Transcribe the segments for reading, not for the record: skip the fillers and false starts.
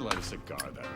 light a cigar that way.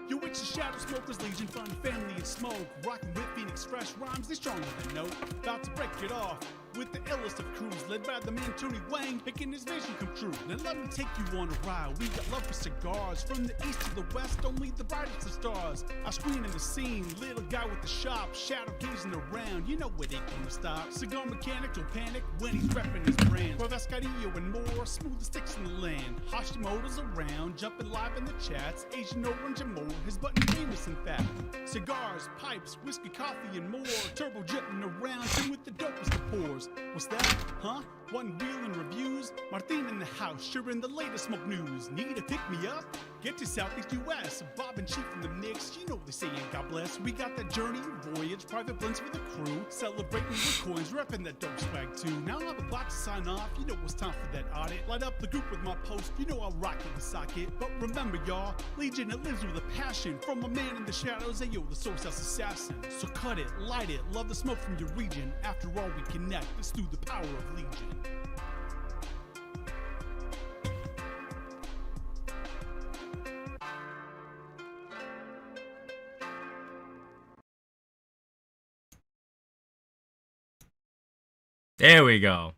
You it's the Shadow Smokers Legion, find family and smoke. Rockin' with Phoenix fresh rhymes, they stronger than no. About to break it off with the illest of crews, led by the man Tony Wang, making his vision come true. Now let me take you on a ride. We got love for cigars, from the east to the west, only the brightest of stars. I screen in the scene, little guy with the shop, shadow gazing around. You know where they gonna stop. Cigar mechanic don't panic when he's repping his brand. Escadillo and more, smooth as sticks in the land. Hashimoto's around, jumping live in the chats. Asian orange and more, his button famous in fact. Cigars, pipes, whiskey, coffee and more. Turbo jetting around, and with the dopest of pours. What's that? Huh? One wheel and reviews? Martin in the house, sharing the latest smoke news. Need to pick me up? Get to Southeast US. Bob and Chief in the mix, you know they saying God bless. We got that journey, voyage, private blends for the crew. Celebrating with coins, repping that dope swag too. Now I'm about to sign off, you know it's time for that audit. Light up the group with my post, you know I'll rock it the socket. But remember y'all, Legion it lives with a passion. From a man in the shadows, ayo, the Soy Sauce Assassin. So cut it, light it, love the smoke from your region. After all we connect, it's through the power of Legion. There we go.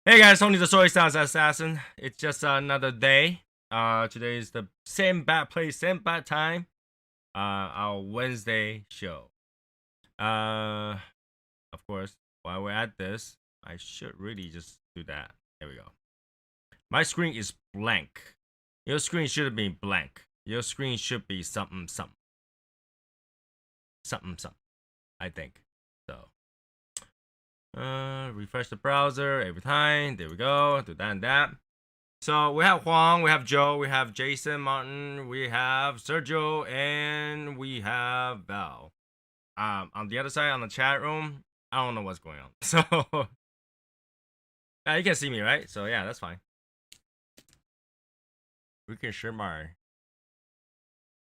Hey guys, Tony the Soy Sauce Assassin. It's just another day. Today is the same bad place, same bad time. Our Wednesday show. Of course, while we're at this, I should really just do that. There we go. My screen is blank. Your screen should be blank. Your screen should be something, something. Something, something. I think. So. Refresh the browser every time. There we go. Do that and that. So we have Huang, we have Joe, we have Jason, Martin, we have Sergio, and we have Val. On the other side, on the chat room, I don't know what's going on. So yeah, you can see me, right? So yeah, that's fine. We can share my.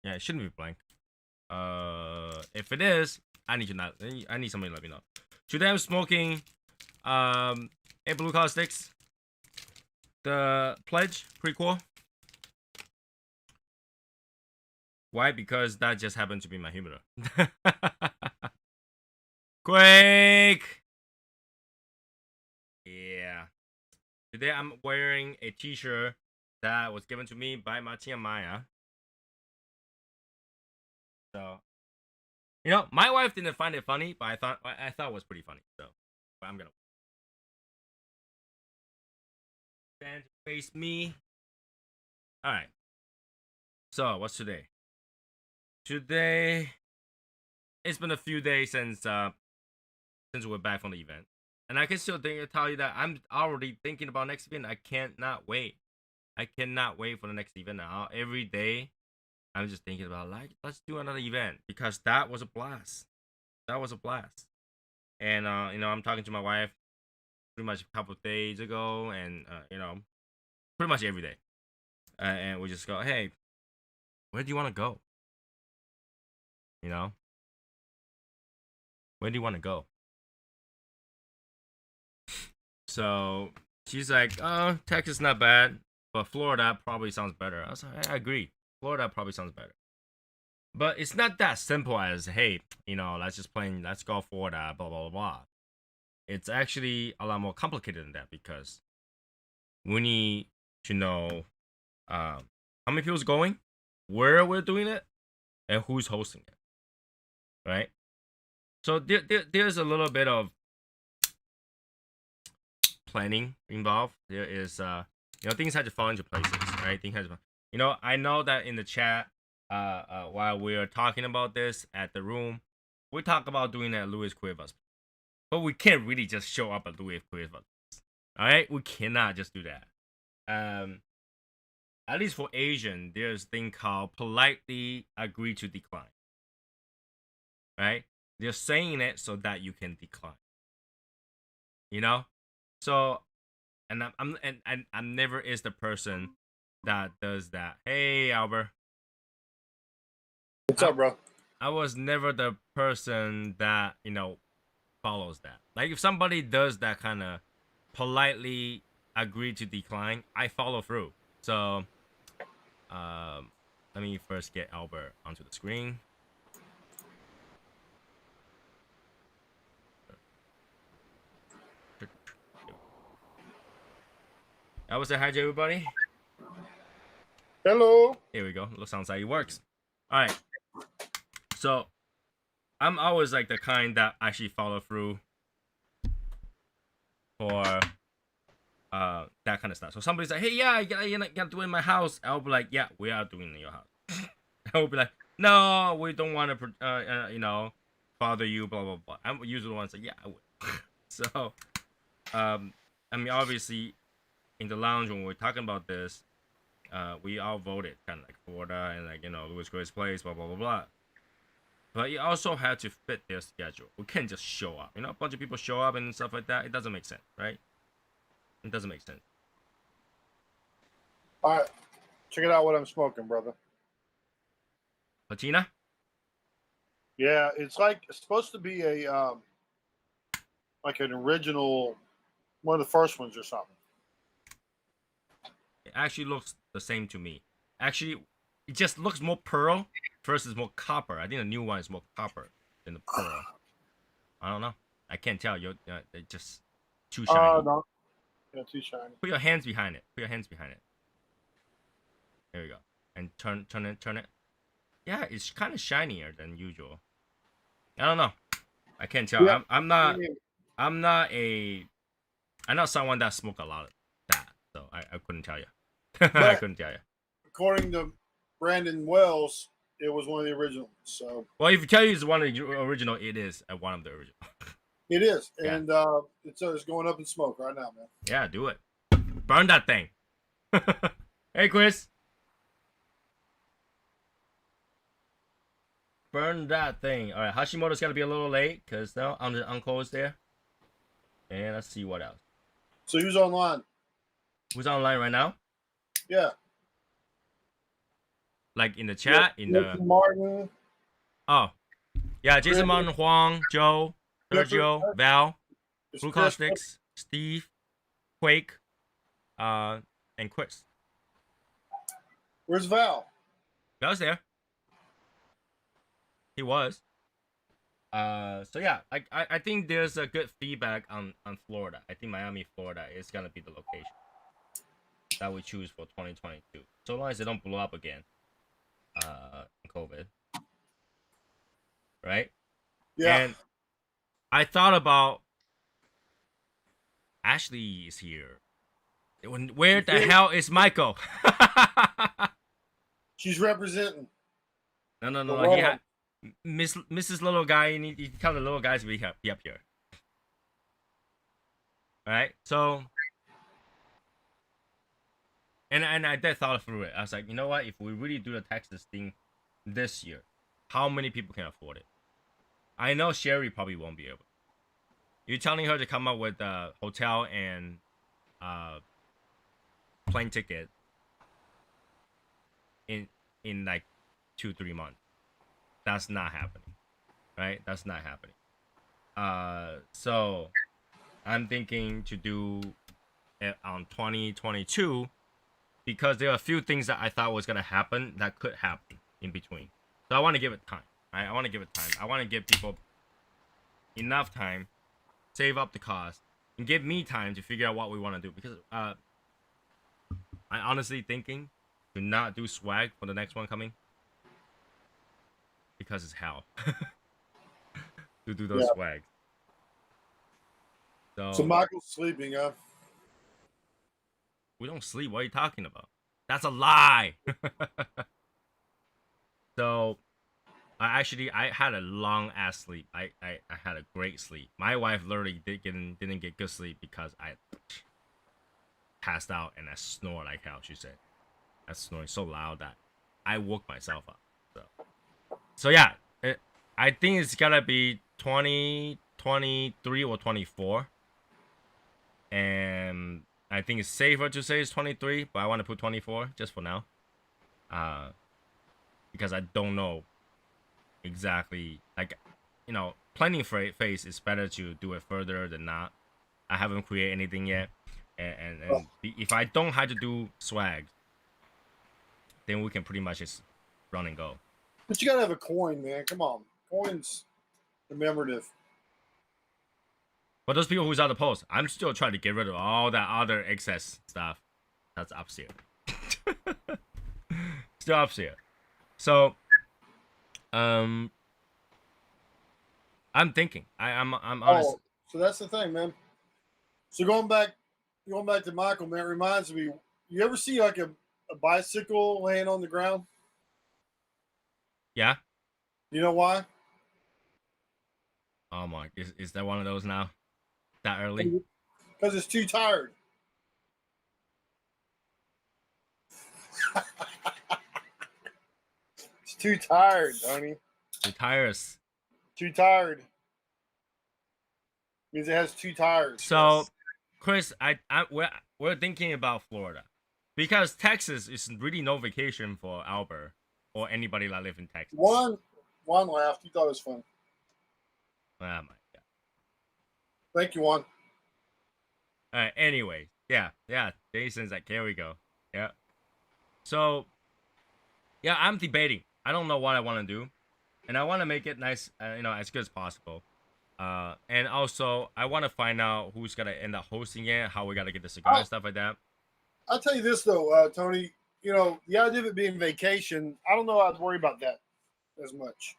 Yeah, it shouldn't be blank. If it is, I need somebody to let me know. Today I'm smoking 8 blue collar sticks. The Pledge prequel. Why? Because that just happened to be my humidor. Quake! Yeah. Today I'm wearing a t-shirt that was given to me by Martina Maya. So, you know, my wife didn't find it funny, but I thought it was pretty funny. So, but I'm gonna stand face me. All right. So, what's today? Today, it's been a few days since we're back from the event, and I can still tell you that I'm already thinking about next event. I cannot wait. I cannot wait for the next event now. Every day, I'm just thinking about, like, let's do another event, because that was a blast. That was a blast. And you know, I'm talking to my wife pretty much a couple of days ago, and you know, pretty much every day. And we just go, hey, where do you want to go? You know, where do you want to go? So she's like, oh, Texas not bad, but Florida probably sounds better. I was like, I agree. Florida probably sounds better. But it's not that simple as, hey, you know, let's go Florida, blah, blah, blah. It's actually a lot more complicated than that, because we need to know how many people's going, where we're doing it, and who's hosting it, right? So there's a little bit of planning involved. There is, you know, things have to fall into places, right? You know, I know that in the chat, while we're talking about this at the room, we talk about doing that at Luis Cuevas, but we can't really just show up at Luis Cuevas. All right, we cannot just do that. At least for Asian, there's a thing called politely agree to decline. Right? They're saying it so that you can decline. You know? So, and I'm never is the person that does that. Hey, Albert. What's up, bro? I was never the person that, you know, follows that. Like, if somebody does that kind of politely agree to decline, I follow through. So, let me first get Albert onto the screen. Albert, say hi to everybody. Hello. Here we go. Sounds like it works. All right. So I'm always like the kind that actually follow through for that kind of stuff. So somebody's like, hey, yeah, you gotta do it in my house. I'll be like, yeah, we are doing it in your house. I'll be like, no, we don't want to, bother you, blah blah blah. I'm usually the one that's like, yeah, I would. So, I mean, obviously, in the lounge when we're talking about this, we all voted kind of like Florida and like Louis Grace Place, blah blah blah blah. But you also had to fit their schedule. We can't just show up. A bunch of people show up and stuff like that. It doesn't make sense, right? It doesn't make sense. All right, check it out. What I'm smoking, brother. Patina? Yeah, it's supposed to be a like an original, one of the first ones or something. It actually looks the same to me. Actually, it just looks more pearl versus more copper. I think the new one is more copper than the pearl. I don't know. I can't tell. They're just too shiny. No. Yeah, too shiny. Put your hands behind it. There we go. And turn it. Yeah, it's kind of shinier than usual. I don't know. I can't tell. Yeah. I'm not someone that smoke a lot of that, so I couldn't tell you. I couldn't tell you. According to Brandon Wells, it was one of the originals. So, well, if you tell you it's one of the original, it is one of the original. It is, yeah. And it's going up in smoke right now, man. Yeah, do it. Burn that thing. Hey, Chris. Burn that thing. All right, Hashimoto's got to be a little late because now Uncle is there. And let's see what else. So who's online? Who's online right now? Yeah. Like in the chat? Martin. Oh. Yeah, Jason Martin, Huang, Joe, Sergio, Val, Blue Sticks, Steve, Quake, and Chris. Where's Val? Val's there. He was. So yeah, I think there's a good feedback on Florida. I think Miami, Florida is gonna be the location that we choose for 2022. So long as they don't blow up again. COVID. Right? Yeah. And I thought about Ashley is here. Where the hell is Michael? She's representing. No. He had Mrs. Little Guy. You tell the little guys to be up here. All right. So, and I did thought through it. I was like, you know what? If we really do the Texas thing this year, how many people can afford it? I know Sherry probably won't be able. You're telling her to come up with a hotel and plane ticket in like 2-3 months. That's not happening, right? That's not happening. So I'm thinking to do it on 2022 because there are a few things that I thought was gonna happen that could happen in between. So I want to give it time. Right? I want to give it time. I want to give people enough time, save up the cost, and give me time to figure out what we want to do. Because I honestly thinking to not do swag for the next one coming because it's hell to do those swags. So Michael's sleeping, huh? We don't sleep. What are you talking about? That's a lie. So I had a long ass sleep. I had a great sleep. My wife literally didn't get good sleep because I passed out and I snore like hell. She said I snoring so loud that I woke myself up. So yeah, I think it's gotta be 2023 or 24, and I think it's safer to say it's 23, but I want to put 24 just for now, because I don't know exactly, like, planning phase is better to do it further than not. I haven't created anything yet, and if I don't have to do swag, then we can pretty much just run and go. But you gotta have a coin, man. Come on, coins commemorative. But those people who's on the post, I'm still trying to get rid of all that other excess stuff that's upstairs. Still upstairs. So, I'm thinking. I'm honest. Oh, so that's the thing, man. So going back to Michael, man, it reminds me. You ever see like a bicycle laying on the ground? Yeah. You know why? Oh my, is that one of those now? That early? Because it's too tired. It's too tired, Tony. Retires. Too tired. Means it has two tires. So, Chris, we're thinking about Florida because Texas is really no vacation for Albert or anybody that live in Texas. Juan laughed. He thought it was fun. Oh my god. Thank you, Juan. All right. Anyway, yeah. Jason's like, here we go. Yeah. So, yeah, I'm debating. I don't know what I want to do, and I want to make it nice, as good as possible. And also, I want to find out who's gonna end up hosting it, how we gotta get the cigar and stuff like that. I'll tell you this though, Tony. You know, the idea of it being vacation, I don't know. I'd worry about that as much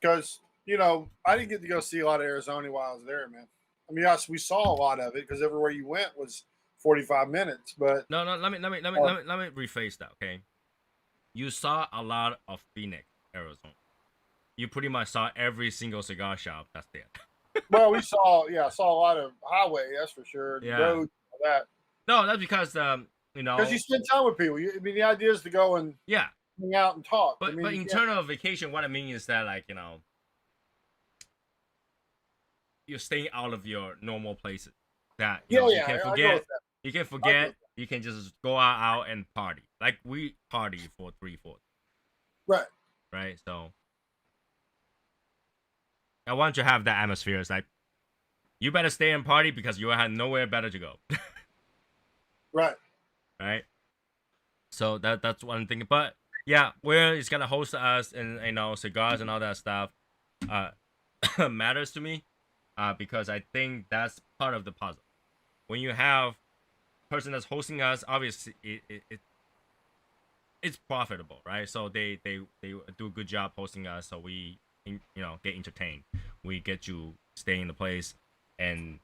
because I didn't get to go see a lot of Arizona while I was there, man. I mean, yes, we saw a lot of it because everywhere you went was 45 minutes. But no, let me rephrase that. Okay, you saw a lot of Phoenix, Arizona. You pretty much saw every single cigar shop that's there. Well, we saw a lot of highway, that's for sure. Yeah. Roads, all that. No, that's because because you spend time with people. I mean, the idea is to go and hang out and talk. But but in terms of vacation, what I mean is that you're staying out of your normal places. That you can forget. You can forget. You can just go out and party. Like we party for 3/4. Right. Right. So I want you to have that atmosphere. It's like you better stay and party because you have nowhere better to go. Right. Right. So that's one thing. But yeah, where it's gonna host us and cigars and all that stuff matters to me. Because I think that's part of the puzzle. When you have a person that's hosting us, obviously it's profitable, right? So they do a good job hosting us, so we get entertained. We get you stay in the place, and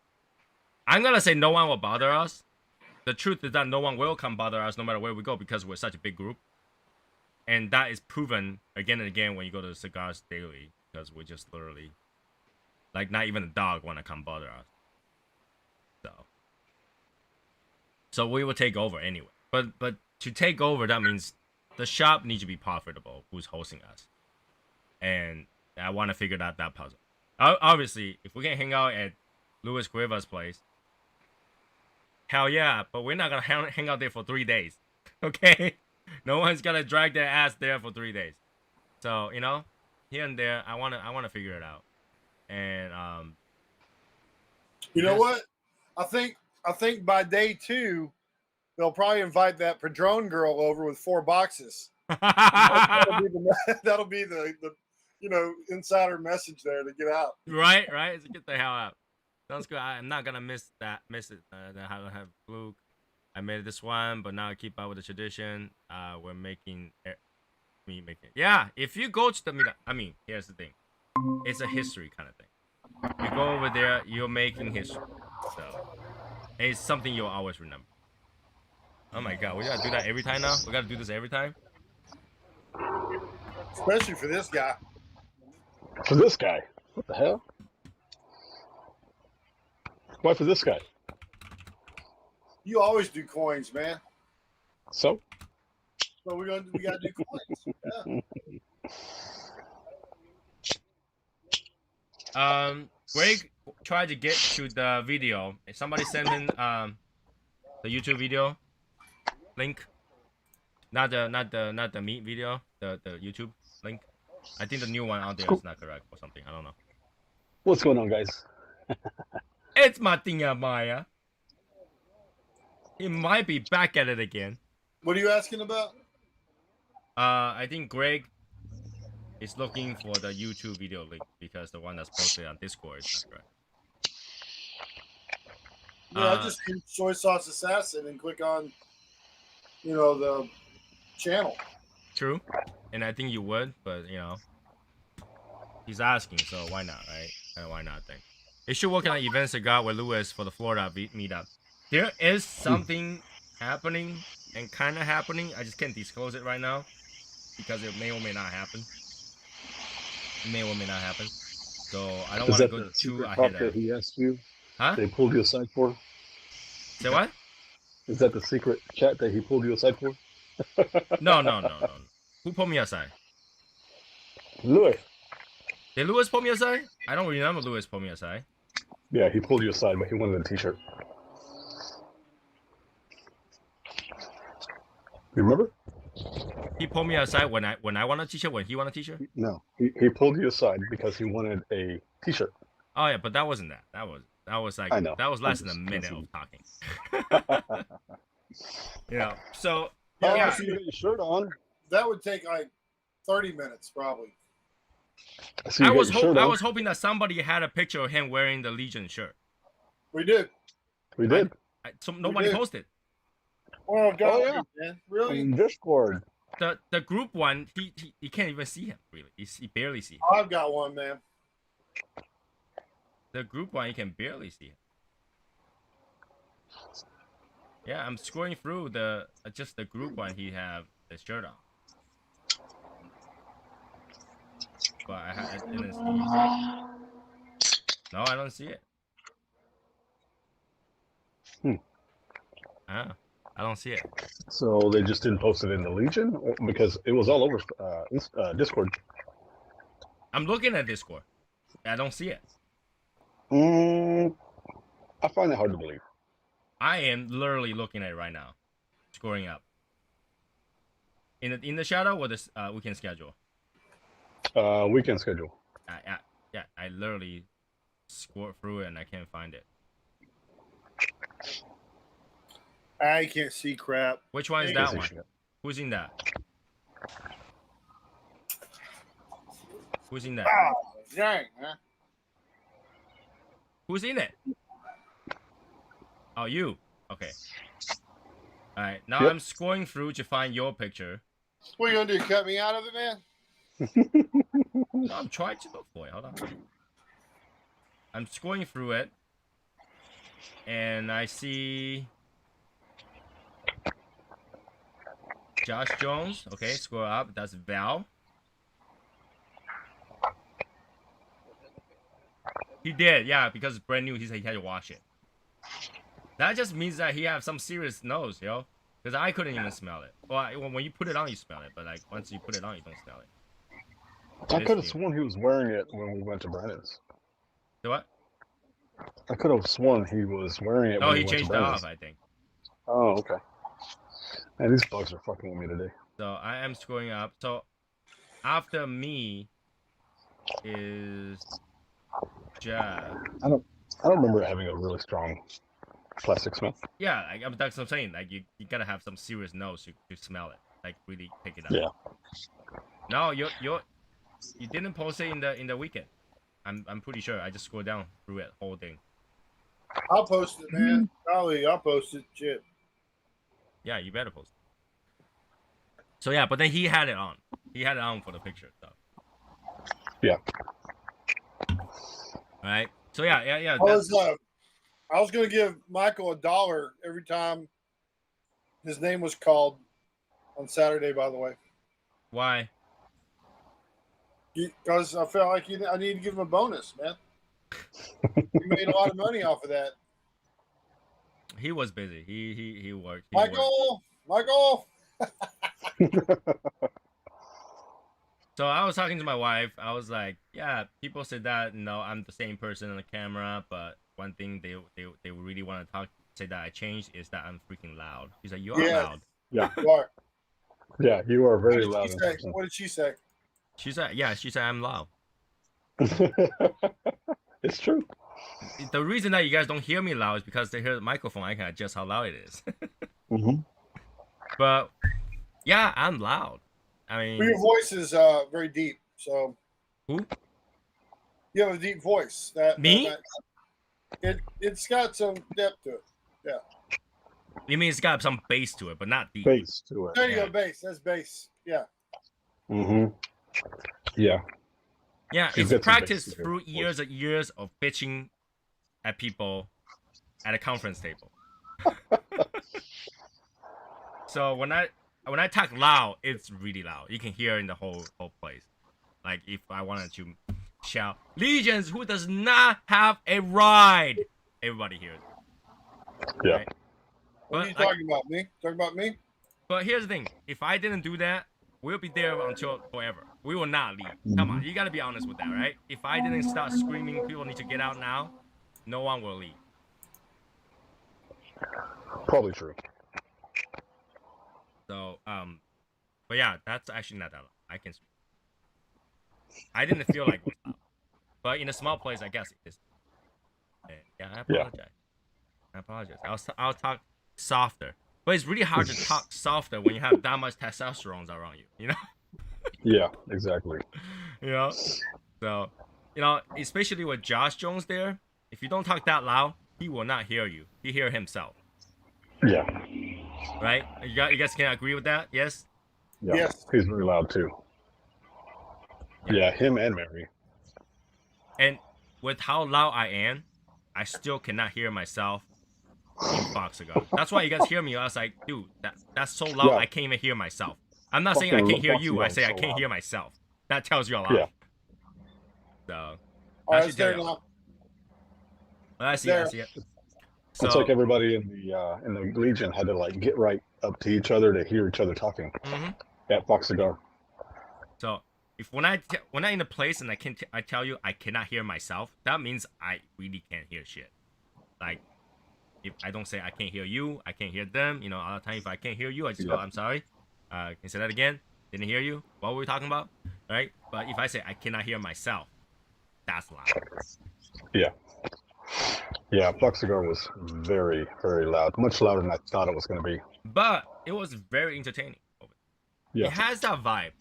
I'm gonna say no one will bother us. The truth is that no one will come bother us no matter where we go because we're such a big group, and that is proven again and again when you go to Cigars Daily because we're just literally. Like, not even a dog want to come bother us. So we will take over anyway. But to take over, that means the shop needs to be profitable, who's hosting us. And I want to figure out that puzzle. Obviously, if we can hang out at Luis Cueva's place, hell yeah. But we're not going to hang out there for 3 days. Okay? No one's going to drag their ass there for 3 days. So, here and there, I want to figure it out. And you know what? I think by day 2, they'll probably invite that Padron girl over with 4 boxes. that'll be the insider message there to get out. Right. So get the hell out. Sounds good. I'm not gonna miss it. I don't have fluke. I made this one, but now I keep up with the tradition. We're making me making. Yeah, if you go to the meetup, here's the thing. It's a history kind of thing. You go over there, you're making history. So it's something you'll always remember. Oh my god, we gotta do that every time now? We gotta do this every time? Especially for this guy. For this guy? What the hell? Why for this guy? You always do coins, man. So we gotta do coins. Yeah. Greg tried to get to the video. Somebody send him the YouTube video link. Not the meat video, the YouTube link. I think the new one out there is not correct or something. I don't know. What's going on, guys? It's Martina Maya. He might be back at it again. What are you asking about? I think Greg is looking for the YouTube video link because the one that's posted on Discord is not correct. Yeah, I just do Soy Sauce Assassin and click on, the channel. True, and I think you would, but he's asking, so why not, right? Why not? Thing. It should work on an event Cigar with Lewis for the Florida meetup. There is something happening and kind of happening. I just can't disclose it right now because it may or may not happen. It may or may not happen. So I don't want to go too ahead of. That he asked you? Huh? They pulled you aside for? Say what? Is that the secret chat that he pulled you aside for? No. Who pulled me aside? Louis. Did Lewis pull me aside? I don't remember Lewis pull me aside. Yeah, he pulled you aside, but he wanted a t-shirt. You remember? He pulled me aside when I want a t-shirt, when he want a t-shirt? No, he pulled you aside because he wanted a t-shirt. Oh yeah, but that wasn't that. That was like I know. that was less than a minute of talking. So Oh, yeah. so you got your shirt on. That would take like 30 minutes probably. So you I got was your shirt on. hoping that somebody had a picture of him wearing the Legion shirt. We did. We did. So nobody did. posted. Oh God, Oh, yeah. man, really? In Discord. The group one, he can't even see him really. He barely see him. I've got one, man. The group one, you can barely see him. Yeah, I'm scrolling through just the group one. He have the shirt on, but I didn't see it. No, I don't see it. I don't see it. So they just didn't post it in the Legion because it was all over Discord. I'm looking at Discord. I don't see it. I find it hard to believe. I am literally looking at it right now, scrolling up. In the shadow or this weekend schedule? Weekend schedule. Yeah, I literally scrolled through it and I can't find it. I can't see crap. Which one is that one? Who's in that? Who's in that? Ah, dang, man. Who's in it? Oh, you. Okay. All right. Now Yep. I'm scrolling through to find your picture. What are you gonna do? Cut me out of it, man? No, I'm trying to look for it. Hold on. I'm scrolling through it, and I see Josh Jones. Okay, scroll up. That's Val. He did, yeah, because it's brand new. He said he had to wash it. That just means that he have some serious nose, yo. Because I couldn't even smell it. Well, when you put it on, you smell it. But like once you put it on, you don't smell it. I could have sworn he was wearing it when we went to Brandon's. So what? I could have sworn he was wearing it. No, when he we went to changed it Brandon's. off, I think. Oh, okay. Man, these bugs are fucking with me today. So I am scrolling up. So after me is Jeff. I don't remember having a really strong plastic smell. Yeah, that's what I'm saying. Like you gotta have some serious nose to smell it. Like really pick it up. Yeah. No, you didn't post it in the weekend. I'm pretty sure. I just scrolled down through it whole thing. I'll post it, man. Golly, I'll post it. Shit. Yeah, you better post it. So yeah, but then he had it on. He had it on for the picture. So. Yeah. All right. So yeah. I was gonna give Michael $1 every time his name was called on Saturday. By the way, Why? because I felt like I need to give him a bonus, man. He made a lot of money off of that. He was busy. He worked. Michael. So I was talking to my wife. I was like, yeah, people said that, no, I'm the same person on the camera, but one thing they really want to say that I changed is that I'm freaking loud. She's like, you are loud. Yeah. You are. Yeah, you are very What loud. did she say? What did she say? She said I'm loud. It's true. The reason that you guys don't hear me loud is because they hear the microphone. I can adjust how loud it is. Mm-hmm. But yeah, I'm loud. I mean, But your voice is very deep. So who? you have a deep voice. Me? It's got some depth to it. Yeah. You mean it's got some bass to it, but not deep. Bass to it. There you Yeah. go, bass. That's bass. Yeah. Mm-hmm. Yeah. Yeah, She's it's got some practiced bass to her through voice. years and years of bitching at people at a conference table. So when I talk loud, it's really loud. You can hear in the whole place. Like if I wanted to shout, "Legions, who does not have a ride?" Everybody hears. Yeah. Right? What are you But talking about? Me? Talking about me? But here's the thing: if I didn't do that, we'll be there until forever. We will not leave. Come on, you gotta be honest with that, right? If I didn't start screaming, people need to get out now. No one will leave. Probably true. So, but yeah, that's actually not that loud. I can. I didn't feel like it was loud, but in a small place, I guess it is. Yeah, I apologize. I apologize. I'll talk softer, but it's really hard to talk softer when you have that much testosterone around you. You know. Yeah, exactly. You know, so you know, especially with Josh Jones there, if you don't talk that loud, he will not hear you. He hear himself, Yeah. right? You guys can agree with that? Yes. Yeah. Yes. He's very loud too. Yeah, him and Mary. And with how loud I am, I still cannot hear myself in Fox Cigar. That's why you guys hear me. I was like, dude, that's so loud. Yeah. I can't even hear myself. I'm not saying I can't hear you. I say I can't hear myself. That tells you a lot. Yeah. So. All right, it's there now. I see it. So, it's like everybody in the Legion had to like get right up to each other to hear each other talking at Fox Cigar. So if when I in a place and I tell you I cannot hear myself, that means I really can't hear shit. Like if I don't say I can't hear you, I can't hear them. You know, all the time if I can't hear you, I just go I'm sorry. Can you say that again? Didn't hear you. What were we talking about? Right? But if I say I cannot hear myself, that's loud. Yeah. Yeah, Fox Cigar was very, very loud. Much louder than I thought it was going to be. But it was very entertaining. Yeah. It has that vibe,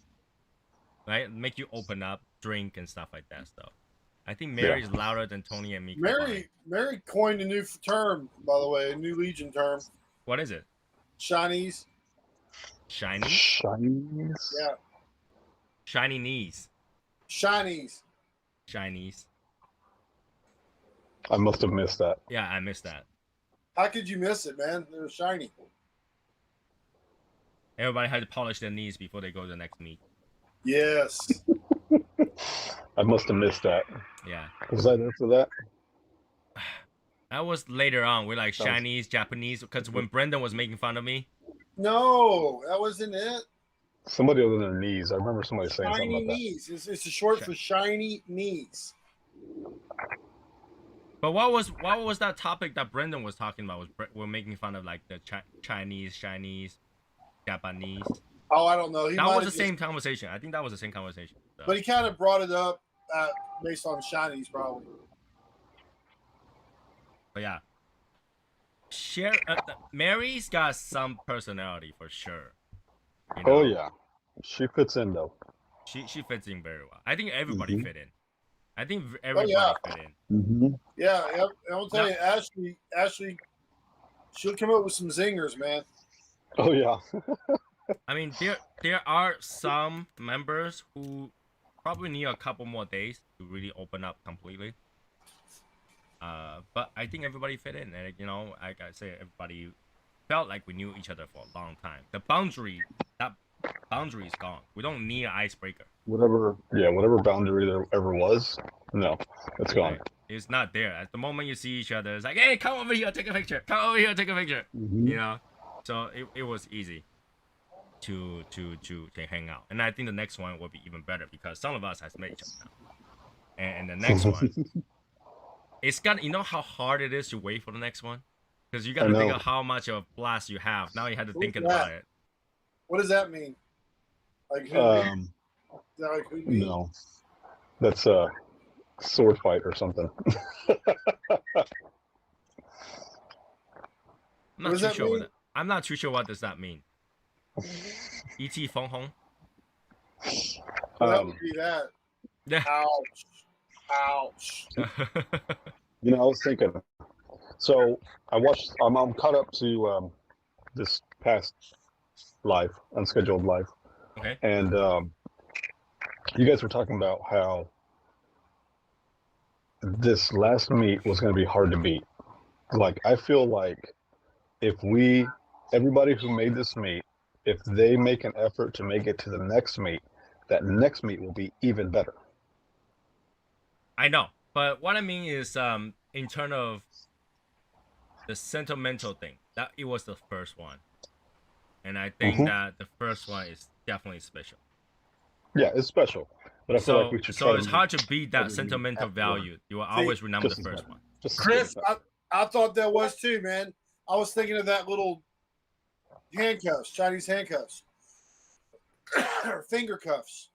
right? Make you open up, drink, and stuff like that. So I think Mary's louder than Tony and me. Mary coined a new term, by the way, a new Legion term. What is it? Shinies. Shiny? Shinies? Yeah. Shiny knees. Shinies. Shinies. I must have missed that. Yeah, I missed that. How could you miss it, man? They were shiny. Everybody had to polish their knees before they go to the next meet. Yes. I must have missed that. Yeah. Was I there for that? That was later on. We're like Chinese, Japanese, because when Brendan was making fun of me. No, that wasn't it. Somebody other than knees. I remember somebody saying Shiny something about knees. It's a short for shiny knees. But what was that topic that Brendan was talking about? We're making fun of like the Chinese, Japanese. Oh, I don't know. That was the same conversation. I think that was the same conversation. So. But he kind of brought it up based on shinies, probably. But yeah, Mary's got some personality for sure. You know? Oh yeah, she fits in though. She fits in very well. I think everybody fit in. I think everybody fit in. Yeah, I'll tell you, Ashley, she'll come up with some zingers, man. Oh yeah. I mean, there are some members who probably need a couple more days to really open up completely. But I think everybody fit in, and you know, like I say, everybody felt like we knew each other for a long time. That boundary is gone. We don't need an icebreaker. Whatever boundary there ever was, no, it's gone. Right. It's not there. At the moment you see each other, it's like, hey, come over here, take a picture. Come over here, take a picture. You know, so it was easy to hang out. And I think the next one will be even better because some of us has met each other now. And the next one, it's got, you know how hard it is to wait for the next one? Because you got to think of how much of a blast you have. Now you have to think about it. What does that mean? Like who no, that's a sword fight or something. I'm not too sure what does that mean. E.T. Feng Hong? Well, that Um, would be that. Yeah. Ouch. Ouch. you know, I was thinking. So I watched. I'm caught up to this past live, unscheduled live, Okay. and you guys were talking about how this last meet was going to be hard to beat. Like, I feel like if everybody who made this meet, if they make an effort to make it to the next meet, that next meet will be even better. I know, but what I mean is, in terms of the sentimental thing, that it was the first one, and I think that the first one is definitely special. Yeah, it's special, but I feel like So, we should so try it's to hard to beat that every meet sentimental afterward value. You will always remember the just as first better. one. Just as Chris, better. I thought that was too, man. I was thinking of that little handcuffs, Chinese handcuffs, or finger cuffs.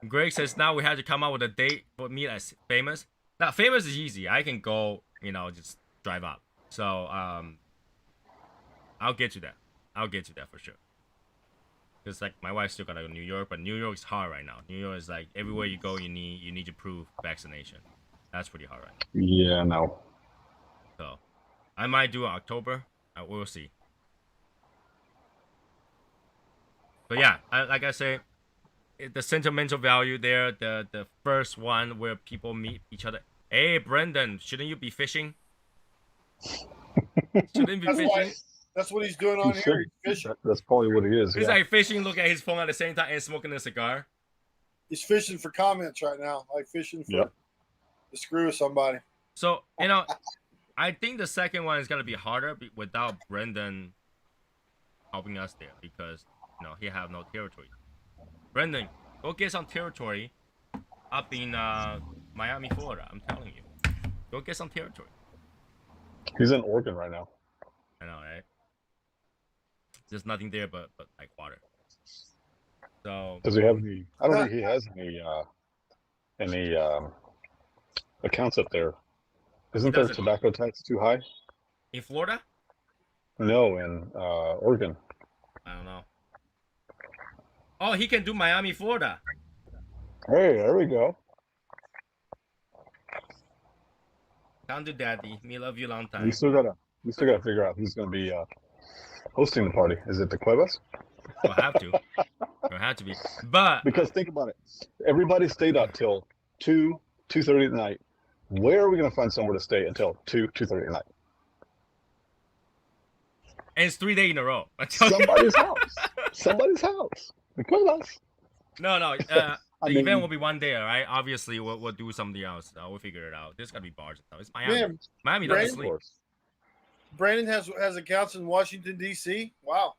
Greg says now we have to come up with a date for me as famous. Now, famous is easy. I can go, just drive up. So, I'll get you that. I'll get you that for sure. Because like my wife still gotta go to New York, but New York is hard right now. New York is like everywhere you go, you need to prove vaccination. That's pretty hard right now. Yeah, no. So, I might do October. We'll see. But yeah, like I say, the sentimental value there, the first one where people meet each other. Hey, Brendan, shouldn't you be fishing? Shouldn't be fishing. That's what he's doing on here. He's fishing. That's probably what he is. He's Yeah. like fishing, looking at his phone at the same time, and smoking a cigar. He's fishing for comments right now, like fishing for Yep. to screw with somebody. So I think the second one is gonna be harder without Brendan helping us there because he have no territory. Brendan, go get some territory up in Miami, Florida. I'm telling you, go get some territory. He's in Oregon right now. I know, right? There's nothing there but like water. So Does he have any? I don't think he has any accounts up there. Isn't their doesn't. tobacco tax too high? In Florida? No, in Oregon. I don't know. Oh, he can do Miami, Florida. Hey, there we go. Down to daddy. Me love you long time. We still gotta figure out who's gonna be hosting the party. Is it the Cuevas? We'll have to. We'll have to be. But Because think about it. Everybody stayed up till 2:30 at night. Where are we gonna find somewhere to stay until 2:30 at night? and it's 3 days in a row. Somebody's house. Somebody's house. The Cuevas. No. The I mean- event will be one day, all right? Obviously, we'll do something else. We'll figure it out. There's gotta be bars and stuff. It's Miami. Man, Miami Brandon- doesn't sleep. Brandon has accounts in Washington D.C. Wow.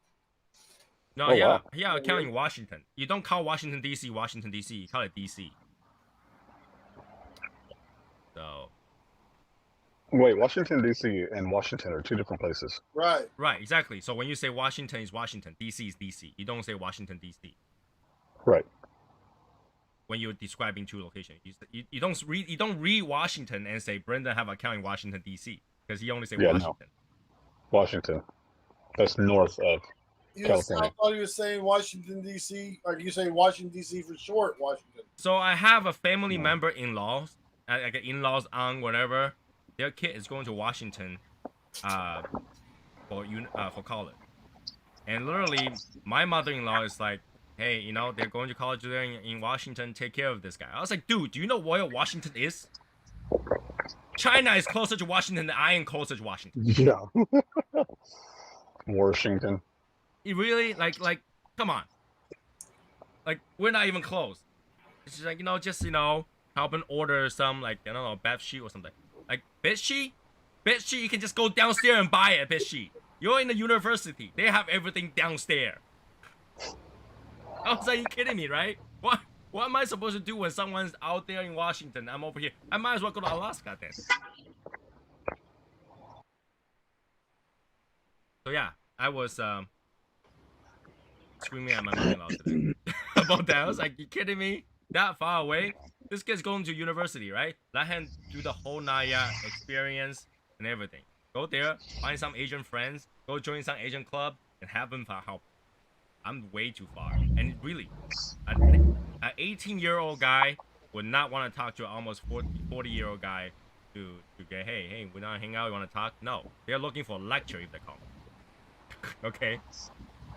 No, Oh, yeah, wow. yeah. Counting Washington. You don't call Washington D.C. Washington D.C. You call it D.C. So Wait, Washington D.C. and Washington are two different places. Right. right, exactly. So when you say Washington is Washington, D.C. is D.C. You don't say Washington D.C. Right. when you're describing two locations. You don't read Washington and say Brendan have account in Washington D.C. because he only say Yeah, no. Washington. Washington. That's north of I California. thought he was saying Washington D.C. Like you say Washington D.C. for short, Washington. So I have a family No. member in-laws, like an in-laws aunt, whatever. Their kid is going to Washington, for college, and literally my mother-in-law is like, hey, they're going to college there in Washington. Take care of this guy. I was like, dude, do you know where Washington is? China is closer to Washington than I am closer to Washington. Yeah. Washington. You really like come on. Like we're not even close. It's just like help and order some like bed sheet or something. Like bed sheet, you can just go downstairs and buy a bed sheet. You're in the university. They have everything downstairs. I was like, you kidding me, right? What am I supposed to do when someone's out there in Washington? I'm over here. I might as well go to Alaska then. So yeah, I was screaming at my mother-in-law today about that. I was like, you kidding me? That far away? This kid's going to university, right? Let him do the whole Naya experience and everything. Go there, find some Asian friends, go join some Asian club, and have them for help. I'm way too far. And really, an 18-year-old guy would not want to talk to an almost 40-year-old guy to get, hey, we want to hang out, we want to talk. No, they're looking for a lecture if they come. Okay.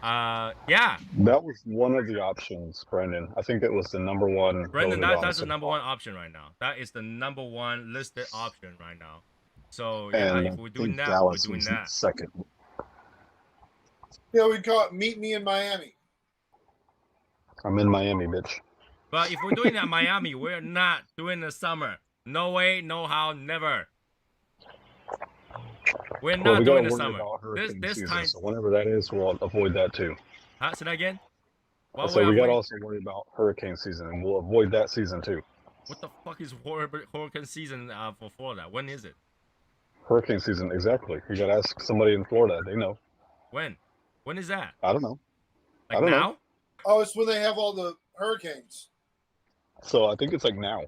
Yeah. That was one of the options, Brendan. I think it was the number one. Brendan, voted on that's the so number far. one option right now. That is the number one listed option right now. So yeah, And if I we're doing think that, Dallas we're doing was that. second. Yeah, we call it Meet Me in Miami. I'm in Miami, bitch. But if we're doing that in Miami, we're not doing the summer. No way, no how, never. We're Well, not we doing gotta the worry summer. about hurricane This season, time, so whenever that is, we'll avoid that too. say that again. What So we gotta avoid? also worry about hurricane season, and we'll avoid that season too. What the fuck is hurricane season for Florida? When is it? Hurricane season, exactly. You gotta ask somebody in Florida. They know. When? When is that? I don't know. Like I don't now? know. Oh, it's when they have all the hurricanes. So I think it's like now.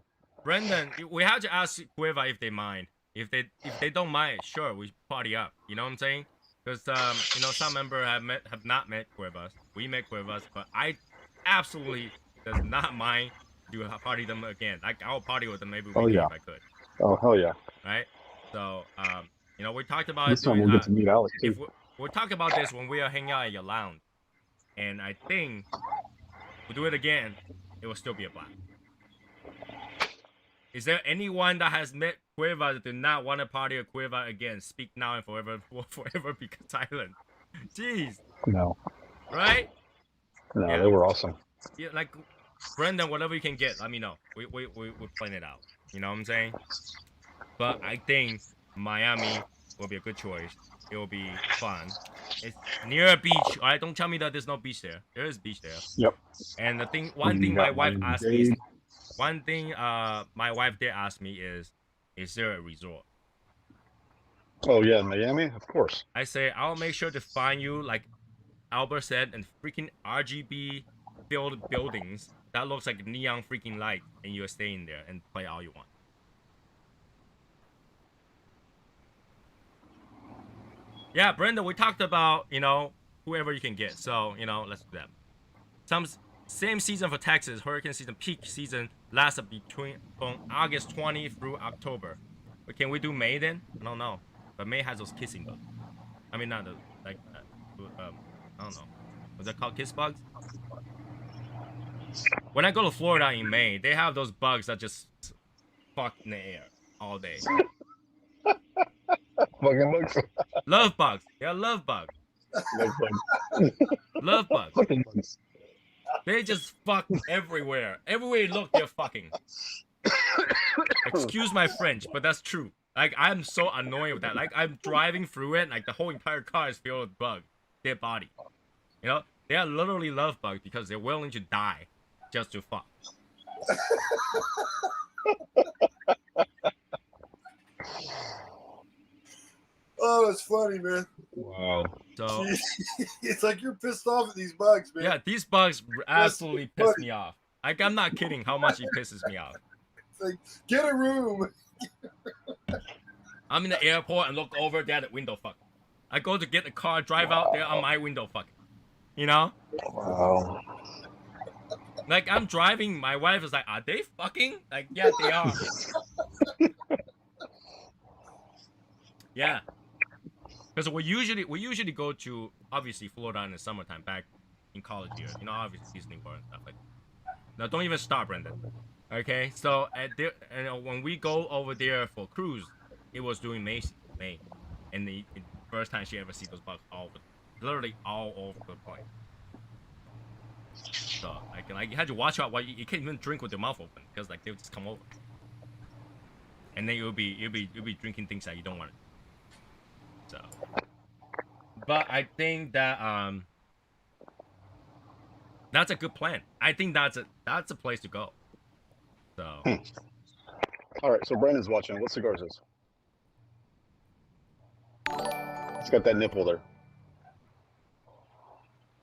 Brendan, we have to ask Cueva if they mind. If they don't mind, sure, we party up. You know what I'm saying? Because some members have not met Cuevas. We met Cuevas, but I absolutely does not mind to party them again. Like I'll party with them every weekend if I could. Oh hell yeah! Right? So we talked about This time doing. we'll get to meet Alex If too. we'll talk about this when we are hanging out at your lounge, and I think we'll do it again. It will still be a blast. Is there anyone that has met Cueva that do not want to party with Cueva again? Speak now and forever be silent. Jeez. No, Right? no, Yeah. they were awesome. Yeah, like Brendan, whatever you can get, let me know. We're playing it out. You know what I'm saying? But I think Miami will be a good choice. It will be fun. It's near a beach. All right, don't tell me that there's no beach there. There is beach there. Yep. And You my got wife Miami asked me. Dade. One thing my wife did ask me is there a resort? Oh yeah, Miami, of course. I say I'll make sure to find you, like Albert said, and freaking RGB filled buildings that looks like neon freaking light, and you're staying there and play all you want. Yeah, Brenda, we talked about whoever you can get, so let's do that. Same season for Texas. Hurricane season, peak season lasted from August 20 through October. But can we do May then? I don't know. But May has those kissing bugs. I mean, not I don't know. Was that called kiss bugs? When I go to Florida in May, they have those bugs that just fuck in the air all day. Fucking bugs. Love bugs. They're love bugs. Love bugs. Fucking bugs. They just fuck everywhere. Everywhere you look, they're fucking. Excuse my French, but that's true. Like, I'm so annoyed with that. Like, I'm driving through it, and, like, the whole entire car is filled with bugs. Their body. They are literally love bugs because they're willing to die just to fuck. Oh, that's funny, man. Wow. So, It's like you're pissed off at these bugs, man. yeah, these bugs absolutely piss me off. Like, I'm not kidding how much it pisses me off. It's like, get a room. I'm in the airport and look over there at the window fucking. I go to get the car, drive out there on my window fucking. Wow. Like, I'm driving, my wife is like, are they fucking? Like, yeah, they are. Yeah. Because we usually go to, obviously, Florida in the summertime back in college years. Obviously Disney World and stuff like that. Now, don't even start, Brendan. Okay? So, when we go over there for cruise, it was during May. And the first time she ever see those bugs literally all over the place. So, like you had to watch out. You can't even drink with your mouth open because like they'll just come over. And then you'll be drinking things that you don't want to. So, but I think that that's a good plan. I think that's a place to go. So. All right, so Brandon's watching. What cigars is? It's got that nipple there.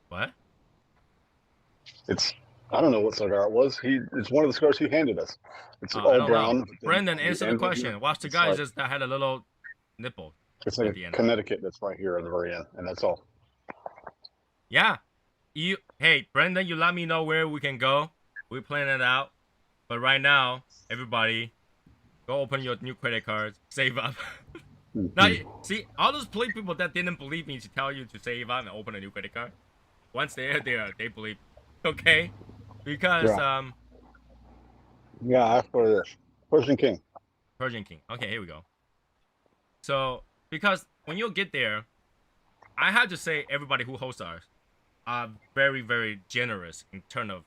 What? I don't know what cigar it was. It's one of the cigars he handed us. It's I all don't brown. know. Brendan, answer the question. What cigar is this that had a little nipple? It's like at the end. Connecticut that's right here at the very end, and that's all. Yeah. Hey, Brendan, you let me know where we can go. We plan it out. But right now, everybody, go open your new credit cards, save up. Now, see, all those people that didn't believe me to tell you to save up and open a new credit card. Once they're there, they believe. Okay, because Yeah, after this. Persian King. Persian King. Okay, here we go. So because when you get there, I have to say everybody who hosts us are very, very generous in terms of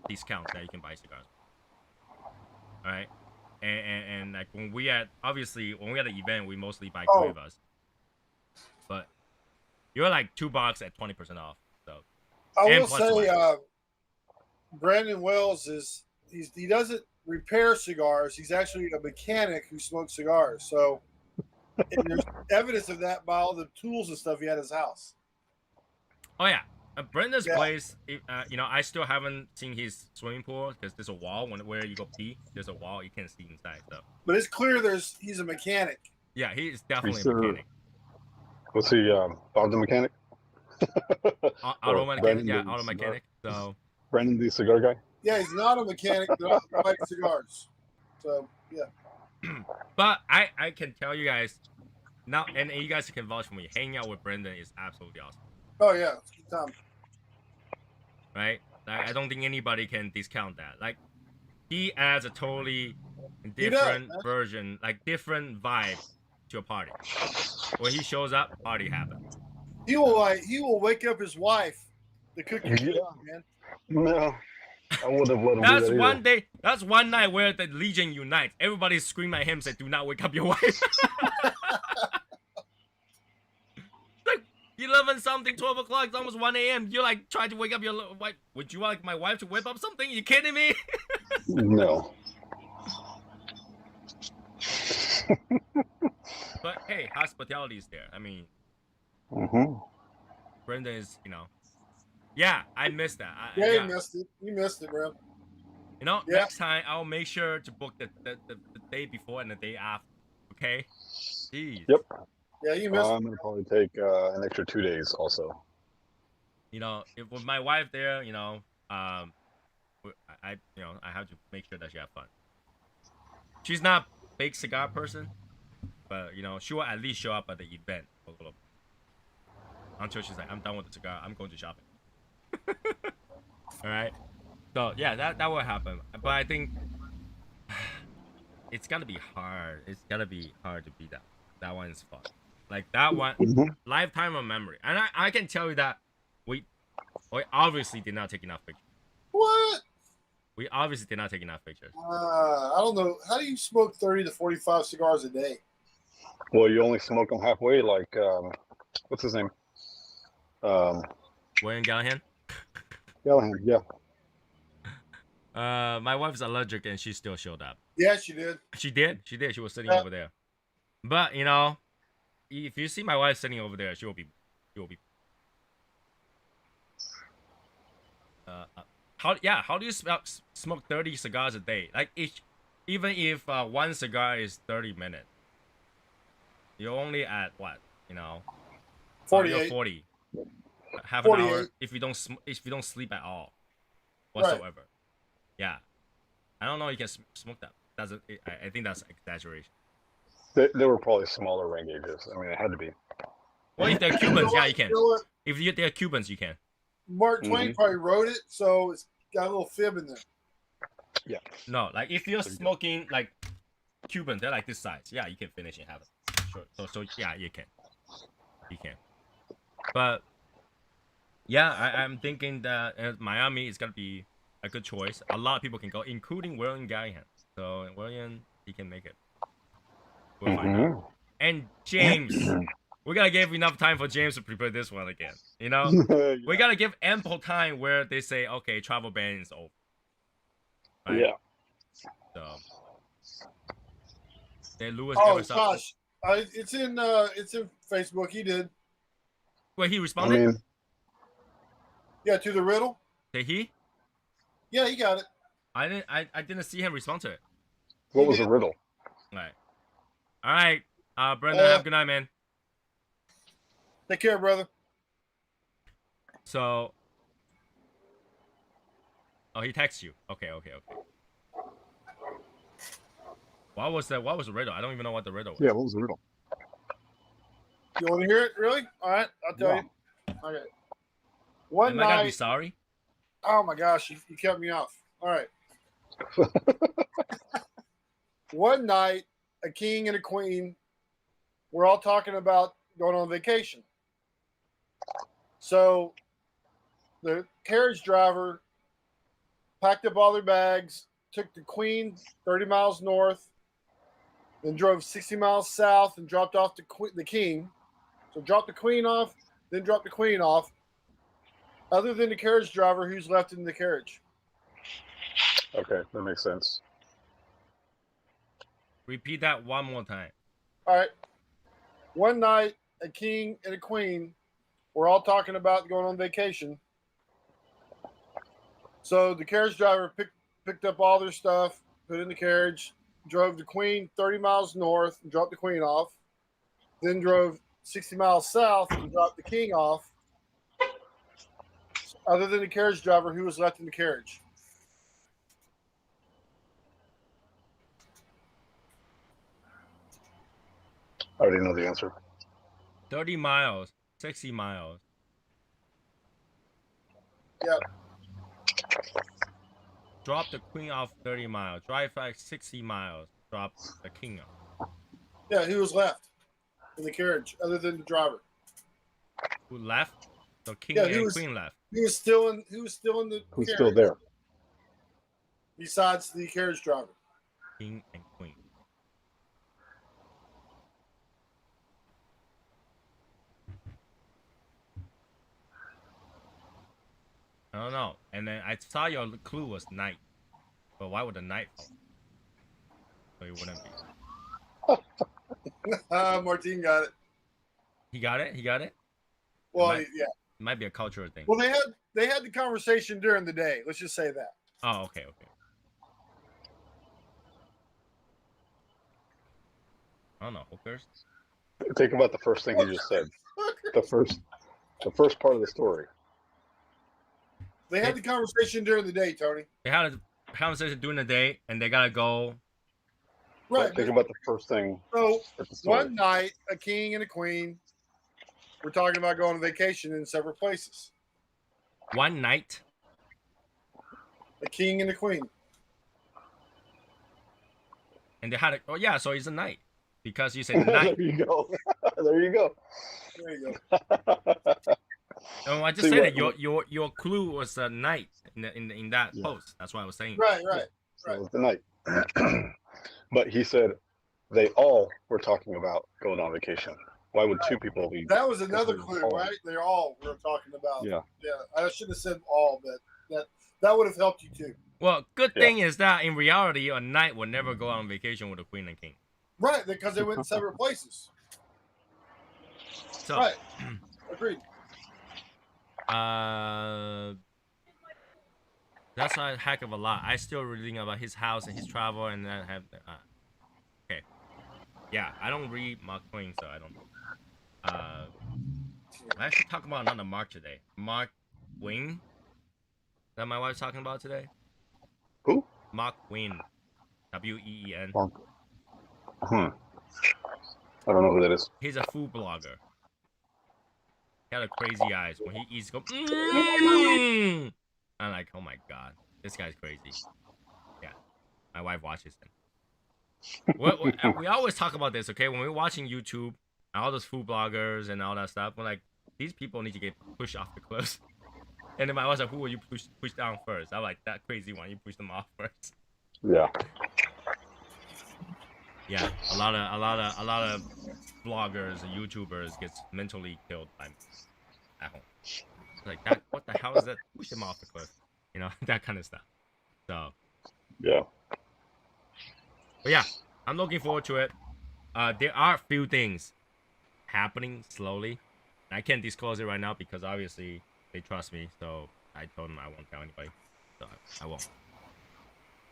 discounts that you can buy cigars. All right, and like when we at obviously when we at the event, we mostly buy Cuevas, but you're like $2 at 20% off. So I and will plus say, wine. Brandon Wells he doesn't repair cigars. He's actually a mechanic who smokes cigars. So and there's evidence of that by all the tools and stuff he had at his house. Oh yeah, Brenda's place. I still haven't seen his swimming pool because there's a wall where you go pee. There's a wall you can't see inside. So, but it's clear he's a mechanic. Yeah, he's definitely a mechanic. What's he? Auto mechanic. Auto mechanic. Yeah, auto mechanic. So Brandon, the cigar guy. Yeah, he's not a mechanic. But I like cigars. So yeah. But I can tell you guys now, and you guys can vouch for me. Hanging out with Brendan is absolutely awesome. Oh yeah, it's good time. Right? Like, I don't think anybody can discount that. Like, he adds a totally different version, like different vibe to a party. When he shows up, party happens. He will wake up his wife to cook you, man. No, I would have let him. That's do that one day. That's one night where the Legion unites. Everybody scream at him, say, "Do not wake up your wife." Like 11 something, 12 o'clock, it's almost 1 a.m. You're like trying to wake up your wife. Would you like my wife to whip up something? You kidding me? No. But hey, hospitality is there. I mean, Brenda is, yeah, I missed that. You missed it. You missed it, bro. Next time I'll make sure to book the day before and the day after. Okay? Jeez. Yep. Yeah, you missed. I'm gonna probably take an extra 2 days also. If with my wife there, I have to make sure that she have fun. She's not a big cigar person, but she will at least show up at the event a little bit. Until she's like, I'm done with the cigar, I'm going to shopping. All right. So yeah, that will happen. But I think it's gotta be hard. It's gotta be hard to beat that. That one is fun. Like that one, lifetime of memory. And I can tell you that we obviously did not take enough pictures. What? We obviously did not take enough pictures. I don't know. How do you smoke 30 to 45 cigars a day? Well, you only smoke them halfway. Like, what's his name? William Gallahan. Gallahan, yeah. My wife's allergic and she still showed up. Yeah, she did. She did. She was sitting over there. But if you see my wife sitting over there, she will be. How do you smoke 30 cigars a day? Like even if one cigar is 30 minutes, you're only at what? 48. 40. Half 48. an hour if you don't sleep at all whatsoever. Right. Yeah, I don't know. You can smoke that. I think that's exaggeration. They were probably smaller rain gauges. I mean, it had to be. Well, if they're Cubans, yeah, you can. If they're Cubans, you can. Mark Twain probably wrote it, so it's got a little fib in there. Yeah. No, like if you're smoking like Cuban, they're like this size. Yeah, you can finish and have it. Sure. So yeah, you can. But yeah, I'm thinking that Miami is gonna be a good choice. A lot of people can go, including William Gallahan. So William, he can make it. We'll find out. And James, we gotta give enough time for James to prepare this one again. Yeah. We gotta give ample time where they say, okay, travel ban is over. Right? Yeah. So. Lewis gosh, it's in Facebook. He did. Wait, he responded. Yeah, to the riddle. Did he? Yeah, he got it. I didn't see him respond to it. What was the riddle? All right. Brendan, have a good night, man. Take care, brother. So, Oh, he texts you. Okay. What was the riddle? I don't even know what the riddle was. Yeah, what was the riddle? You want to hear it? Really? All right, I'll tell Yeah. you. Okay. One Am I gonna be night. sorry? Oh my gosh, you cut me off. All right. One night, a king and a queen were all talking about going on vacation. So the carriage driver packed up all their bags, took the queen 30 miles north, then drove 60 miles south and dropped off the king. So dropped the queen off, then dropped the queen off, other than the carriage driver who's left in the carriage. Okay, that makes sense. Repeat that one more time. All right. One night, a king and a queen were all talking about going on vacation. So the carriage driver picked up all their stuff, put it in the carriage, drove the queen 30 miles north and dropped the queen off, then drove 60 miles south and dropped the king off, other than the carriage driver who was left in the carriage. I already know the answer. 30 miles, 60 miles. Yep. Drop the queen off 30 miles. Drive like 60 miles. Drop the king off. Yeah, who was left in the carriage other than the driver? Who left? The king Yeah, and queen left. Who was still in the Who's carriage, still there? besides the carriage driver? King and queen. I don't know. And then I saw your clue was night. But why would the night fall? So it wouldn't be. Martin got it. He got it? He got it? Well, Right. yeah. It might be a cultural thing. Well, they had the conversation during the day. Let's just say that. Oh, okay. I don't know. Hookers? Think about the first thing he just said. The first part of the story. They had the conversation during the day, Tony. They had a conversation during the day and they gotta go. Right. Think about the first thing. So at the story. one night, a king and a queen were talking about going on vacation in separate places. One night. A king and a queen. And they had a, oh yeah, so it's a night. Because you said night. There you go. There you go. There you go. No, I just See said what- that your clue was a night in that Yeah. post. That's what I was saying. Right. So it was the night. But he said they all were talking about going on vacation. Why would two people leave? That was another Because clue, they're all- right? They all were talking about. Yeah. I should have said all, but that would have helped you too. Well, good Yeah. thing is that in reality, a knight would never go on vacation with a queen and king. Right, because they went in separate places. So, Right. Agreed. that's a heck of a lot. I still reading about his house and his travel, and then have. Okay. Yeah, I don't read Mark Twain, so I don't. I should talk about another Mark today. Mark Twain. That my wife's talking about today. Who? Mark Twain. W-E-E-N. Mark. I don't know who that is. He's a food blogger. He had a crazy eyes when he eats. Go. Mm! I'm like, oh my god, this guy's crazy. Yeah, my wife watches him. We always talk about this, okay? When we're watching YouTube, and all those food bloggers and all that stuff, we're like, these people need to get pushed off the cliffs. And then my wife's like, who will you push down first? I'm like, that crazy one, you push them off first. Yeah. Yeah, a lot of bloggers and YouTubers gets mentally killed by at home. It's like that. What the hell is that? Push them off the cliff, you know, that kind of stuff. So Yeah. but yeah, I'm looking forward to it. There are a few things happening slowly. I can't disclose it right now because obviously they trust me. So I told them I won't tell anybody. So I won't.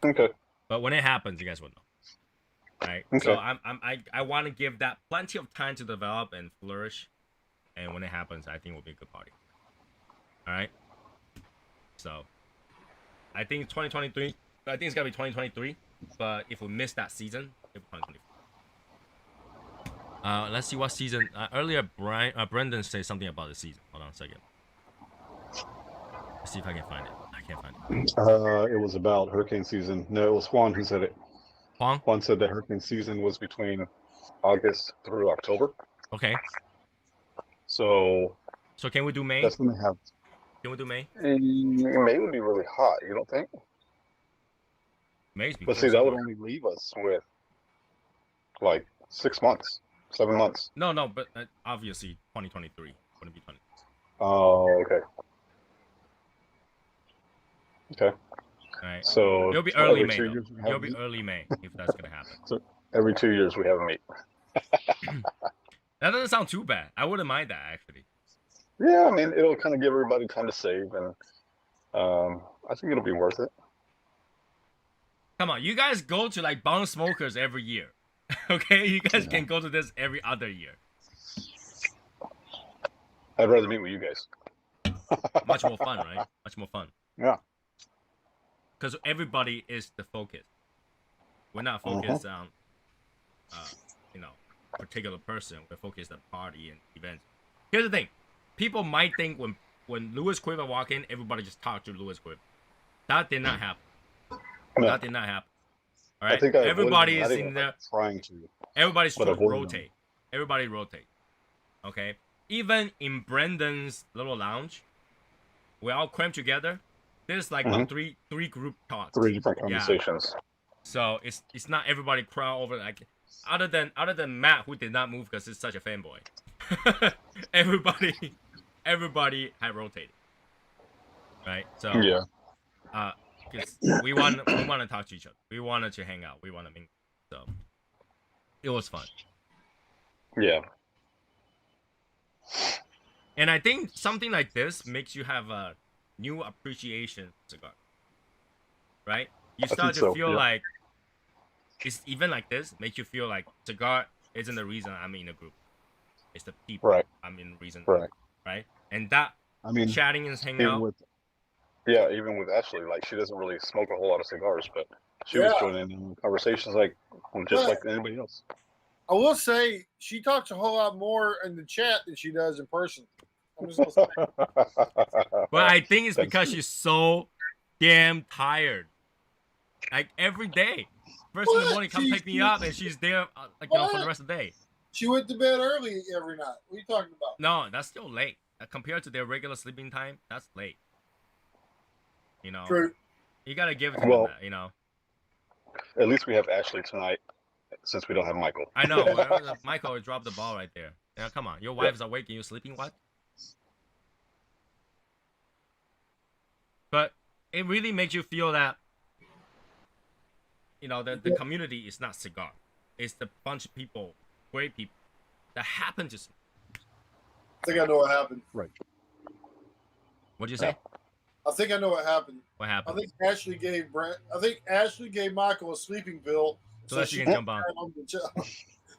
Okay. But when it happens, you guys will know. Right. Okay. So I want to give that plenty of time to develop and flourish, and when it happens, I think it will be a good party. All right. So I think 2023. I think it's gonna be 2023. But if we miss that season, it'll be 2024. Let's see what season. Earlier, Brendan said something about the season. Hold on a second. Let's see if I can find it. I can't find it. It was about hurricane season. No, it was Juan who said it. Juan said that hurricane season was between August through October. Okay. So can we do May? That's when they have. Can we do May? May would be really hot. You don't think? May's But see, that would only leave us with like 6 months, 7 months. No, but obviously 2023 wouldn't be 20. Oh, okay. Okay. All right. So it'll be early May. It'll be early May if that's gonna happen. So every 2 years we have a meet. That doesn't sound too bad. I wouldn't mind that actually. Yeah, I mean it'll kind of give everybody time to save, and I think it'll be worth it. Come on, you guys go to like Bong Smokers every year. Okay, you guys can go to this every other year. I'd rather meet with you guys. Much more fun, right? Much more fun. Yeah. Because everybody is the focus. We're not focused on, particular person. We're focused on party and events. Here's the thing: people might think when Lewis Quiver walk in, everybody just talk to Lewis Quiver. That did not happen. No. That did not happen. All right, I think everybody is in there. Trying to. Everybody's to rotate. Everybody rotate. Okay. Even in Brendan's little lounge, we all crammed together. There's like three group talks. 3 different conversations. Yeah. So it's not everybody crowd over like other than Matt, who did not move because he's such a fanboy. everybody had rotated. Right. So yeah. Because we want to talk to each other. We wanted to hang out. We want to mingle. So it was fun. Yeah. And I think something like this makes you have a new appreciation of cigar. Right? You start to feel like it's even like this makes you feel like cigar isn't the reason I'm in a group. It's the people I'm in reason. Right? And that chatting and hanging out. Even with Ashley, like she doesn't really smoke a whole lot of cigars, but she was joining in conversations like anybody else. I will say she talks a whole lot more in the chat than she does in person. I'm just gonna say. Well, I think it's because she's so damn tired. Like every day, first in the morning, come pick me up, and she's there for the rest of the day. She went to bed early every night. What are you talking about? No, that's still late. Compared to their regular sleeping time, that's late. True. You gotta give it to them that, At least we have Ashley tonight, since we don't have Michael. I know. Michael dropped the ball right there. Now, come on. Your wife's awake and you're sleeping, what? But it really makes you feel that, the community is not cigar. It's the bunch of people, great people, that happen to smoke. I think I know what happened. Right. What'd you say? I think I know what happened. What happened? I think Ashley gave Michael a sleeping pill so that she can jump on.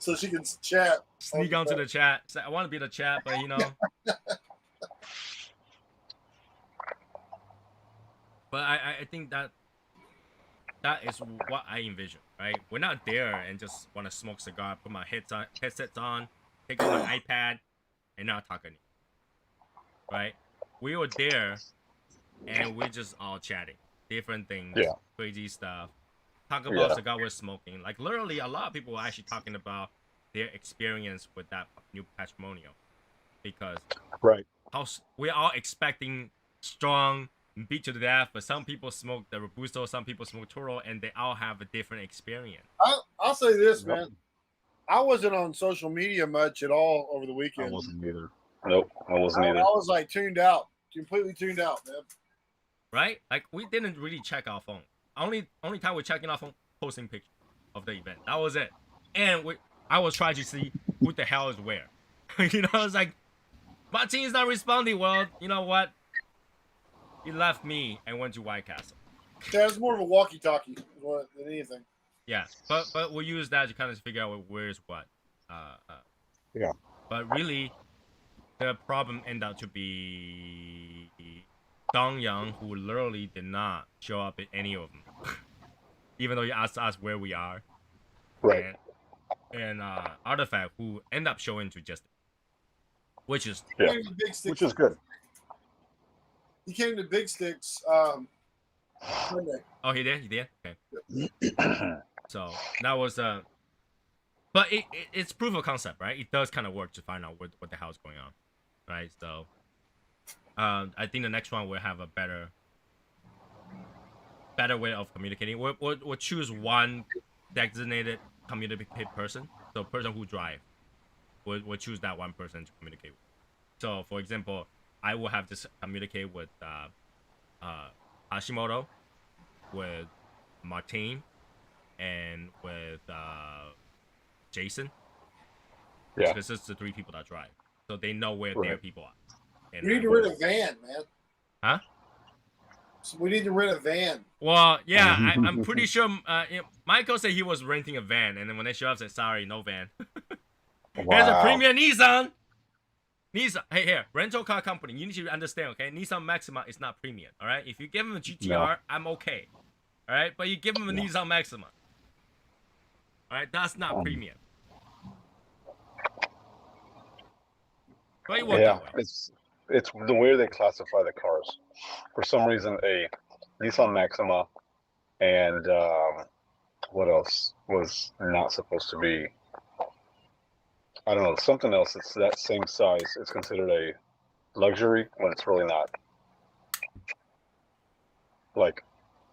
So she can chat. Sneak onto the chat. I want to be in the chat, but But I think that is what I envision, right? We're not there and just want to smoke cigar, put my headsets on, take out my iPad, and not talk anything. Right? We were there and we're just all chatting. Different things, crazy stuff. Talk about cigar we're smoking. Like literally a lot of people are actually talking about their experience with that new patrimonial. Because we're all expecting strong beat to the death, but some people smoke the Robusto, some people smoke Toro, and they all have a different experience. I'll say this, man. I wasn't on social media much at all over the weekend. I wasn't either. Nope, I wasn't either. I was like tuned out, completely tuned out, man. Right? Like we didn't really check our phone. Only time we're checking our phone, posting pictures of the event. That was it. And I was trying to see who the hell is where. I was like, my team is not responding. Well, you know what? He left me and went to White Castle. Yeah, it's more of a walkie-talkie than anything. Yeah, but we'll use that to kind of figure out where's what. But really, the problem ended up to be Dong Yang, who literally did not show up at any of them, even though he asked us where we are. Right. And Artifact, who end up showing to just, which is Yeah. Came to Big Sticks. Which is good. He came to Big Sticks Sunday. oh he did okay. So that was but it's proof of concept, right? It does kind of work to find out what the hell's going on, right? So I think the next one will have a better way of communicating. We'll choose one designated communicate person. So person who drive, we'll choose that one person to communicate with. So for example, I will have this communicate with Hashimoto, with Martin, and with Jason. Yeah. Because it's the 3 people that drive, so they know where Right. their people are. And We need to rent a van, man. Huh? So we need to rent a van. Well, yeah, I'm pretty sure. Michael said he was renting a van, and then when they show up, said, "Sorry, no van." Here's a premium Nissan. Hey, here, rental car company. You need to understand, okay? Nissan Maxima is not premium, all right? If you give them a GTR, No. I'm okay, all right? But you give them a Nissan Maxima, all right? That's not premium. But it worked Yeah, that way. it's the way they classify the cars. For some reason, a Nissan Maxima and what else was not supposed to be? I don't know, something else. It's that same size. It's considered a luxury when it's really not. Like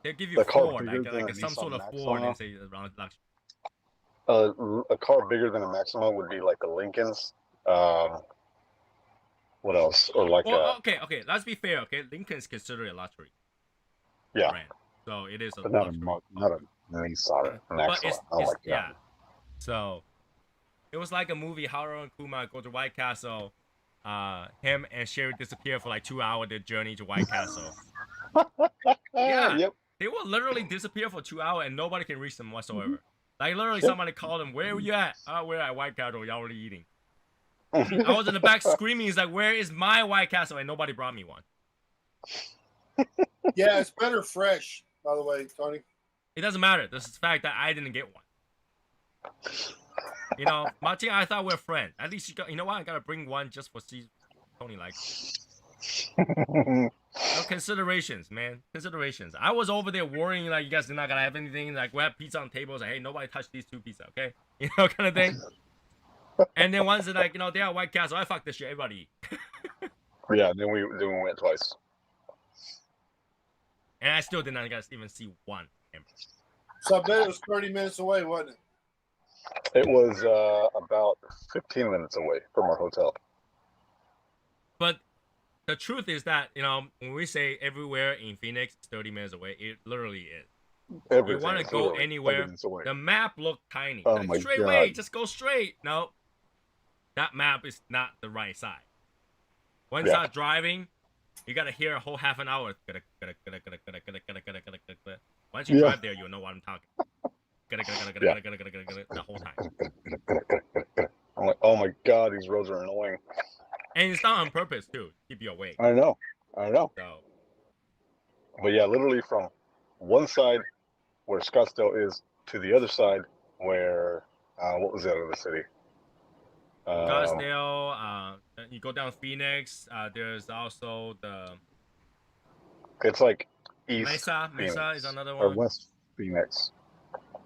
They'll give you the car Ford, bigger like than a some sort of Nissan Ford, Maxima? and say around luxury. a car bigger than a Maxima would be like the Lincolns. What else? Or like Well, okay. Let's be fair, okay? Lincoln is considered a luxury yeah, brand, so it is a but not luxury. not a Nissan But Maxima. Oh my yeah. god. So it was like a movie. Haru and Kuma go to White Castle. Him and Sherry disappear for like 2 hours. Their journey to White Castle. Yeah. Yep. They will literally disappear for 2 hours and nobody can reach them whatsoever. Like literally, somebody called them. Where are you at? Oh, we're at White Castle. Y'all already eating. I was in the back screaming. He's like, "Where is my White Castle?" And nobody brought me one. Yeah, it's better fresh, by the way, Tony. It doesn't matter. This is the fact that I didn't get one. You know, Martin, I thought we we're friends. At least you know what? I gotta bring one just for see Tony likes. No considerations, man. Considerations. I was over there worrying like you guys are not gonna have anything. Like we have pizza on tables. Like, hey, nobody touch these 2 pizza, okay? You know, kind of thing. And then once like they are White Castle, I fuck this shit. Everybody eat. Yeah, then we went twice. And I still did not even see one. So I bet it was 30 minutes away, wasn't it? It was about 15 minutes away from our hotel. But the truth is that, when we say everywhere in Phoenix is 30 minutes away, it literally is. Everything. You want to is go literally anywhere, 30 minutes away. the map looked tiny. Oh Like, my straight God. way, just go straight. No, that map is not the right side. Once you Yeah. start driving, you gotta hear a whole half an hour. Once you Yeah. drive there, you'll know what I'm talking. The whole time. I'm like, oh my god, these roads are annoying. And it's not on purpose too, to keep you awake. I know. So But yeah, literally from one side where Scottsdale is to the other side where what was that other city? Scottsdale, you go down Phoenix. There's also the It's like East Mesa. Phoenix, Mesa is another or one. West Phoenix.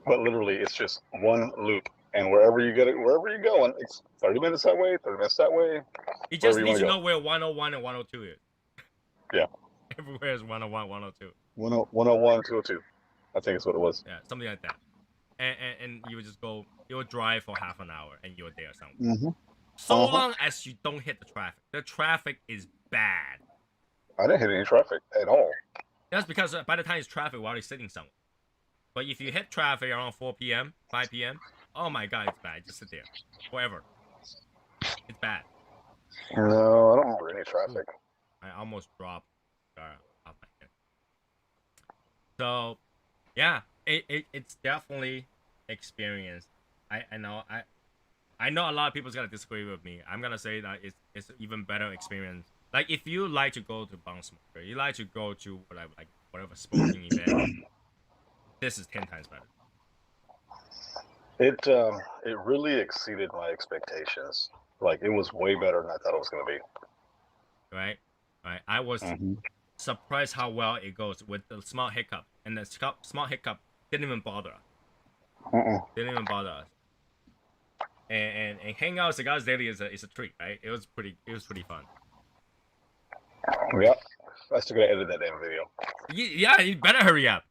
But literally, it's just one loop, and wherever you're going, it's 30 minutes that way, 30 minutes that way. You just wherever you need to wanna know where 101 and 102 is. Yeah. Everywhere is 101, 102. 101, 202. I think it's what it was. Yeah, something like that. And you would just go, you would drive for half an hour and you're there somewhere. Mm-hmm. So Uh-huh. long as you don't hit the traffic. The traffic is bad. I didn't hit any traffic at all. That's because by the time it's traffic, we're already sitting somewhere. But if you hit traffic around 4 p.m., 5 p.m., oh my god, it's bad. Just sit there. Forever. It's bad. No, I don't remember any traffic. I almost dropped off my head. So, yeah, it's definitely experience. I know a lot of people's gonna disagree with me. I'm gonna say that it's even better experience Like if you like to go to bong smoker, you like to go to whatever smoking event, this is 10 times better. It really exceeded my expectations. Like it was way better than I thought it was gonna be. Right? I was surprised how well it goes with the small hiccup, and the small hiccup didn't even bother us. Didn't even bother us. And hang out cigars daily is a treat, right? It was pretty fun. Yeah, I still gotta edit that damn video. Yeah, you better hurry up.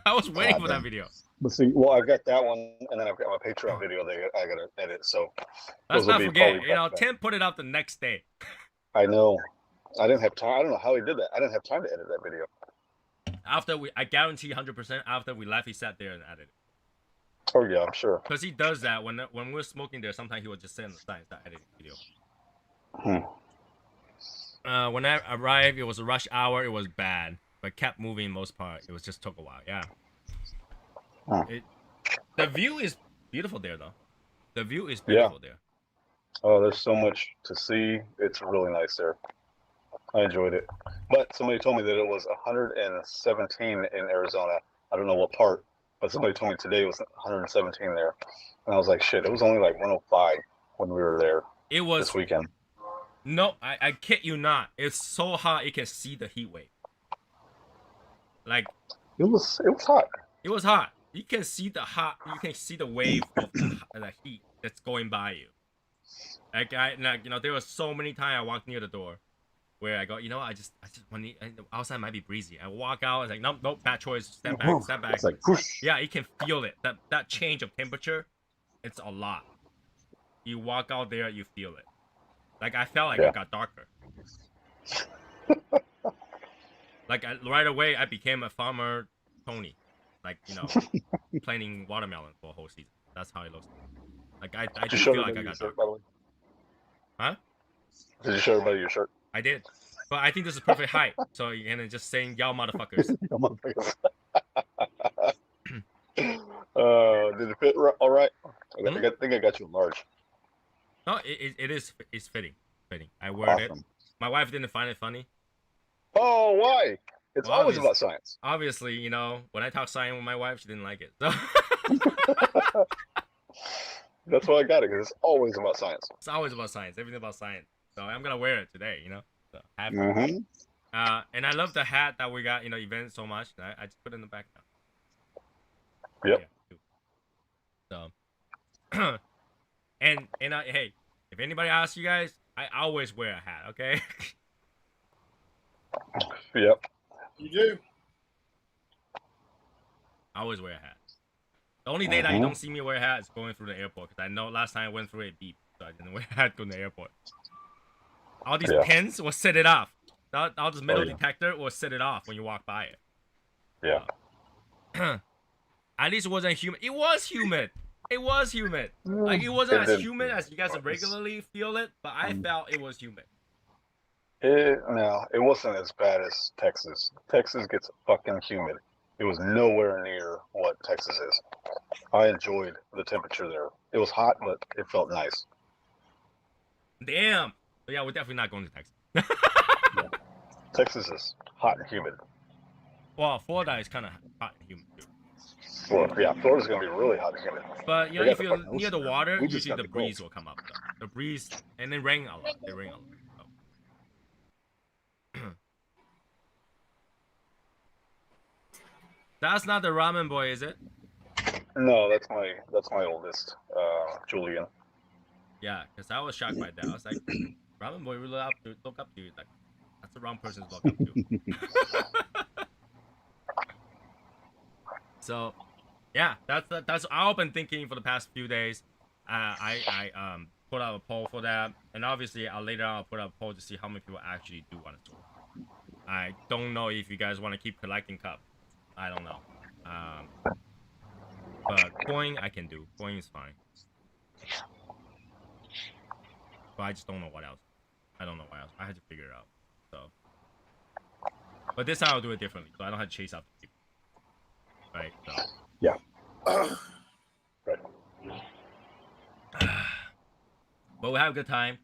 I was waiting for that video. But see, well, I've got that one, and then I've got my Patreon video that I gotta edit. So Let's those will not be forget, probably Tim put it up the next day. I know. I didn't have time. I don't know how he did that. I didn't have time to edit that video. I guarantee 100% after we left, he sat there and edited. Oh yeah, I'm sure. Because he does that when we're smoking there. Sometimes he would just sit on the side and start editing video. When I arrived, it was a rush hour. It was bad, but kept moving most part. It was just took a while. Yeah. The view is beautiful there, though. The view is beautiful there. Oh, there's so much to see. It's really nice there. I enjoyed it. But somebody told me that it was 117 in Arizona. I don't know what part, but somebody told me today it was 117 there. And I was like, shit, it was only like 105 when we were there this weekend. No, I kid you not. It's so hot you can see the heat wave. Like it was hot. It was hot. You can see the wave of the heat that's going by you. There were so many times I walked near the door where I go, I just when outside might be breezy. I walk out, it's like, nope, bad choice. Step back. It's like whoosh. Yeah, you can feel it. That change of temperature, it's a lot. You walk out there, you feel it. Like I felt like it got darker. Like right away, I became a farmer Tony. Like planting watermelon for a whole season. That's how it looks. Like I just feel like I got darker. Huh? Did you show everybody your shirt? I did. But I think this is perfect height. So and then just saying y'all motherfuckers. Y'all motherfuckers. Did it fit all right? I think I got you a large. No, it's fitting. I wore it. My wife didn't find it funny. Oh, why? It's always about science. Obviously, when I talk science with my wife, she didn't like it. So that's why I got it, because it's always about science. It's always about science. Everything about science. So I'm gonna wear it today. So happy. And I love the hat that we got. Event so much. I just put it in the back now. Yep. Yeah, so, hey, if anybody asks you guys, I always wear a hat. Okay. Yep. You do. I always wear a hat. The only day that you don't see me wear a hat is going through the airport, because I know last time I went through it beep, so I didn't wear a hat going to the airport. All these pins will set it off. All this metal detector will set it off when you walk by it. Yeah. At least it wasn't humid. It was humid. Like it wasn't as humid as you guys regularly feel it, but I felt it was humid. No, it wasn't as bad as Texas. Texas gets fucking humid. It was nowhere near what Texas is. I enjoyed the temperature there. It was hot, but it felt nice. Damn. So yeah, we're definitely not going to Texas. Yeah. Texas is hot and humid. Well, Florida is kind of hot and humid too. Florida's gonna be really hot and humid. But if you're near the water, usually the breeze will come up. Though. The breeze, and then rain a lot. They rain a lot. That's not the ramen boy, is it? No, that's my oldest, Julian. Yeah, because I was shocked by that. I was like, ramen boy, we look up to you. Like, that's the wrong person to look up to. So, yeah, that's I've been thinking for the past few days. I put out a poll for that, and obviously later I'll put out a poll to see how many people actually do want to smoke. I don't know if you guys want to keep collecting cups. I don't know. But coin I can do. Coin is fine. But I just don't know what else. I don't know what else. I had to figure it out. So, but this time I'll do it differently, so I don't have to chase after people. Right? So. Yeah. Right. But we have a good time.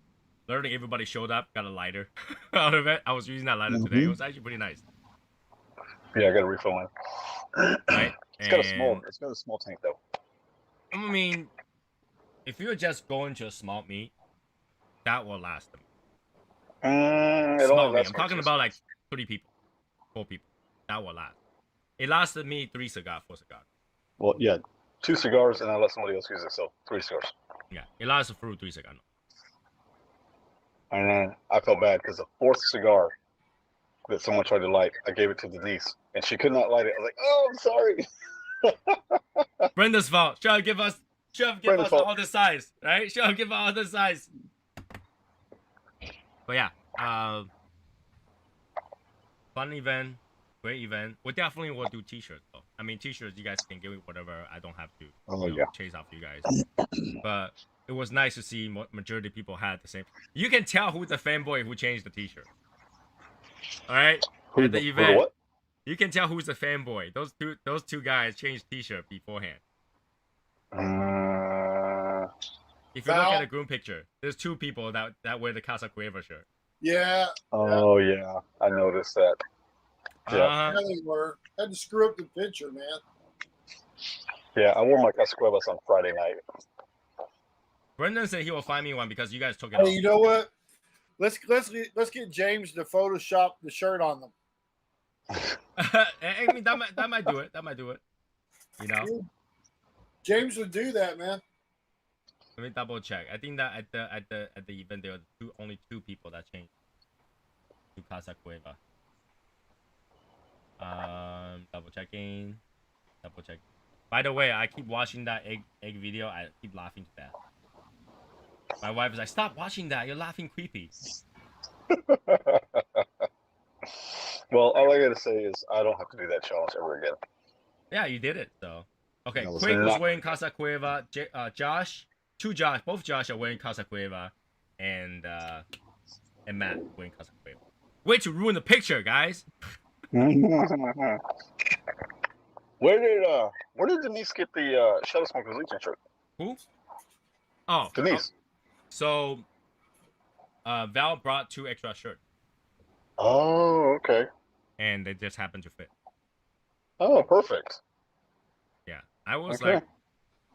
literally everybody showed up, got a lighter out of it. I was using that lighter today. It was actually pretty nice. Yeah, I got to refill mine. Right? It's got a small tank though. I mean, if you're just going to a small meet, that will last them. It Small only meet. lasts I'm for talking 2 about like 3 people, 4 people. That will last. It lasted me 3 cigars, 4 cigars. Well, yeah, 2 cigars, and I let somebody else use it, so 3 cigars. Yeah, it lasted through 3 cigars. And then I felt bad because the 4th cigar that someone tried to light, I gave it to Denise, and she could not light it. I was like, "Oh, I'm sorry." Brenda's fault. Should have give us Brenda's fault. all the size, right? Should have give us all the size. But yeah, fun event, great event. We definitely will do t-shirts though. I mean, t-shirts you guys can give me whatever. I don't have to chase after you guys. But it was nice to see majority of people had the same. You can tell who's the fanboy who changed the t-shirt. All right, at the event, what? you can tell who's the fanboy. Those two guys changed t-shirt beforehand. If you look at the groom picture, there's 2 people that wear the Casa Cueva shirt. Yeah. Oh yeah, I noticed that. Yeah, they were. Had to screw up the picture, man. Yeah, I wore my Cascuevas on Friday night. Brendan said he will find me one because you guys took it Hey, off. you know what? Let's get James to Photoshop the shirt on them. I mean, that might do it. That might do it. You know. James would do that, man. Let me double check. I think that at the event there were only 2 people that changed to Casa Cueva. Double checking. By the way, I keep watching that egg video. I keep laughing to death. My wife is like, "Stop watching that. You're laughing creepy." Well, all I gotta say is I don't have to do that challenge ever again. Yeah, you did it. So okay, No, Quake it's was not. wearing Casa Cueva. Josh, both Josh are wearing Casa Cueva, and Matt wearing Casa Cueva. Way to ruin the picture, guys. Where did Denise get the Shadow Smokers Legion shirt? Who? Oh, Denise. So, Val brought 2 extra shirts, Oh, okay. and they just happened to fit. Oh, perfect. Yeah, I was Okay. like,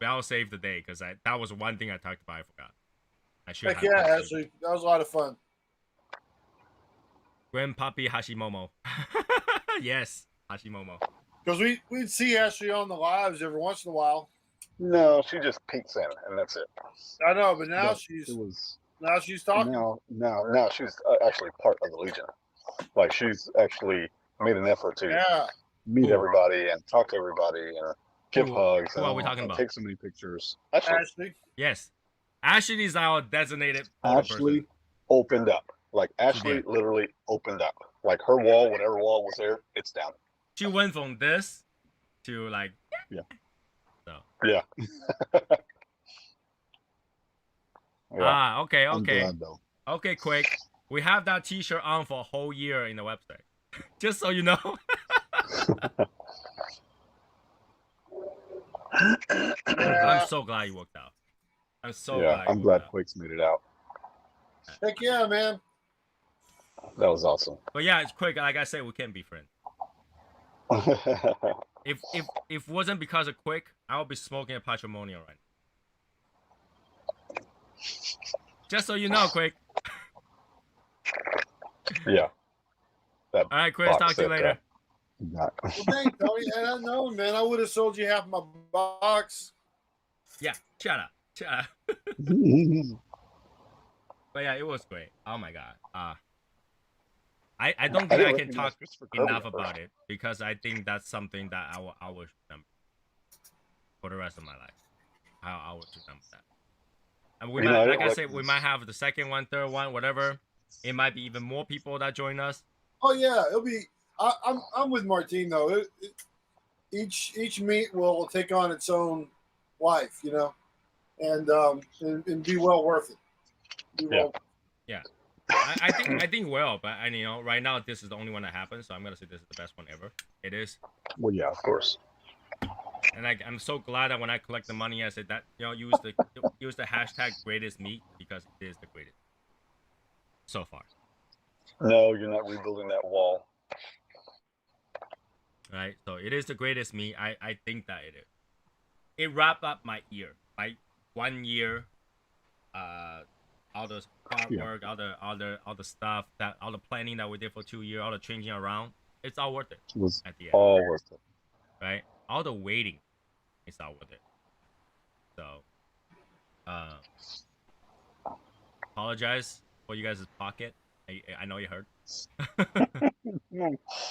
Val saved the day because that was one thing I talked about. I forgot. I should Heck have. yeah, Ashley. That was a lot of fun. Grandpappy Hashimomo. Yes, Hashimomo. Because we'd see Ashley on the lives every once in a while. No, she just peeks in, and that's it. I know, but now But she's it was talking. now she's actually part of the Legion. Like she's actually made an effort to Yeah. meet Cool. everybody and talk to everybody and give hugs. Who and are we talking and about? Take so many pictures. Ashley, Ashley. Yes, Ashley is our designated photo Ashley person. opened up. Like Ashley did. literally opened up. Like her wall, whatever wall was there, it's down. She went from this to like. Yeah. So. Yeah. Okay. I'm glad though. Okay, Quake. We have that T-shirt on for a whole year in the website. Just so you know. I'm so glad you worked out. I'm so glad. I'm glad Quake's made it out. Heck yeah, man. That was awesome. But yeah, it's Quake. Like I said, we can't be friends. If it wasn't because of Quake, I would be smoking a patrimonial right now. Just so you know, Quake. Yeah. All right, Chris. Talk to you later. Well, thanks, Tony. And I know, man. I would have sold you half my box. Yeah, shut up. But yeah, it was great. Oh my god. I don't think I can talk enough about it because I think that's something that I will always remember for the rest of my life. I'll always remember that. And we might, like I said, we might have the second one, third one, whatever. It might be even more people that join us. Oh yeah, it'll be. I'm with Martin though. Each meet will take on its own life, you know, and be well worth it. Yeah. I think well, but right now this is the only one that happens, so I'm gonna say this is the best one ever. It is. Well, yeah, of course. And I'm so glad that when I collect the money, I said that use the hashtag greatest meat because it is the greatest. so far. No, you're not rebuilding that wall. Right? So it is the greatest meat. I think that it is. It wrapped up my year. My 1 year, all the hard work, all the stuff, that all the planning that we did for 2 years, all the changing around, it's all worth it It was at the end. all worth it. Right? All the waiting, it's all worth it. So, apologize for you guys' pocket. I know you heard. I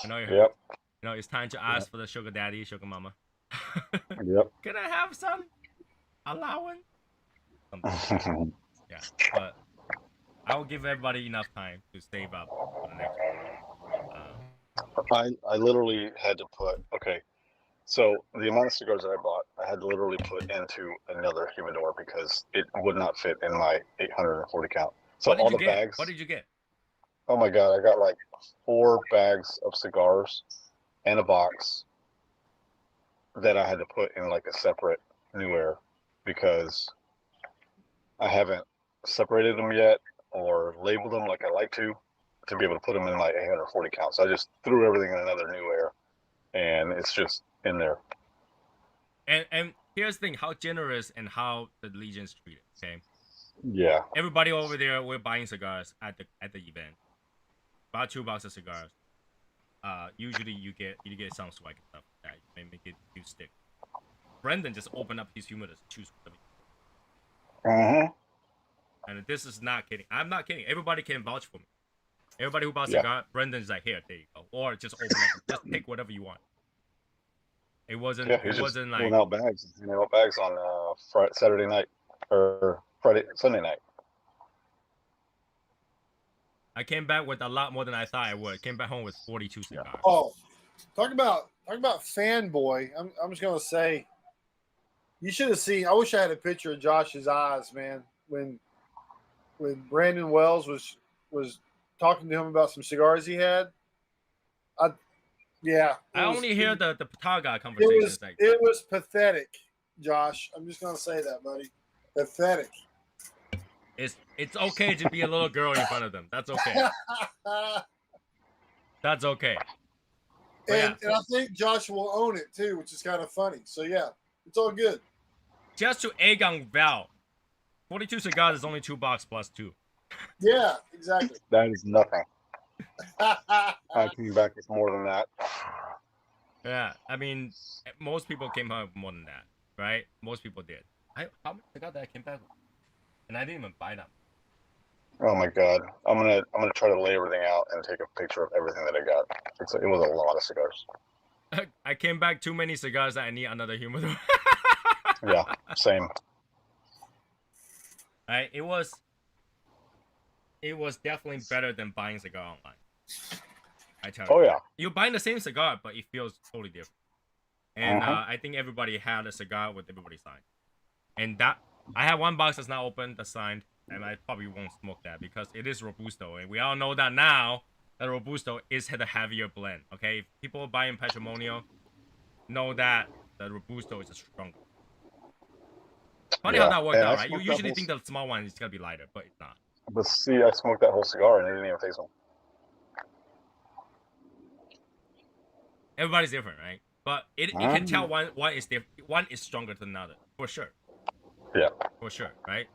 know you heard. Yep. You know, it's time to ask for the sugar daddy, sugar mama. Yep. Can I have some allowance? Yeah, but I will give everybody enough time to save up for the next one. I literally had to put, okay, so the amount of cigars that I bought, I had to literally put into another humidor because it would not fit in my 840 count. So What did all you the get? bags. What did you get? Oh my God, I got like 4 bags of cigars and a box that I had to put in like a separate new air because I haven't separated them yet or labeled them like I like to be able to put them in my 840 count. So I just threw everything in another new air, and it's just in there. And here's the thing: how generous and how the Legion's treated. Okay. Yeah. Everybody over there, we're buying cigars at the event. About $2 of cigars. Usually you get some swag and stuff like that. You may make it do stick. Brendan just opened up his humidors to choose whatever. And this is not kidding. I'm not kidding. Everybody can vouch for me. Everybody who bought cigar, Brendan's like, here, there you go. Or just open up, just pick whatever you want. It wasn't. Yeah, it wasn't like pulling out bags. Handing out bags on Saturday night or Sunday night. I came back with a lot more than I thought I would. Came back home with 42 cigars. Oh, talk about fanboy. I'm just gonna say, you should have seen. I wish I had a picture of Josh's eyes, man, when Brandon Wells was talking to him about some cigars he had. I only hear the Pataga conversations. It was pathetic, Josh. I'm just gonna say that, buddy. Pathetic. It's okay to be a little girl in front of them. That's okay. That's okay. And I think Josh will own it too, which is kind of funny. So yeah, it's all good. Just to egg on Val, 42 cigars is only $2 plus 2. Yeah, exactly. That is nothing. I came back with more than that. Yeah, I mean, most people came home with more than that, right? Most people did. How many cigars that I came back with? And I didn't even buy them. Oh my God, I'm gonna try to lay everything out and take a picture of everything that I got. It was a lot of cigars. I came back too many cigars that I need another humidor. Yeah, same. Right, it was definitely better than buying cigar online. I tell you. Oh yeah. You're buying the same cigar, but it feels totally different. And I think everybody had a cigar with everybody signed. And that I have one box that's not open, that's signed, and I probably won't smoke that because it is Robusto, and we all know that now that Robusto is the heavier blend. Okay, if people buying Patrimonio know that the Robusto is stronger. Funny how that worked out, right? You usually think the small one is gonna be lighter, but it's not. But see, I smoked that whole cigar and it didn't even taste one. Everybody's different, right? But you can tell one is different. One is stronger than another, for sure. Yeah. For sure, right?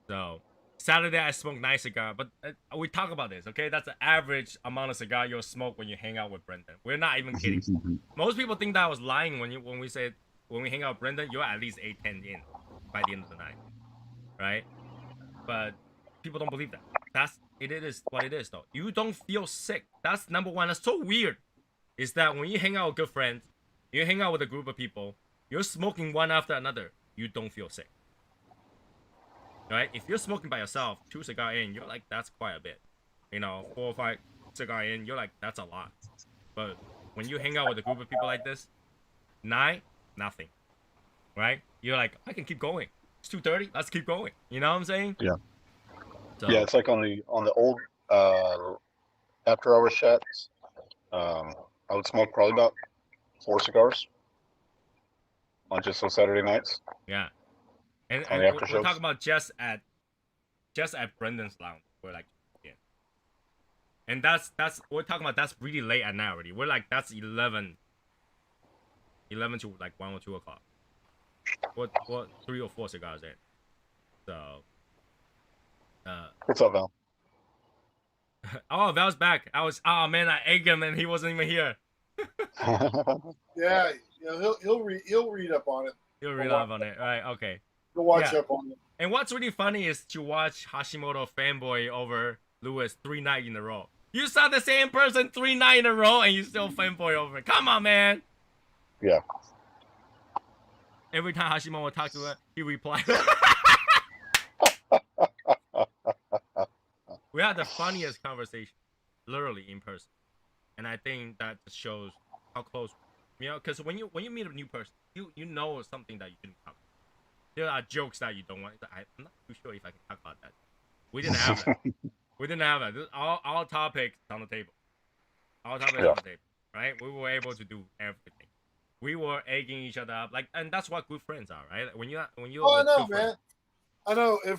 So Saturday I smoked 9 cigar, but we talk about this, okay? That's the average amount of cigar you'll smoke when you hang out with Brendan. We're not even kidding. Most people think that I was lying when we hang out with Brendan, you're at least 8-10 in by the end of the night, right? But people don't believe that. It is what it is, though. You don't feel sick. That's number one. That's so weird. Is that when you hang out with good friends, you hang out with a group of people, you're smoking one after another, you don't feel sick. Right? If you're smoking by yourself, 2 cigars in, you're like, that's quite a bit. 4 or 5 cigars in, you're like, that's a lot. But when you hang out with a group of people like this, 9, nothing. Right? You're like, I can keep going. It's 2:30, let's keep going. You know what I'm saying? Yeah. So, yeah, it's like on the old after hours chats. I would smoke probably about 4 cigars on just those Saturday nights. Yeah. And on the after we're shows. talking about just at Brendan's lounge. We're like, yeah. And that's we're talking about. That's really late at night already. We're like that's 11 to like 1 or 2 o'clock. What 3 or 4 cigars in? So. What's up, Val? Oh, Val's back. Oh man, I egged him and he wasn't even here. Yeah, he'll read up on it. He'll read up on it, right? Okay. He'll watch Yeah. up on it. And what's really funny is to watch Hashimoto fanboy over Lewis 3 nights in a row. You saw the same person 3 nights in a row and you still fanboy over it. Come on, man. Yeah. Every time Hashimoto talked to her, he replied. We had the funniest conversation, literally in person, and I think that just shows how close, because when you meet a new person, you know something that you didn't talk about. There are jokes that you don't want. I'm not too sure if I can talk about that. We didn't have that. We didn't have that. All topics on the table. All topics on the table, right? We were able to do everything. We were egging each other up, like, and that's what good friends are, right? When you. Oh, I know, man. I know. And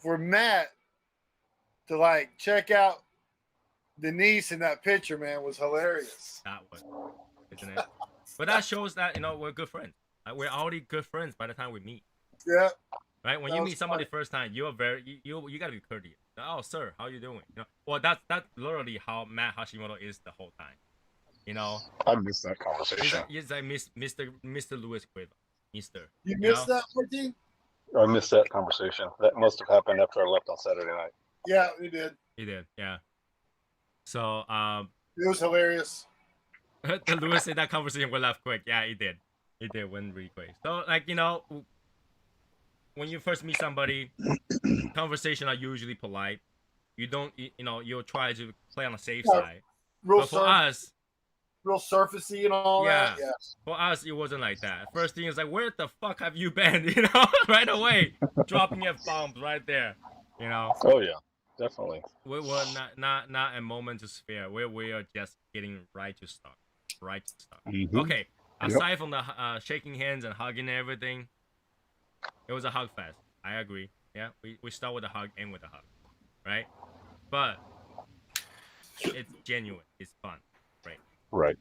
for Matt to like check out Denise in that picture, man, was hilarious. That was, isn't it? But that shows that we're good friends. We're already good friends by the time we meet. Yeah. Right. When you meet somebody first time, you're you gotta be courteous. Oh, sir, how you doing? Well, that's literally how Matt Hashimoto is the whole time. I missed that conversation. He's like Mr. Lewis Cueva. Mr. You missed that, Martin? I missed that conversation. That must have happened after I left on Saturday night. Yeah, he did. He did, yeah. So it was hilarious. The Lewis in that conversation went left quick. Yeah, he did. It went really quick. So like when you first meet somebody, conversation are usually polite. You don't you'll try to play on the safe side. Real but for us, real surfacey and all that. Yeah. For us, it wasn't like that. First thing is like, where the fuck have you been? Right away, dropping F-bombs right there. Oh yeah, definitely. We were not a moment to spare. We are just getting right to start. Mm-hmm. Okay. Aside from the shaking hands and hugging and everything, it was a hug fest. I agree. Yeah, we start with a hug, end with a hug, right? But it's genuine. It's fun. Right.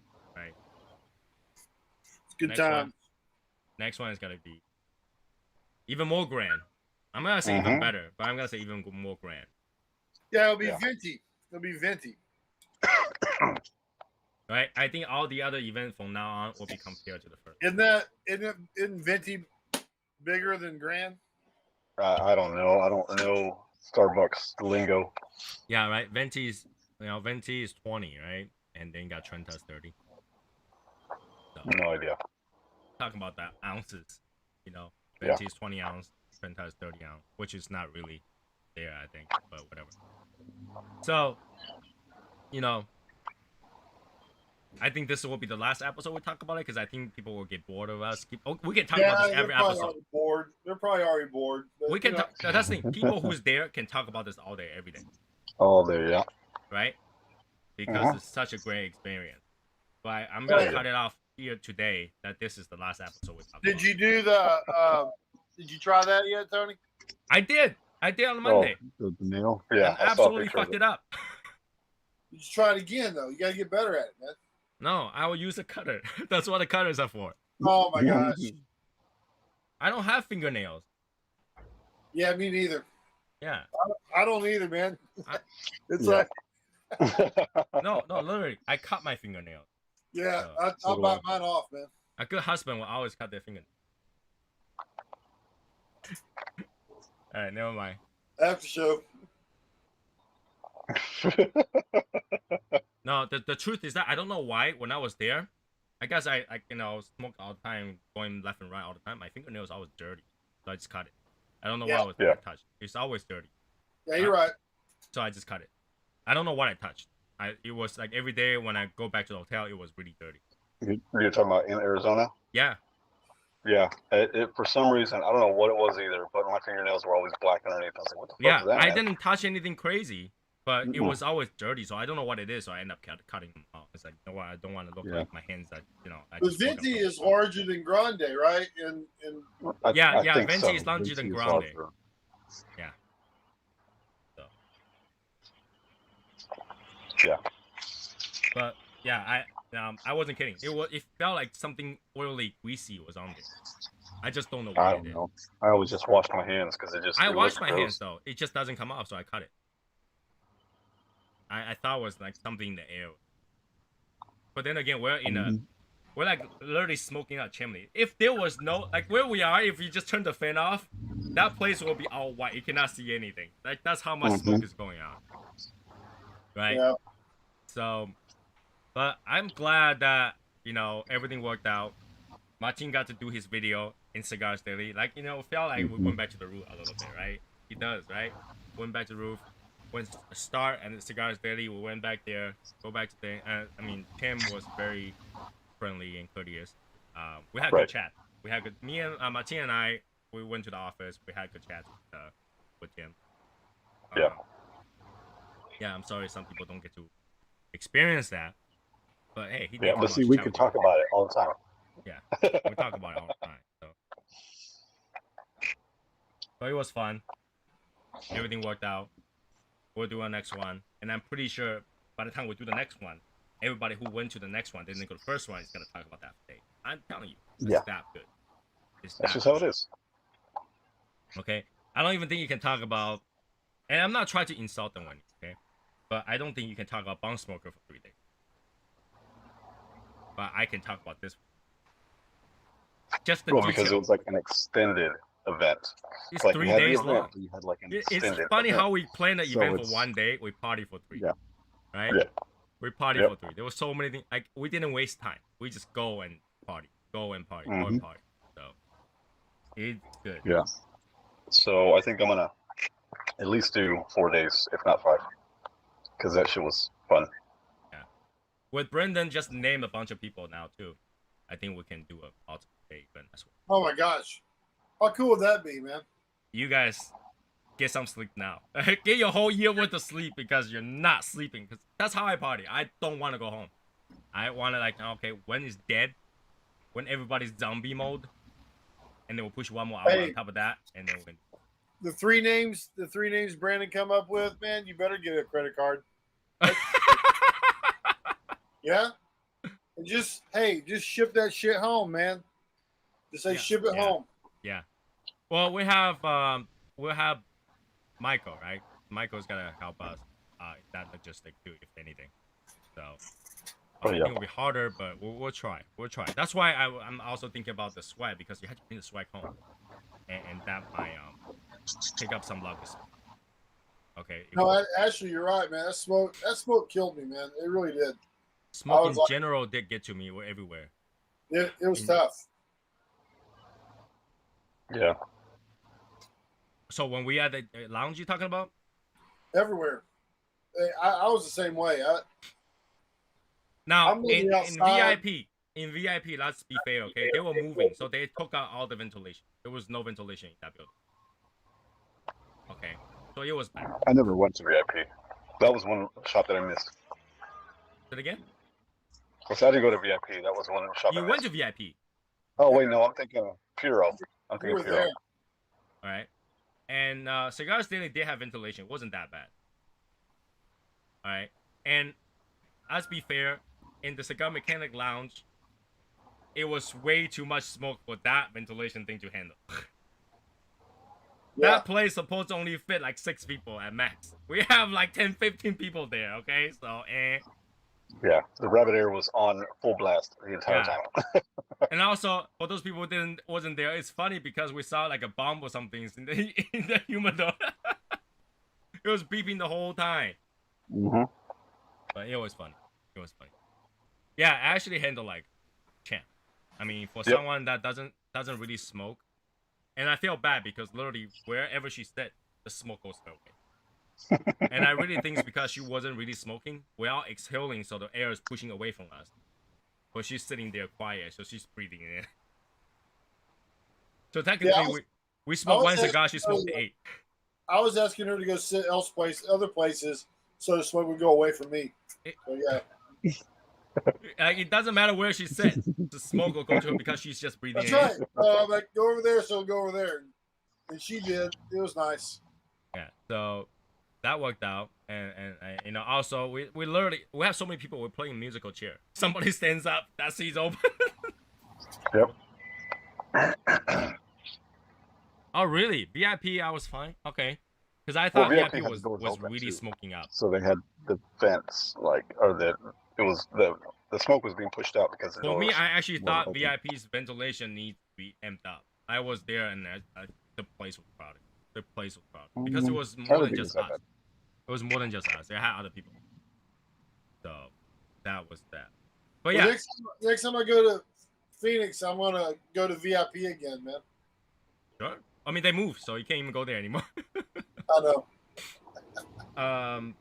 It's good time. Next one is gonna be even more grand. I'm gonna say even better, but I'm gonna say even more grand. Yeah, it'll be venti. It'll be venti. Right. I think all the other events from now on will be compared to the first. Isn't venti bigger than grand? I don't know. I don't know Starbucks lingo. Yeah, right. Venti is 20, right? And then got Trenta's 30. So, No idea. talking about that ounces, Venti is 20 ounce, Trenta is 30 ounce, which is not really there, I think, but whatever. So, I think this will be the last episode we talk about it because I think people will get bored of us. We can talk about this every episode. They're probably already bored. But, We can talk. That's the thing. People who's there can talk about this all day, every day. All day, yeah. Right? Because it's such a great experience. But I'm gonna cut it off here today. That this is the last episode we talk about. Did you do the? Did you try that yet, Tony? I did on Monday. The nail. Yeah. I absolutely fucked it up. You just try it again, though. You gotta get better at it, man. No, I will use a cutter. That's what the cutters are for. Oh my gosh. I don't have fingernails. Yeah, me neither. Yeah. I don't either, man. It's Yeah. like No, literally, I cut my fingernails. yeah, So I'll bite mine off, man. A good husband will always cut their fingernails. All right, never mind. After show. No, the truth is that I don't know why when I was there, I guess I smoked all the time, going left and right all the time. My fingernails always dirty, so I just cut it. I don't know what I was touched. It's always dirty. Yeah, you're right. So I just cut it. I don't know what I touched. It was like every day when I go back to the hotel, it was really dirty. You're talking about in Arizona? Yeah. Yeah. It for some reason, I don't know what it was either, but my fingernails were always black underneath. I was like, what the fuck is that? I didn't touch anything crazy, but it was always dirty, so I don't know what it is. So I end up cutting them out. It's like, you know what? I don't want to look like my hands that The venti is larger than grande, right? Yeah, I think venti so. is larger than Venti is grande. larger. Yeah. So Yeah. But yeah, I wasn't kidding. It felt like something oily, greasy was on there. I just don't know I what don't it is. know. I always just wash my hands because I it washed looks my gross. hands though. It just doesn't come off, so I cut it. I thought it was like something in the air. But then again, we're like literally smoking a chimney. If there was no, like where we are, if you just turn the fan off, that place will be all white. You cannot see anything. Like that's how much smoke is going on. Right? Yeah. So, but I'm glad that, everything worked out. Martin got to do his video in Cigars Daily. Like, it felt like we went back to the root a little bit, right? He does, right? Went back to the roof. Went to start and the Cigars Daily, we went back there, go back to the, Tim was very friendly and courteous. We had good chat. We had good, me and Martin and I, we went to the office, we had good chats with Tim. Yeah. Yeah, I'm sorry some people don't get to experience that. But hey, he did. Yeah, but see, we could talk about it all the time. Yeah, we talk about it all the time. So it was fun. Everything worked out. We'll do our next one, and I'm pretty sure by the time we do the next one, everybody who went to the next one didn't go to the first one is gonna talk about that today. I'm telling you, it's that good. That's just how it is. Okay, I don't even think you can talk about, and I'm not trying to insult them, okay, but I don't think you can talk about bong smoker for 3 days. But I can talk about this one. Just the detail. Because it was like an extended event. It's like 3 days long. You had like an It's funny how we planned the event for 1 day, we party for 3. Yeah. Right? Yeah. We party for 3. There was so many things. Like, we didn't waste time. We just go and party. Go and party. Go and party. So, it's good. Yeah. So, I think I'm going to at least do 4 days, if not 5. Because that shit was fun. Yeah. With Brendan, just name a bunch of people now, too. I think we can do a multiple day event as well. Oh, my gosh. How cool would that be, man? You guys get some sleep now. Get your whole year worth of sleep because you're not sleeping. Because that's how I party. I don't want to go home. I want to okay, when it's dead, when everybody's zombie mode, and then we'll push one more hour on top of that, and then we can. The three names Brandon come up with, man, you better get a credit card. Yeah? And just ship that shit home, man. Just say ship it home. Yeah. Well, we'll have Michael, right? Michael's gonna help us that logistic too, if anything. So I think it'll be harder, but we'll try. We'll try. That's why I'm also thinking about the swag, because you have to bring the swag home, and that might take up some luggage. Okay. No, actually, you're right, man. That smoke killed me, man. It really did. Smoke in general did get to me. We're everywhere. It was tough. Yeah. So when we had the lounge, you talking about? Everywhere. I was the same way. Now in VIP, let's be fair, okay? They were moving, so they took out all the ventilation. There was no ventilation in that building. Okay, so it was bad. I never went to VIP. That was one shop that I missed. Say it again? I didn't go to VIP. That was one shop. You went to VIP. Oh wait, no, I'm thinking of Puro. I'm thinking of Puro. All right. And Cigars Daily did have ventilation. It wasn't that bad. All right. And let's be fair, in the Cigar Mechanic Lounge, it was way too much smoke for that ventilation thing to handle. That place supposed to only fit like 6 people at max. We have like 10, 15 people there, okay? So, Yeah, the rabbit air was on full blast the entire time. And also, for those people who wasn't there, it's funny because we saw like a bomb or something in the humidor. It was beeping the whole time. But it was funny. It was funny. Yeah, I actually handled like champ. I mean, for someone that doesn't really smoke, and I feel bad because literally wherever she sat, the smoke goes her way. And I really think it's because she wasn't really smoking. We're all exhaling, so the air is pushing away from us. But she's sitting there quiet, so she's breathing in. So technically, we smoked 1 cigar, she smoked 8. I was asking her to go sit other places, so the smoke would go away from me. So yeah. It doesn't matter where she sits, the smoke will go to her because she's just breathing in. That's right. Like, go over there, so go over there. And she did. It was nice. Yeah, so that worked out. you know, also we literally we have so many people. We're playing musical chair. Somebody stands up, that seat's open. Yep. Oh really? VIP, I was fine. Okay, because I Well, thought VIP VIP had the doors was open, really too. smoking up. So they had the vents, like, or the smoke was being pushed out because the For me, doors I actually wasn't thought open. VIP's ventilation needs to be amped up. I was there and the place was crowded. The place was crowded because it was I more would than think just it's us. that It was more than just us. They had other people. So that was that. But Well, yeah, next time I go to Phoenix, I'm gonna go to VIP again, man. sure. I mean, they moved, so you can't even go there anymore. I know.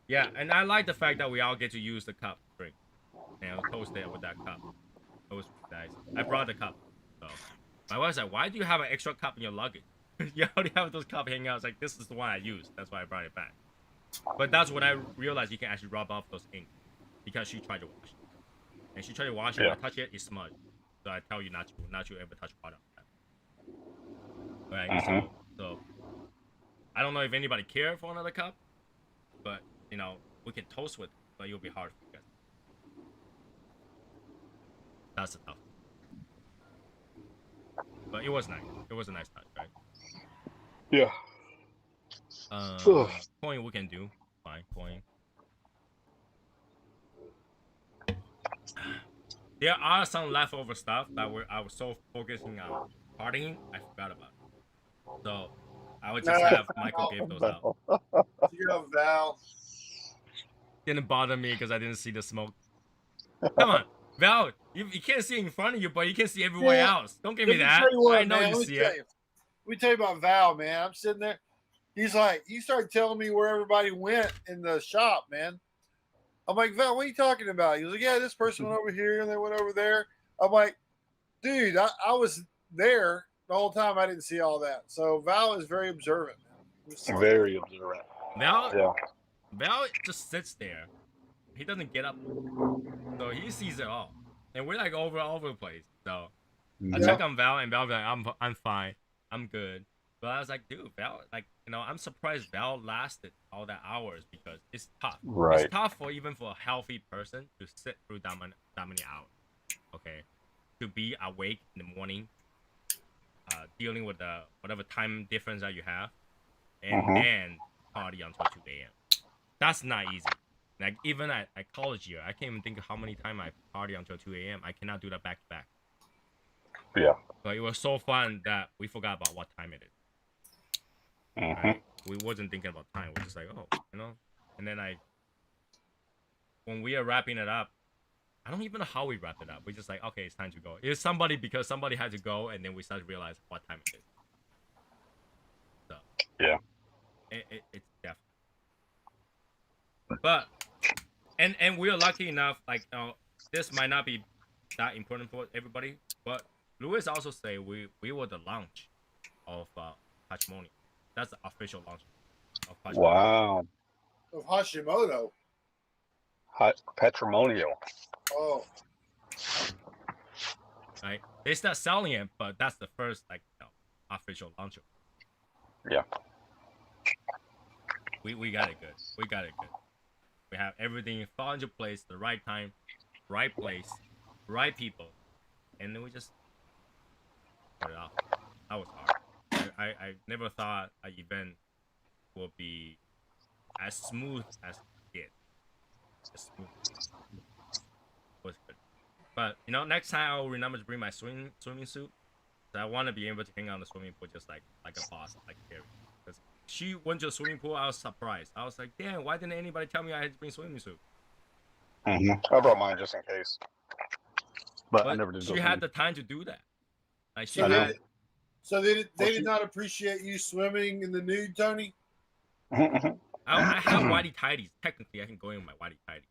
Yeah, and I like the fact that we all get to use the cup to drink. And toast it with that cup. It was nice. I brought the cup. So my wife's like, "Why do you have an extra cup in your luggage? You already have those cups hanging out." I was like, "This is the one I used. That's why I brought it back." But that's when I realized you can actually rub off those ink because she tried to wash it, and she tried to wash it. Yeah. I touch it, it's smudged. So I tell you not to ever touch water. Right. Mhm. So I don't know if anybody cared for another cup, but you know we can toast with it, but it'll be hard for you guys. That's the tough. But it was nice. It was a nice touch, right? Yeah. Coin we can do. Fine, coin. There are some leftover stuff that I was so focusing on partying, I forgot about it. So I would just have Michael give those out. You know, Val. Didn't bother me because I didn't see the smoke. Come on, Val, you can't see in front of you, but you can see everywhere else. Don't give me Let me that. tell you what, I know man, you let me see tell it. you. Let me tell you about Val, man. I'm sitting there. He's like, he started telling me where everybody went in the shop, man. I'm like, Val, what are you talking about? He was like, yeah, this person went over here and they went over there. I'm like, dude, I was there the whole time. I didn't see all that. So Val is very observant, man. Very observant. Val, Yeah. Val just sits there. He doesn't get up, so he sees it all, and we're like all over the place. So I Mhm. check on Val, and Val like, I'm fine, I'm good. But I was like, dude, Val, like, you know, I'm surprised Val lasted all that hours because it's tough. Right. It's tough for even for a healthy person to sit through that many hours. Okay, to be awake in the morning, dealing with the whatever time difference that you have, and Mhm. then party until 2 a.m. That's not easy. Like even at college year, I can't even think of how many times I party until 2 a.m. I cannot do that back to back. Yeah. But it was so fun that we forgot about what time it is. Mhm. Right? We wasn't thinking about time. We're just like, oh, you know. And then when we are wrapping it up, I don't even know how we wrapped it up. We're just like, okay, it's time to go. It's somebody because somebody had to go, and then we started to realize what time it is. So Yeah. It's definitely. But and we are lucky enough, like, you know, this might not be that important for everybody, but Louis also say we were the launch of Hashimoto. That's the official launch of Hashimoto. Wow. Of Hashimoto. Patrimonial. Oh. Right? They start selling it, but that's the first, like, you know, official launch. Yeah. We got it good. We got it good. We have everything fall into place, the right time, right place, right people, and then we just put it off. That was hard. I never thought an event would be as smooth as it did. As smooth. It was good. But you know, next time I'll remember to bring my swimming suit. I want to be able to hang out in the swimming pool just like a boss, like Carrie. Because she went to the swimming pool, I was surprised. I was like, damn, why didn't anybody tell me I had to bring a swimming suit? Mhm. I brought mine just in case. But I never did. She had the time to do that. Like she So had. they did not appreciate you swimming in the nude, Tony? Mhm. I have whitey tidies. Technically, I can go in with my whitey tidies.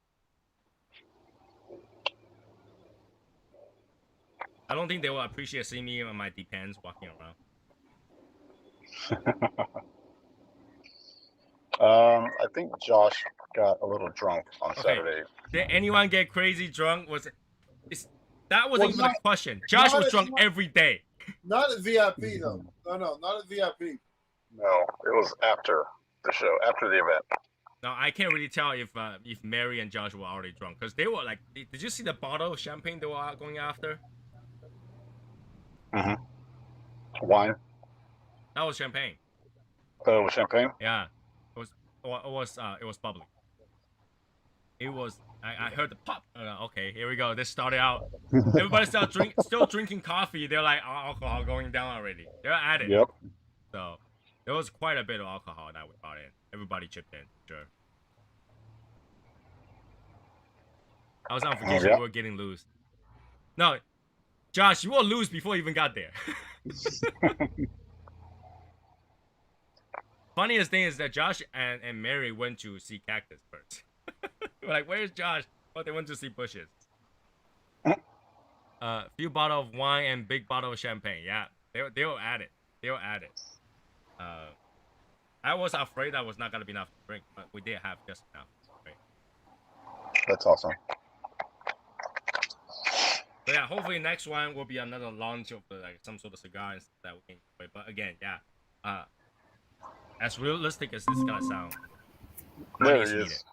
I don't think they will appreciate seeing me in my depends walking around. I think Josh got a little drunk on Saturday. Did anyone get crazy drunk? That wasn't even a question. Josh not was at- drunk every day. Not at VIP though. No, not at VIP. No, it was after. the show, after the event. Now I can't really tell if Mary and Josh were already drunk because they were like. Did you see the bottle of champagne they were going after? Mm-hmm. Wine. That was champagne. Oh, with champagne. Yeah, it was bubbly. It was. I heard the pop. Okay, here we go. This started out. Everybody still drinking coffee. They're like alcohol going down already. They're at it. Yep. So there was quite a bit of alcohol that we brought in. Everybody chipped in, sure. I was on vacation. Yeah. We were getting loose. No, Josh, you were loose before you even got there. Funniest thing is that Josh and Mary went to see Cactus first. We're like, where's Josh? Oh, they went to see bushes. Few bottle of wine and big bottle of champagne. Yeah, they were at it. They were at it. I was afraid that was not gonna be enough to drink, but we did have just enough. Right? That's awesome. So yeah, hopefully next one will be another launch of like some sort of cigar and stuff that we can enjoy. But again, yeah, as realistic as this is gonna sound, money There is he needed. is.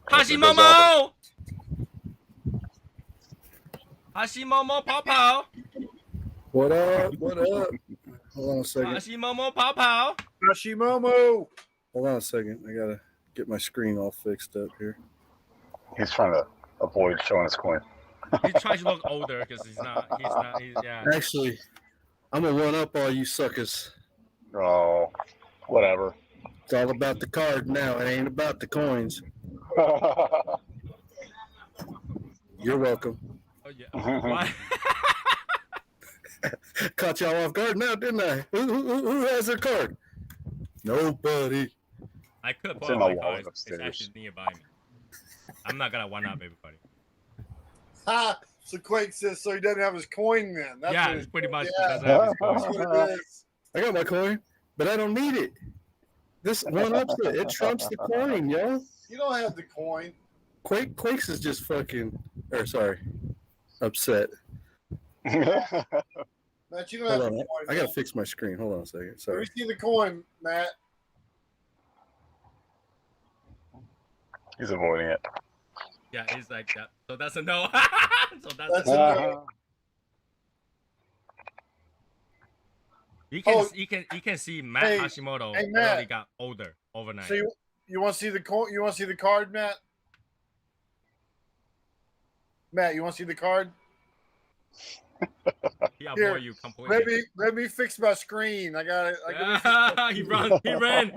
Hashimomo! Hashimomo Pow Pow! What up? What up? Hold on a second. Hashimomo Pow Pow! Hashimomo. Hold on a second. I gotta get my screen all fixed up here. He's trying to avoid showing his coin. He tries to look older because he's yeah. Actually, I'm gonna one up all you suckers. Oh, whatever. It's all about the card now. It ain't about the coins. You're welcome. Oh yeah. Why? Caught y'all off guard now, didn't I? Who has their card? Nobody. I could It's pull in out my my wallet cards. It's upstairs. actually nearby me. I'm not gonna one up everybody. Ha! So Quake says so he doesn't have his coin then. That's Yeah, what it's pretty much yeah. because I have his That's cards. what it is. I got my coin, but I don't need it. This one ups it. It trumps the coin, yo. You don't have the coin. Quakes is just fucking, or sorry, upset. Matt, you don't have Hold the on. coin. I gotta man. fix my screen. Hold on a second. Let Sorry. me see the coin, Matt. He's avoiding it. Yeah, it's like that. So that's a no. So That's a a no. no. You can Oh. you can see Matt Hey, Hashimoto hey, Matt. really got older overnight. So you want to see the coin? You want to see the card, Matt? Matt, you want to see the card? He Here, avoid you completely. Let me fix my screen. I got it. He ran.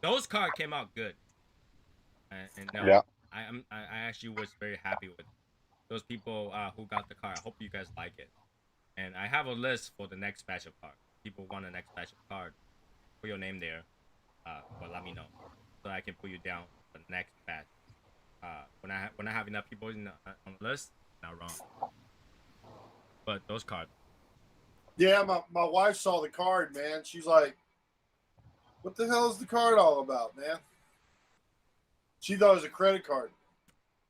Those cards came out good, and no, Yeah. I actually was very happy with those people who got the card. I hope you guys like it, and I have a list for the next batch of cards. People want the next batch of cards. Put your name there, but let me know so I can put you down for the next batch. When I have enough people on the list, not wrong. But those cards. Yeah, my wife saw the card, man. She's like, "What the hell is the card all about, man?" She thought it was a credit card,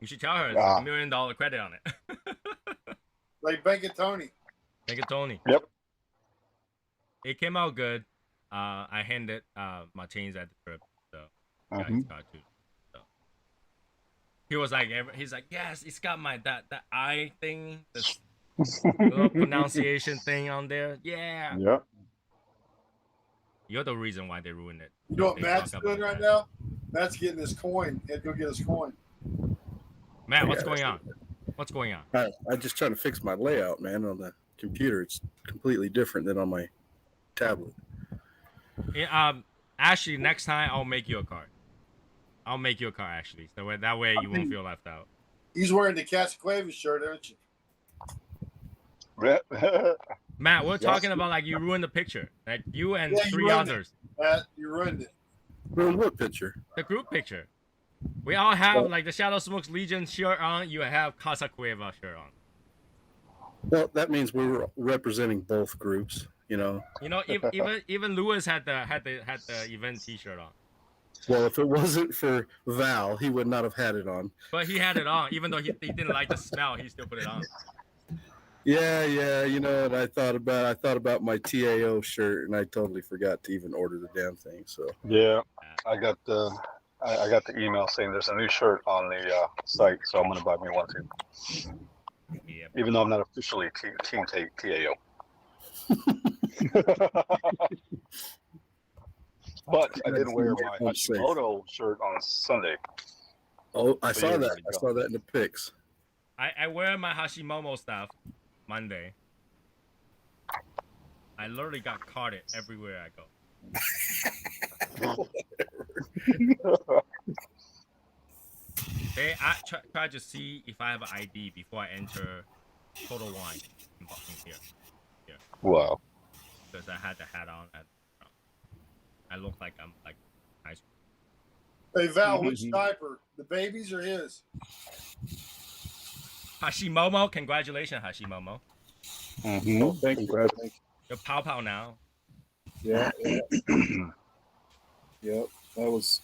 You should tell her it's Ah. $1 million credit on it. like Bank of Tony. Thank you, Tony. Yep. It came out good. I handed my chains at the trip, so yeah, Mhm. he's got to. So he was like, he's like, yes, it's got my that I thing, this little pronunciation thing on there. Yeah, Yep. you're the reason why they ruined it. You know what They Matt's fuck up doing on right that. now? Matt's getting his coin. He had to go get his coin. Matt, what's Yeah. going on? What's going on? I'm just trying to fix my layout, man. On the computer, it's completely different than on my tablet. Yeah, actually, next time I'll make you a card. I'll make you a card actually, so that way you won't feel left out. He's wearing the Casaclavas shirt, aren't you? Matt, we're Yes. talking about like you ruined the picture, like you and Yeah, you 3 ruined it. others. Matt, you ruined it. Ruined what picture? The group picture. We all have like the Shadow Smokes Legion shirt on. You have Casa Cueva shirt on. Well, that means we were representing both groups. You know. You know, even Lewis had the event T-shirt on. Well, if it wasn't for Val, he would not have had it on. But he had it on, even though he didn't like the smell. He still put it on. Yeah, you know, and I thought about my TAO shirt, and I totally forgot to even order the damn thing. So Yeah, I got the email saying there's a new shirt on the site, so I'm gonna buy me one too. Yep. Even though I'm not officially team TAO. But I did wear my Hashimoto shirt on Sunday. Oh, I So saw you're that. ready to I go. saw that in the pics. I wear my Hashimoto stuff Monday. I literally got carded everywhere I go. They try to see if I have an ID before I enter Total Wine in here. Wow. Because I had the hat on and I look like I'm like nice. Hey Val, which sniper? The baby's or his? Hashimoto, congratulations, Hashimoto. Mm-hmm. Oh, thank you. You're pow pow now. Yeah. Yep. That was,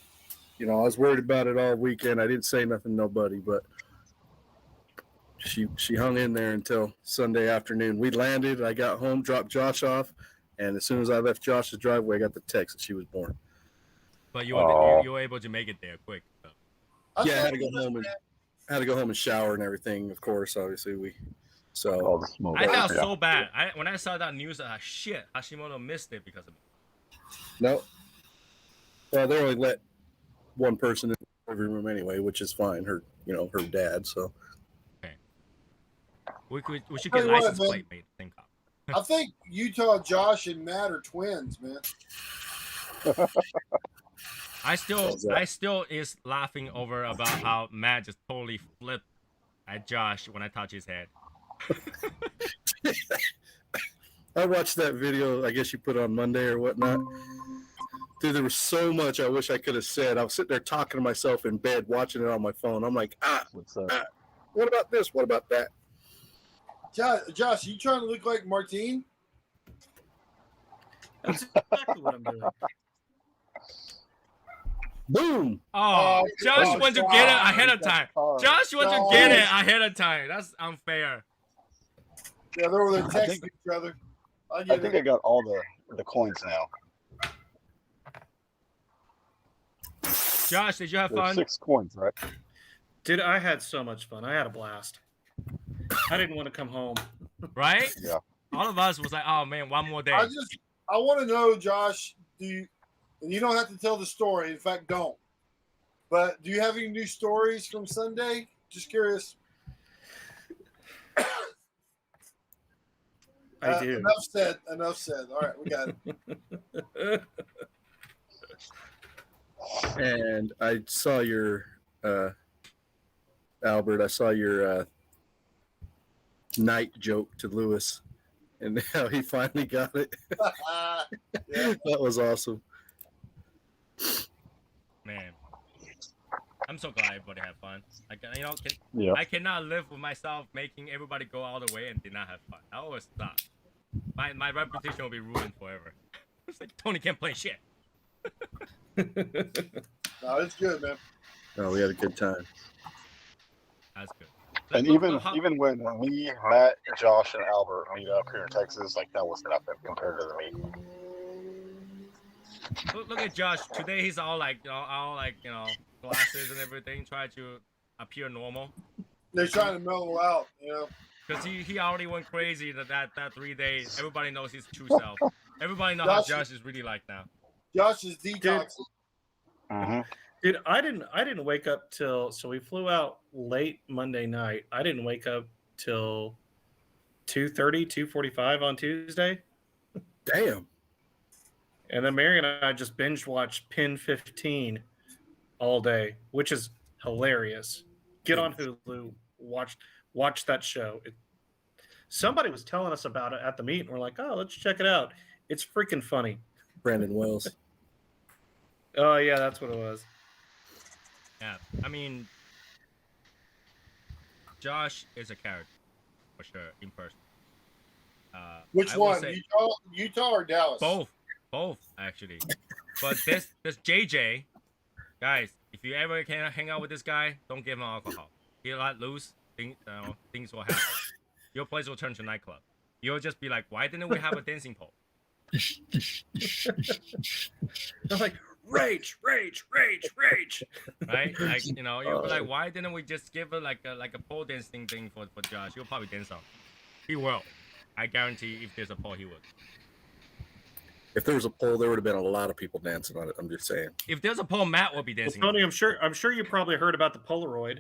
you know, I was worried about it all weekend. I didn't say nothing to nobody, but she hung in there until Sunday afternoon. We landed. I got home, dropped Josh off, and as soon as I left Josh's driveway, I got the text that she was born. But you were able to make it there quick. So. I had to go home and shower and everything. Of course, obviously All the smoke. I felt so bad. When I saw that news, shit, Hashimoto missed it because of me. No. Well, they only let one person in the living room anyway, which is fine. Her dad. So. Okay. We should get license plate made. Think of. I think Utah, Josh, and Matt are twins, man. I still is laughing over about how Matt just totally flipped at Josh when I touch his head. I watched that video. I guess you put on Monday or whatnot. Dude, there was so much I wish I could have said. I was sitting there talking to myself in bed, watching it on my phone. I'm like, What's up? What about this? What about that? Josh, you trying to look like Martine? That's exactly what I'm doing. Boom! Oh, Josh wants to get it ahead of time. Josh wants to get it ahead of time. That's unfair. Yeah, they're over there texting each other. I think I got all the coins now. Josh, did you have There's fun? 6 coins, right? Dude, I had so much fun. I had a blast. I didn't want to come home. Right? Yeah. All of us was like, oh man, one more day. I want to know, Josh, and you don't have to tell the story. In fact, don't. But do you have any new stories from Sunday? Just curious. I do. Enough said. All right, we got it. And I saw your Albert. I saw your night joke to Lewis, and how he finally got it. Yeah. That was awesome. Man, I'm so glad everybody had fun. Yeah. I cannot live with myself making everybody go all the way and did not have fun. I always stop. My reputation will be ruined forever. It's like Tony can't play shit. No, it's good, man. Oh, we had a good time. That's good. And even when me, Matt, Josh, and Albert meet up here in Texas, like that was nothing compared to the meet. Look at Josh. Today he's all like glasses and everything, trying to appear normal. They're trying to mellow out, Because he already went crazy that 3 days. Everybody knows his true self. Everybody knows how Josh is really like now. Josh is detoxing. Mm-hmm. Dude, I didn't wake up till, so we flew out late Monday night. I didn't wake up till 2:30, 2:45 on Tuesday. Damn. And then Mary and I just binge watched Pin 15 all day, which is hilarious. Get on Hulu, watch that show. Somebody was telling us about it at the meet, and we're like, oh, let's check it out. It's freaking funny. Brandon Wells. Oh, yeah, that's what it was. Yeah, I mean, Josh is a character for sure in person. Which one? Utah or Dallas? Both actually. But this JJ Guys, if you ever can hang out with this guy, don't give him alcohol. He'll let loose. Things will happen. Your place will turn to a nightclub. You'll just be like, why didn't we have a dancing pole? I'm like, rage. Right? Like, you know, you'll be like, why didn't we just give her like a pole dancing thing for Josh? He'll probably dance on. He will. I guarantee if there's a pole, he would. If there was a pole, there would have been a lot of people dancing on it. I'm just saying. If there's a pole, Matt will be Well, dancing. Tony, I'm sure you probably heard about the Polaroid.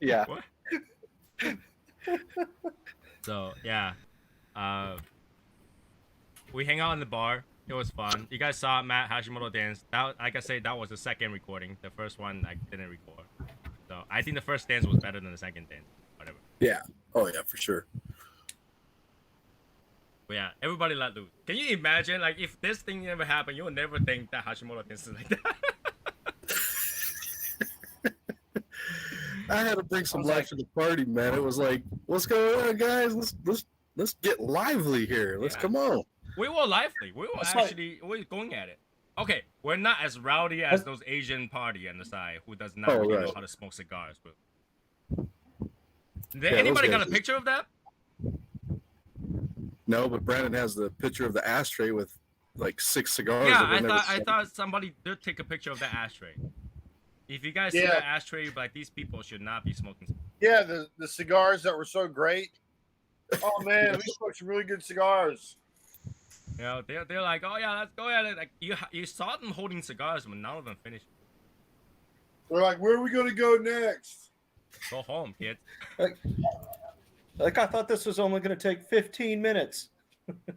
Yeah. What? So yeah, we hang out in the bar. It was fun. You guys saw Matt Hashimoto dance. That, like I said, that was the second recording. The first one I didn't record. So I think the first dance was better than the second dance. Whatever. Yeah. Oh yeah, for sure. But yeah, everybody let loose. Can you imagine, like, if this thing never happened, you would never think that Hashimoto dances like that. I had to bring some life to the party, man. It was like, what's going on, guys? Let's get lively here. Let's come on. We were lively. We were That's actually we were going at it. Okay, we're not as rowdy as those Asian party on the side who does not really know how to smoke cigars. But anybody got a picture of that? No, but Brandon has the picture of the ashtray with like 6 cigars. Yeah, I thought somebody did take a picture of the ashtray. If you guys see that ashtray, you're like, these people should not be smoking. Yeah, the cigars that were so great. Oh man, we smoked some really good cigars. You know, they're like, oh yeah, let's go at it. Like you saw them holding cigars, but none of them finished. They're like, where are we gonna go next? Go home, kids. Like I thought this was only going to take 15 minutes.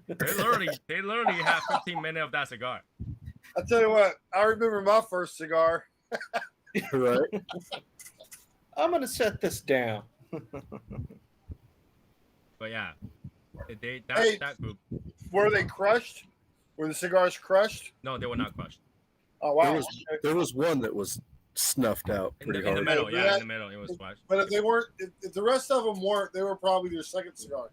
They literally have 15 minutes of that cigar. I tell you what, I remember my first cigar. Right. I'm going to set this down. But yeah, Hey. that group. Were they crushed? Were the cigars crushed? No, they were not crushed. Oh wow. There was one that was snuffed out In pretty the hard. middle, Yeah. in the middle, it was crushed. But if they weren't, if the rest of them weren't, they were probably their second cigar.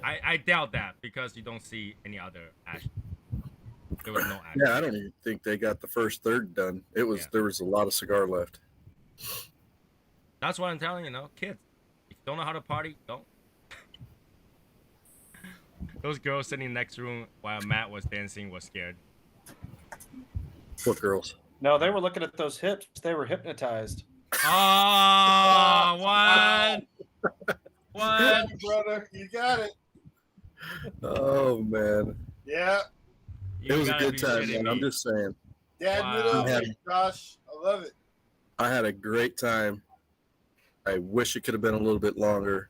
I doubt that because you don't see any other ash. There was no ash. Yeah, I don't even think they got the first third done. There was a lot of cigar left. That's what I'm telling you, kids. If you don't know how to party, don't. Those girls sitting next room while Matt was dancing was scared. What girls? No, they were looking at those hips. They were hypnotized. Oh, what? What? Brother, you got it. Oh man, Yeah. it was a good time, man. I'm just saying. Dad, Wow. Josh. I love it. I had a great time. I wish it could have been a little bit longer.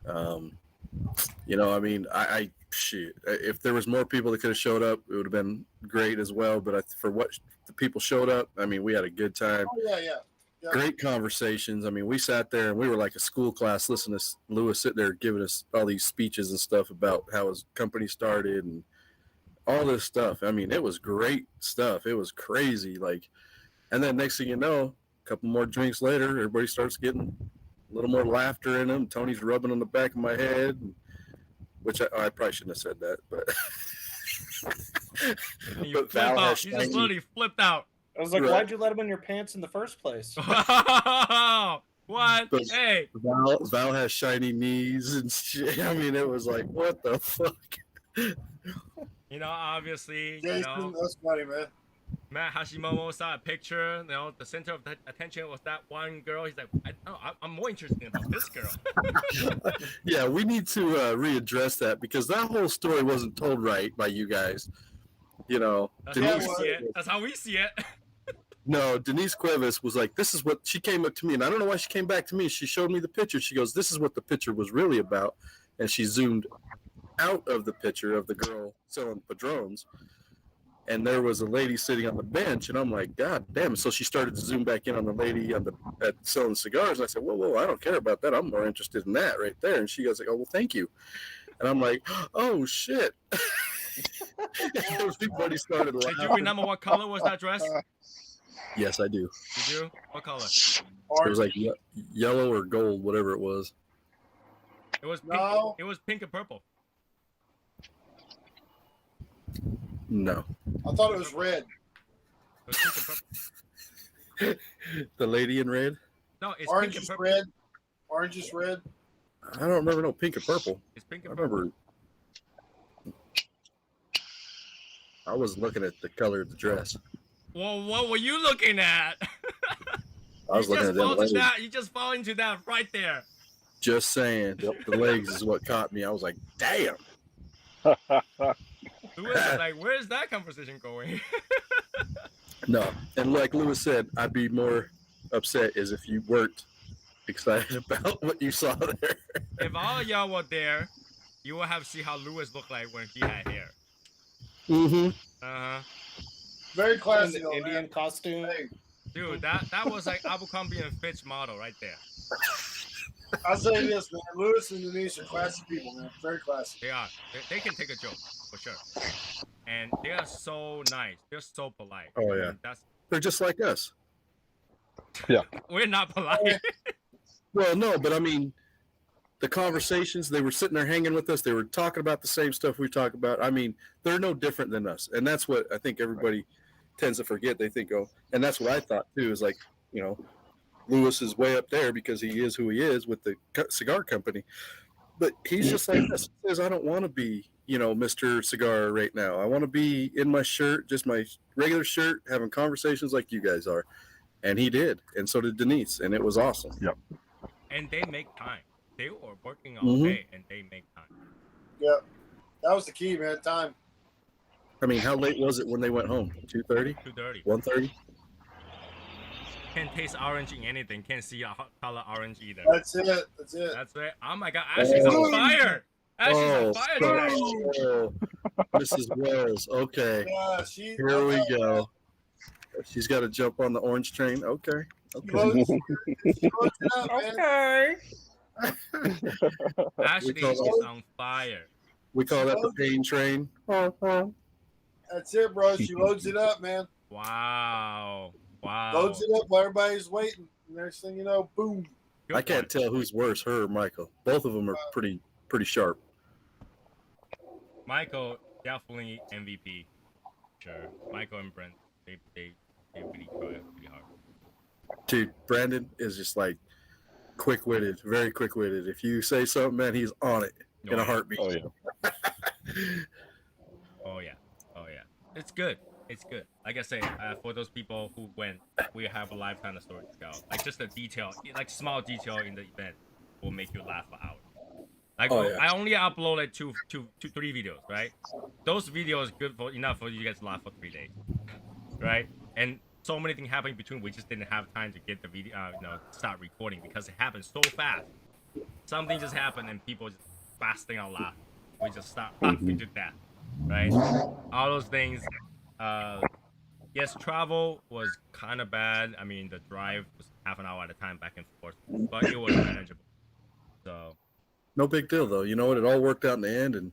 I mean, I shoot. If there was more people that could have showed up, it would have been great as well. But for what the people showed up, I mean, we had a good time. Oh, yeah. Great conversations. I mean, we sat there and we were like a school class listening to Lewis sit there giving us all these speeches and stuff about how his company started and all this stuff. I mean, it was great stuff. It was crazy. And then next thing you know, a couple more drinks later, everybody starts getting a little more laughter in them. Tony's rubbing on the back of my head, which I probably shouldn't have said that, but. You But flipped Val out. has You just shiny- literally flipped out. I was like, Right. why'd you let them in your pants in the first place? What? But- Hey. Val has shiny knees and shit. I mean, it was like, what the fuck? Obviously, Jason, that's funny, man. Matt Hashimoto saw a picture. The center of the attention was that one girl. He's like, I'm more interested about this girl. Yeah, we need to readdress that because that whole story wasn't told right by you guys. That's how we Denise, see it. That's how we see it. no, Denise Cuevas was like, this is what she came up to me, and I don't know why she came back to me. She showed me the picture. She goes, this is what the picture was really about, and she zoomed out of the picture of the girl selling padrones. And there was a lady sitting on the bench, and I'm like, God damn. So she started to zoom back in on the lady at selling cigars. And I said, whoa, I don't care about that. I'm more interested in that right there. And she goes like, oh, well, thank you. And I'm like, oh, shit. Everybody started laughing. Did you remember what color was that dress? Yes, I do. Did you? What color? It was like yellow or gold, whatever it was. It was pink. No. It was pink and purple. No. I thought it was red. It was pink and purple. The lady in red? No, it's Orange pink is and purple. red. Orange is red. I don't remember no pink and purple. It's pink I and purple. remember. I was looking at the color of the dress. Well, what were you looking at? I was looking at them legs. You just fall into that right there. Just saying. The legs is what caught me. I was like, damn. Lewis, like, where's that conversation going? No. And like Lewis said, I'd be more upset as if you weren't excited about what you saw there. If all y'all were there, you will have seen how Lewis looked like when he had hair. Mm-hmm. Uh-huh. Very classy. though, Indian man. costume. Hey, Dude, that was like Abercrombie and Fitch model right there. I'll say this, man. Lewis and Denise are classy people, man. Very classy. They are. They can take a joke, for sure. And they are so nice. They're so polite. Oh, I yeah. mean, They're just like us. we're not polite. Well, no, but I mean, the conversations, they were sitting there hanging with us. They were talking about the same stuff we talk about. I mean, they're no different than us. And that's what I think everybody tends to forget. They think, oh, and that's what I thought too, is like, you know, Lewis is way up there because he is who he is with the cigar company. But he's just like us. He says, I don't want to be, you know, Mr. Cigar right now. I want to be in my shirt, just my regular shirt, having conversations like you guys are. And he did. And so did Denise. And it was awesome. Yep. And they make time. They were working all day, and they make time. Yeah, that was the key, man. Time. I mean, how late was it when they went home? 2:30? 2:30. 1:30? Can't taste orange in anything. Can't see a hot color orange either. That's it. That's it. That's it. Oh my God, Ashley's on fire. Ashley's on fire tonight. Oh, Mrs. Wells. Okay. Yeah, she. Here we go. She's got to jump on the orange train. Okay. She loads it up, man. Ashley We call is that- on fire. We call that the pain train. That's it, bro. She loads it up, man. Wow. Wow. Loads it up while everybody's waiting. Next thing you know, boom. Good I can't one. tell who's worse, her or Michael. Both of them are pretty sharp. Michael, definitely MVP. Sure. Michael and Brent, they really try it pretty hard. Dude, Brandon is just like quick-witted, very quick-witted. If you say something, man, he's on it in a heartbeat. Oh yeah. Oh yeah. Oh yeah. It's good. It's good. Like I say, for those people who went, we have a lifetime of story to tell. Like just a detail, like small detail in the event will make you laugh for hours. Like Oh, yeah. I only uploaded three videos, right? Those videos good for enough for you guys to laugh for 3 days, right? And so many things happened in between. We just didn't have time to get the video, start recording because it happened so fast. Something just happened and people just busting out laughing. We just start laughing to death, right? All those things. Yes, travel was kind of bad. I mean, the drive was half an hour at a time back and forth, but it was manageable. So, No big deal, though. You know what? It all worked out in the end, and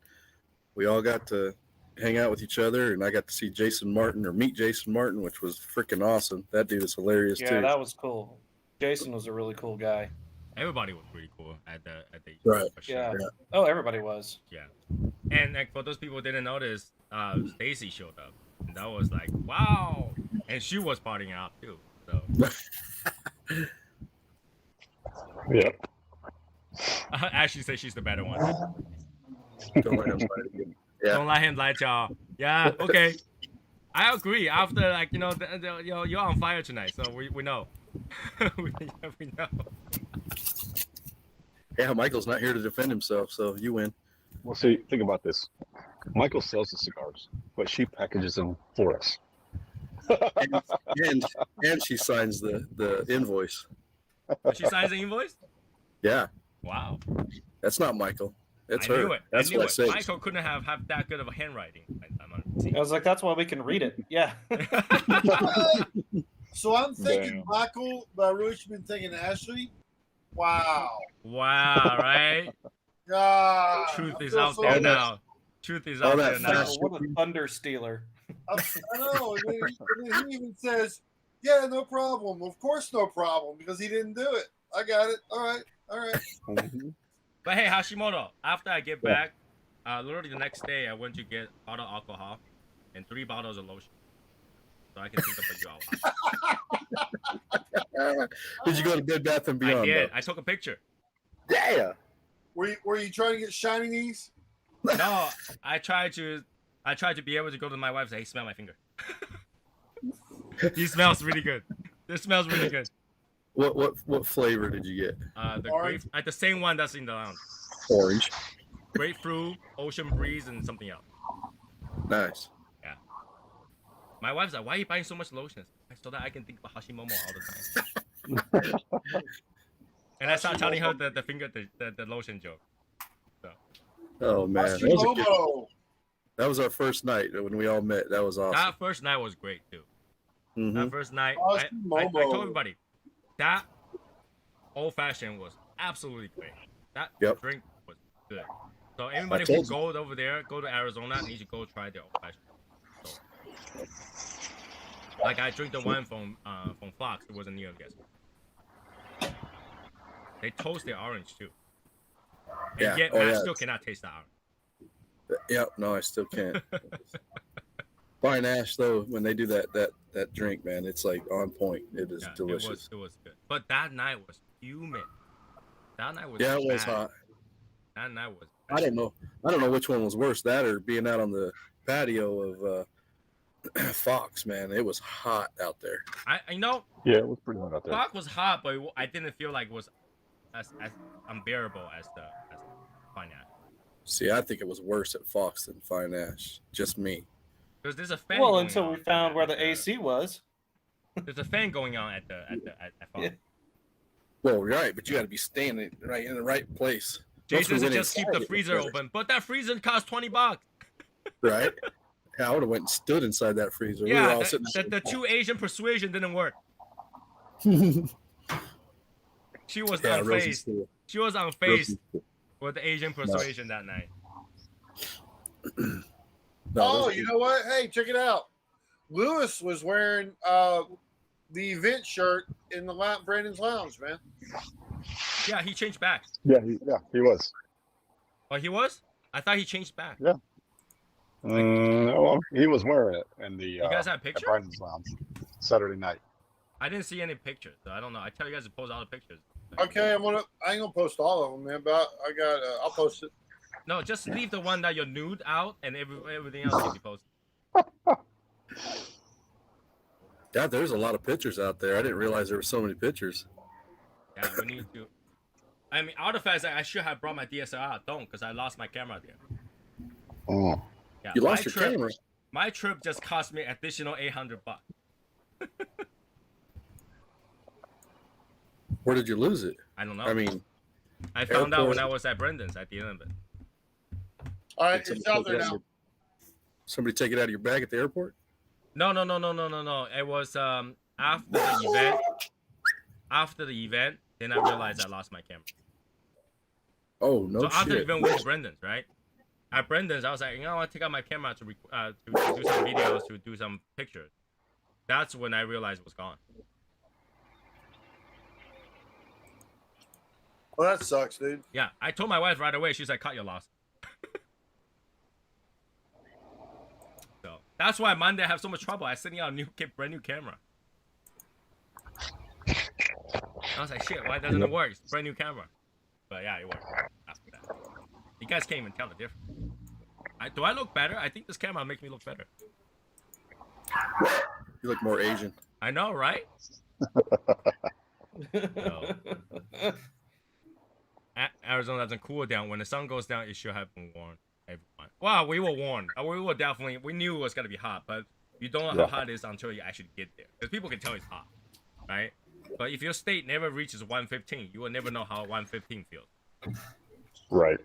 we all got to hang out with each other, and I got to see Jason Martin or meet Jason Martin, which was freaking awesome. That dude is hilarious, Yeah, too. that was cool. Jason was a really cool guy. everybody was pretty cool at the Right. for sure. Yeah. Yeah. Oh, everybody was. Yeah. And like for those people who didn't notice, Stacy showed up. And that was like, wow. And she was partying out too. So Yeah. Ashley says she's the better one. Don't let him fight again. Yeah. Don't let him lie to y'all. Yeah, okay. I agree. After like you're on fire tonight, so we know. we know. Yeah, Michael's not here to defend himself, so you win. Well, see, think about this. Michael sells the cigars, but she packages them for us. And she signs the invoice. She signs the invoice? Yeah, Wow. that's not Michael. It's I her. knew it. That's I knew what I it. say. Michael couldn't have that good of a handwriting. I was like, that's why we can read it. Yeah. So I'm thinking Damn. Michael, but I really should have been thinking Ashley. Wow. Wow, right? God. Truth is I feel out so there bad. now. Truth is all out that there now. fast- What a thunder stealer. I know. And then he even says, "Yeah, no problem. Of course, no problem, because he didn't do it. I got it. All right, all right." Mhm. But hey, Hashimoto, after I get back, literally the next day I went to get auto alcohol, and 3 bottles of lotion. So I can think about you a lot. Did you go to Bed Bath and Beyond? I did. Though? I took a picture. Yeah. Were you trying to get shiny knees? No, I tried to be able to go to my wife and say, "Hey, smell my finger." He smells really good. This smells really good. What flavor did you get? The same one that's in the lounge. Orange. Grapefruit, ocean breeze, and something else. Nice. Yeah. My wife's like, "Why are you buying so much lotion?" So that I can think about Hashimomo all the time. And I start telling her the lotion joke. So. Oh man, that was our first night when we all met. That was awesome. That first night was great too. Mm-hmm. That first night, I told everybody that old fashioned was absolutely great. That drink was good. So everybody who go over there, go to Arizona, needs to go try their old fashioned. So, like I drink the one from Fox. It wasn't near guess. They toast their orange too. And yet I still cannot taste the orange. Yep, no, I still can't. Fine Ash though, when they do that drink, man, it's like on point. It is delicious. It was good. But that night was humid. That night was it was hot. That night was bad. I don't know which one was worse, that or being out on the patio of Fox, man. It was hot out there. Yeah, it was pretty hot out there. Fox was hot, but I didn't feel like it was as unbearable as the Fine Ash. See, I think it was worse at Fox than Fine Ash. Just me. Because there's a fan. Well, until we found where the AC was. There's a fan going on at Fox. Yeah. Well, right, but you got to be standing right in the right place. Jason said just keep the freezer open, but that freezer costs $20. Right. Yeah, I would have went and stood inside that freezer. Yeah, we were all sitting the two Asian persuasion didn't work. She was unfazed. She was unfazed with the Asian persuasion that night. You know what? Hey, check it out. Lewis was wearing the event shirt in the Brandon's Lounge, man. Yeah, he changed back. Yeah, he was. Oh, he was? I thought he changed back. Yeah. Well, he was wearing it in the. You guys have pictures? At Brandon's Lounge Saturday night. I didn't see any pictures, so I don't know. I tell you guys to post all the pictures. Okay, I ain't gonna post all of them, man. But I'll post it. No, just leave the one that you're nude out, and everything else can be posted. God, there's a lot of pictures out there. I didn't realize there were so many pictures. Yeah, we need to. I mean, out of fact, I should have brought my DSLR. Don't, because I lost my camera there. Oh. Yeah, you lost your camera. My trip just cost me additional $800. Where did you lose it? I don't know. I mean, I found out when I was at Brendan's at the end of it. All right, it's out there now. Somebody take it out of your bag at the airport? No. It was after the event. After the event, then I realized I lost my camera. Oh no! So after the shit. event with Brendan's, right? At Brendan's, I was like, I want to take out my camera to do some videos, to do some pictures. That's when I realized it was gone. Well, that sucks, dude. Yeah, I told my wife right away. She's like, "Cut your loss." So that's why Monday I have so much trouble. I sending out a brand new camera. I was like, "Shit, why doesn't it work? It's a brand new camera." But yeah, it worked after that. You guys can't even tell the difference. Do I look better? I think this camera makes me look better. You look more Asian. I know, right? So, Arizona doesn't cool down. When the sun goes down, it should have been warned. Everyone. Wow, we were warned. We were definitely. We knew it was gonna be hot, but you don't know how hot it is until you actually get there. Because people can tell it's hot, right? But if your state never reaches 115, you will never know how 115 feels. Right.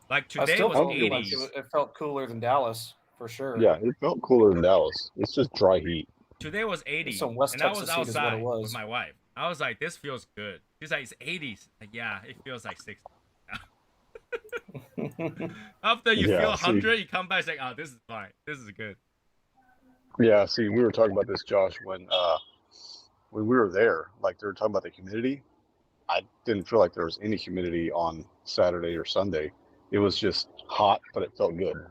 Like today was 80s. It felt cooler than Dallas for sure. Yeah, it felt cooler than Dallas. It's just dry heat. Today was 80, Some West and I Texas was heat is what it outside was. with my wife. I was like, "This feels good." She's like, "It's 80s." Like, yeah, it feels like 60. After you feel 100, you come back and say, "Oh, this is fine. This is good." Yeah, see, we were talking about this, Josh, when we were there. Like, they were talking about the humidity. I didn't feel like there was any humidity on Saturday or Sunday. It was just hot, but it felt good.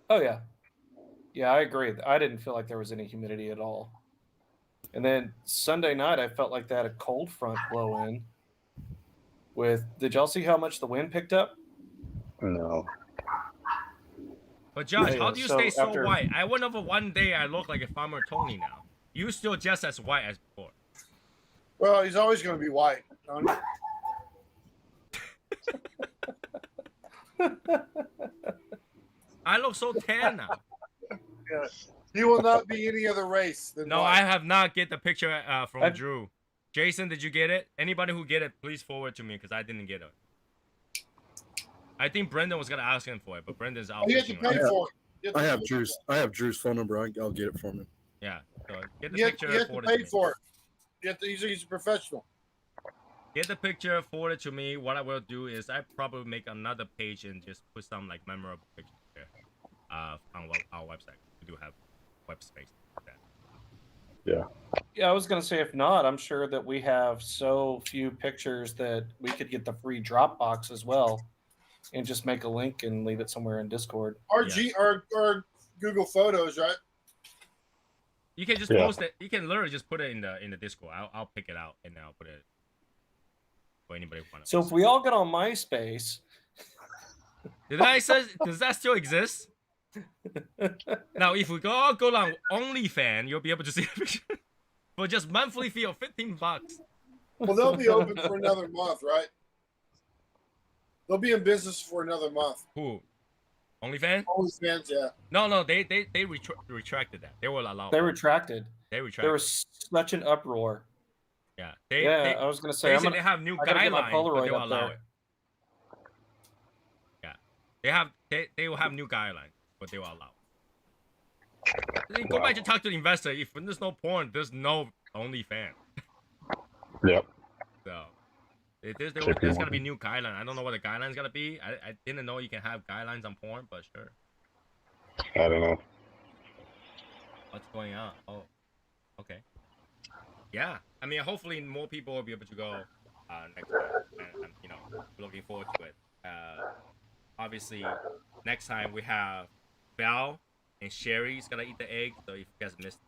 Oh yeah. Yeah, I agree. I didn't feel like there was any humidity at all. And then Sunday night, I felt like they had a cold front blow in. Did y'all see how much the wind picked up? No. But Josh, Yeah, how do you so stay so after- white? I went over one day, I look like a farmer Tony now. You still just as white as before. Well, he's always going to be white. Tony. I look so tan now. Yeah. He will not be any other race than No, white. I have not get the picture from I've- Drew. Jason, did you get it? Anybody who get it, please forward to me because I didn't get it. I think Brendan was gonna ask him for it, but Brendan's out You have to fishing pay right now. for it. You have to I have pay Drew's. I have Drew's phone number. I'll get it from him. Yeah, so get the You have, picture you have to forwarded pay to me. for it. You have to, he's a professional. Get the picture forwarded to me. What I will do is I probably make another page and just put some like memorable pictures there on our website. We do have web space. Yeah. Yeah, I was gonna say if not, I'm sure that we have so few pictures that we could get the free Dropbox as well, and just make a link and leave it somewhere in Discord. Or Yeah. or Google Photos, right? You can just Yeah. post it. You can literally just put it in the Discord. I'll pick it out and then I'll put it for anybody who wants. So if we all get on MySpace, Does that still exist? Now, if we all go on OnlyFans, you'll be able to see a picture for just monthly fee of $15. Well, they'll be open for another month, right? They'll be in business for another month. Who? OnlyFans? OnlyFans, yeah. No, they retracted that. They will allow. they it. retracted. They retracted. There was such an uproar. Yeah. I was gonna say I'm Basically, gonna, they have new I gotta get my guidelines, but Polaroid they will up allow there. it. Yeah. They will have new guidelines, but they will allow it. Then go back to talk to the investor. If there's no porn, there's no OnlyFans. Yep. So there's JP gonna Morgan. be new guidelines. I don't know what the guidelines gonna be. I didn't know you can have guidelines on porn, but sure. I don't know. What's going on? Oh, okay. Yeah, I mean, hopefully more people will be able to go next time, and you know, looking forward to it. Obviously, next time we have Val and Sherry's gonna eat the egg. So if you guys missed,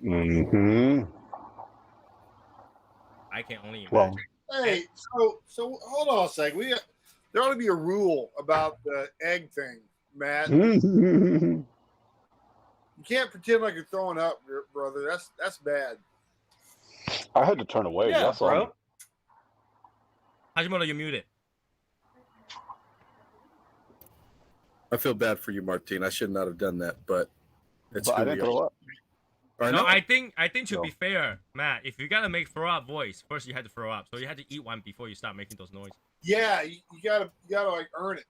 Mm-hmm. I can only imagine. Well, Hey, so hold on a sec. There ought to be a rule about the egg thing, Matt. Mm-hmm. You can't pretend like you're throwing up, brother. That's bad. I had to turn away. Yeah, That's bro. all. Hashimoto, you muted. I feel bad for you, Martine. I should not have done that, but it's But I who didn't we throw are. up. I No, know. I think to No. be fair, Matt, if you gotta make throw up voice, first you had to throw up, so you had to eat one before you start making those noises. Yeah, you gotta like earn it.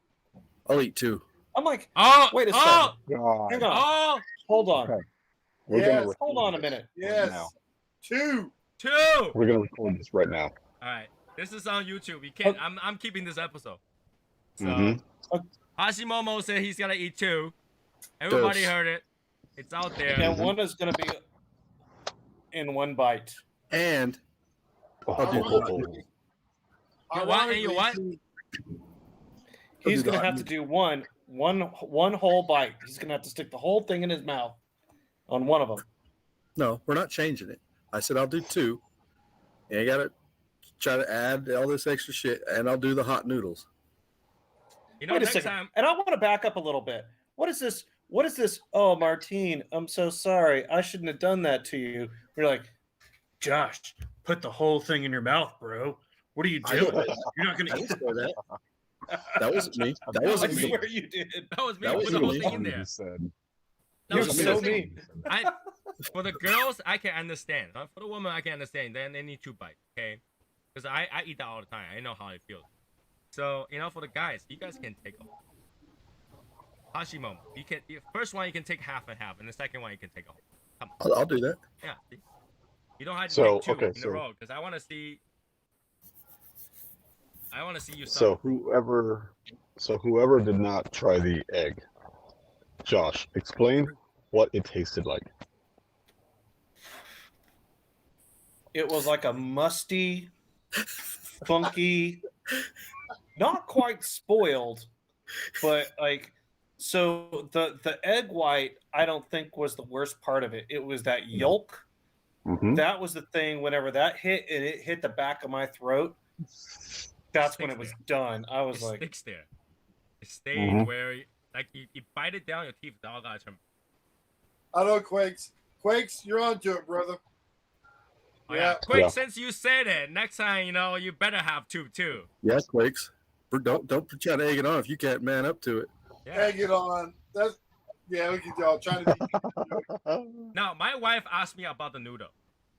I'll eat two. I'm like, Oh, wait a oh, second. God. Hang on. oh, Hold on. Okay. We're Yes. gonna record Hold on a this minute. Yes. Now. 2. 2. We're gonna record this right now. All right, this is on YouTube. You can't. I'm keeping this episode. So Mhm. Hashimomo said he's gonna eat 2. Everybody Dose. heard it. It's out there. And one is gonna be in one bite. And Oh, You what? And you what? Ironically, He's do gonna that. have to do one whole bite. He's gonna have to stick the whole thing in his mouth on one of them. no, we're not changing it. I said I'll do two. And you gotta try to add all this extra shit, and I'll do the hot noodles. You know, Wait a next second. time. And I want to back up a little bit. What is this? What is this? Oh, Martine, I'm so sorry. I shouldn't have done that to you. We're like, Josh, put the whole thing in your mouth, bro. What are you I didn't doing? say that. You're not I gonna didn't eat say that. That wasn't me. That I wasn't me. swear you did. That was me. That Put was the whole me. thing in there. Said. That You're was so me. mean. For the girls, I can understand. For the woman, I can understand. Then they need 2 bites, okay? Because I eat that all the time. I know how it feels. So, you know, for the guys, you guys can take them. Hashimomo, the first one you can take half and half, and the second one you can take a whole. Come on. I'll do that. Yeah. See? You don't have to So, take 2 okay, in so- a row because I want to see. I want to see you. So Stop. whoever did not try the egg, Josh, explain what it tasted like. It was like a musty, funky, not quite spoiled, but like So the egg white, I don't think was the worst part of it. It was that yolk. Mm-hmm. That was the thing. Whenever that hit and it hit the back of my throat, that's when it was done. I was It like, sticks there. It stays where, you bite it down, your teeth all got turn. I know, Quakes. Quakes, you're onto it, brother. Oh, yeah. Quick, since you said it, next time, you better have two, too. Yeah, Quakes. Don't try to egg it on if you can't man up to it. Yeah. Egg it on. Yeah, look at y'all trying to be. Now, my wife asked me about the noodle,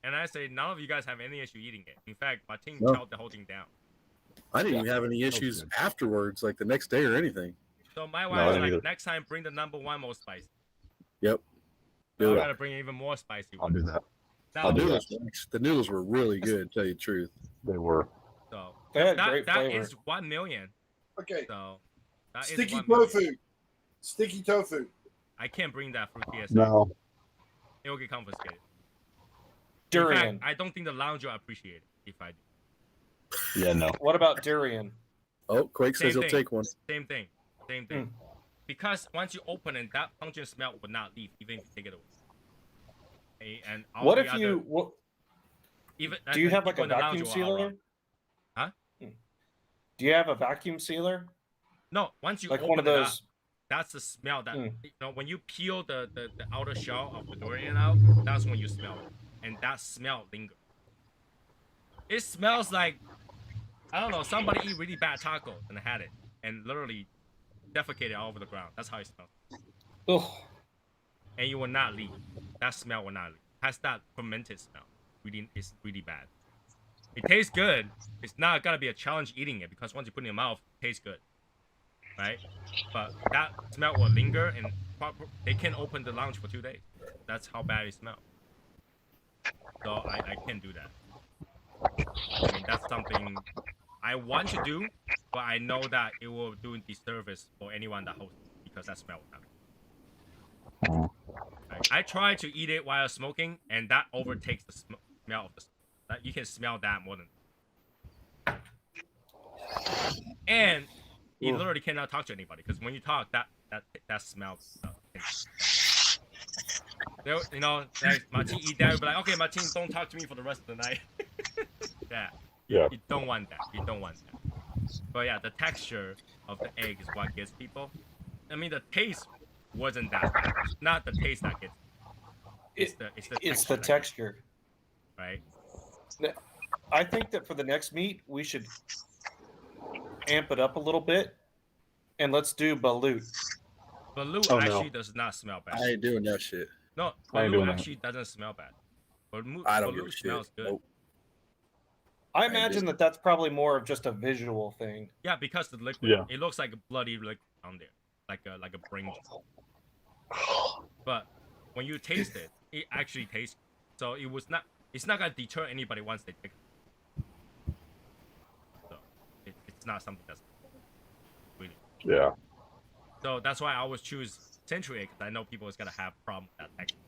and I say none of you guys have any issue eating it. In fact, my team chowed the whole thing down. I didn't even have any issues afterwards, like the next day or anything. So my wife was like, next time, bring the #1 most spicy. Yep. So I gotta bring even more spicy. I'll do that. The noodles were really good, to tell you the truth. They were. So they had great that flavor. is 1 million. Okay. So that Sticky is 1 million. tofu. Sticky tofu. I can't bring that through TSA. No. It will get confiscated. Durian. In fact, I don't think the lounge will appreciate it if I do. Yeah, no. What about durian? Oh, Quake says he'll take one. Same thing. Because once you open it, that pungent smell would not leave, even if you take it away. Okay, and what if you? Even do you have like a vacuum sealer? Huh? Do you have a vacuum sealer? No. Once you like open one of those. Up, that's the smell that when you peel the outer shell of the durian out. That's when you smell it, and that smell lingers. It smells like, I don't know, somebody eat really bad taco and had it and literally defecated all over the ground. That's how it smells. Ugh. And you will not leave. That smell will not leave. It has that fermented smell. It's really bad. It tastes good. It's not gonna be a challenge eating it because once you put it in your mouth, it tastes good. Right? But that smell will linger and they can't open the lounge for 2 days. That's how bad it smells. So I can't do that. I mean, that's something I want to do, but I know that it will do disservice for anyone that hosts it because that smell will happen. I try to eat it while smoking, and that overtakes the smell of the smoke. That you can smell that more than. And you literally cannot talk to anybody because when you talk, that smells. Like Martin eat that, be like, okay, Martin, don't talk to me for the rest of the night. Yeah. You don't want that. But yeah, the texture of the egg is what gets people. I mean, the taste wasn't that bad. Not the taste that gets. It's the texture. Right. I think that for the next meet, we should amp it up a little bit, and let's do balut. Balut does not smell bad. I ain't doing that shit. No, balut actually doesn't smell bad. I don't give a shit. Smells good. Nope. I imagine that's probably more of just a visual thing. Yeah, because the liquid, it looks like a bloody liquid on there, like a brain juice. But when you taste it, it actually tastes. So it's not gonna deter anybody once they take it. So it's not something that's really. Yeah. So that's why I always choose century egg because I know people is gonna have problem with that texture.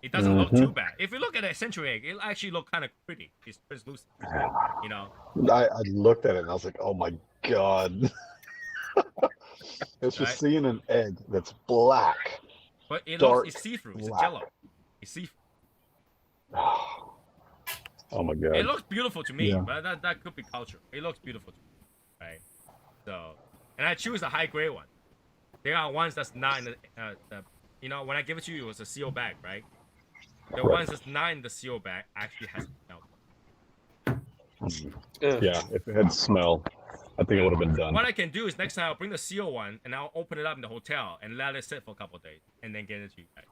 It doesn't look too bad. If you look at a century egg, it actually look kind of pretty. It's translucent, I looked at it and I was like, oh my god. It's just seeing an egg that's black. But it's see-through. It's a jello. It's see-through. Oh my god. It looks beautiful to me, but that could be culture. It looks beautiful to me, right? So, and I choose a high grade one. There are ones that's not in the when I give it to you, it was a seal bag, right? The ones that's not in the seal bag actually has smell. Yeah, if it had smell, I think it would have been done. What I can do is next time I'll bring the seal one and I'll open it up in the hotel and let it sit for a couple of days and then get it to you guys.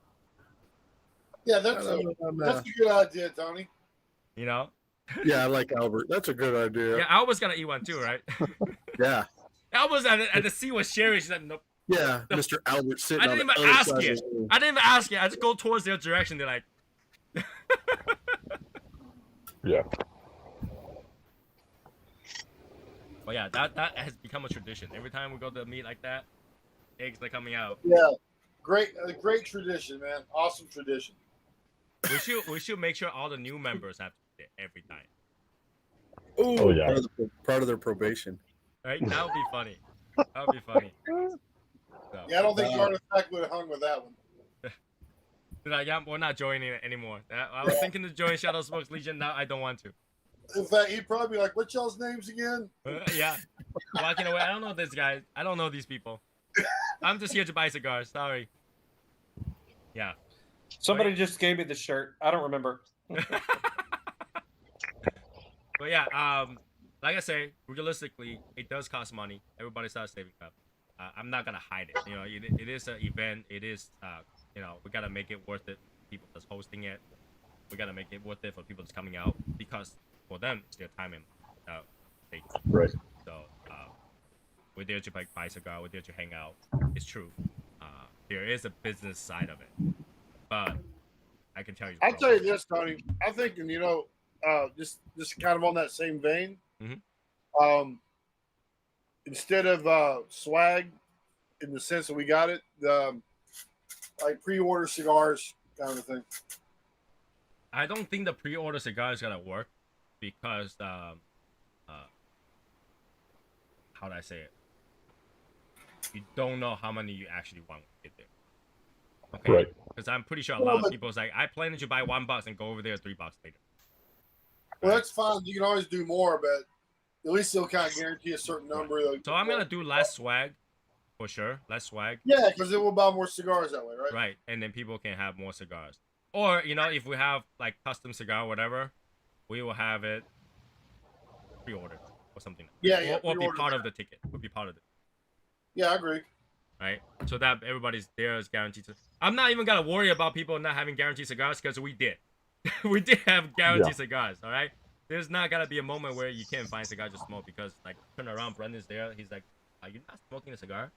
Yeah, that's a good idea, Tony. Yeah, I like Albert. That's a good idea. Yeah, I was gonna eat one too, right? Yeah. Albert at the sea was Sherry. She said nope. Yeah, Mr. Albert sitting. I didn't even ask it. I just go towards their direction. They're like. Yeah. But yeah, that has become a tradition. Every time we go to a meet like that, eggs are coming out. Yeah, great tradition, man. Awesome tradition. We should make sure all the new members have to do it every time. Oh yeah, part of their probation. Right? That would be funny. That would be funny. So, Yeah, I don't think Artifact would have hung with that one. like, yeah, we're not joining it anymore. I was thinking to join Shadow Smoke's Legion. Now I don't want to. In fact, he'd probably be like, "What's y'all's names again?" Yeah, walking away. I don't know this guy. I don't know these people. I'm just here to buy cigars. Sorry. Yeah. Somebody just gave me the shirt. I don't remember. But yeah, like I say, realistically, it does cost money. Everybody starts saving up. I'm not gonna hide it. You know, it is an event. It is, you know, we gotta make it worth it. People that's hosting it, we gotta make it worth it for people that's coming out because for them, it's their time and Right. So we're there to buy cigar. We're there to hang out. It's true. There is a business side of it, but I can tell you. I'll tell you this, Tony. I'm thinking, you know, just kind of on that same vein. Instead of swag, in the sense that we got it, like pre-order cigars kind of thing. I don't think the pre-order cigar is gonna work because how do I say it? You don't know how many you actually want to get there. Okay. Right. Because I'm pretty sure a lot of people is like, I plan to buy $1 and go over there $3 later. Well, that's fine. You can always do more, but at least they'll kind of guarantee a certain number. Right. So I'm gonna do less swag, for sure. Less swag. Yeah, because then we'll buy more cigars that way, right? Right, and then people can have more cigars. Or you know, if we have like custom cigar, or whatever, we will have it pre-ordered or something. Yeah, Or be part of the ticket. Or be part of it. Yeah, I agree. Right, so that everybody's there is guaranteed to. I'm not even gonna worry about people not having guaranteed cigars because we did. We did have guaranteed cigars. All right. There's not gonna be a moment where you can't find cigar to smoke because like turn around, Brendan's there. He's like, "Are you not smoking a cigar?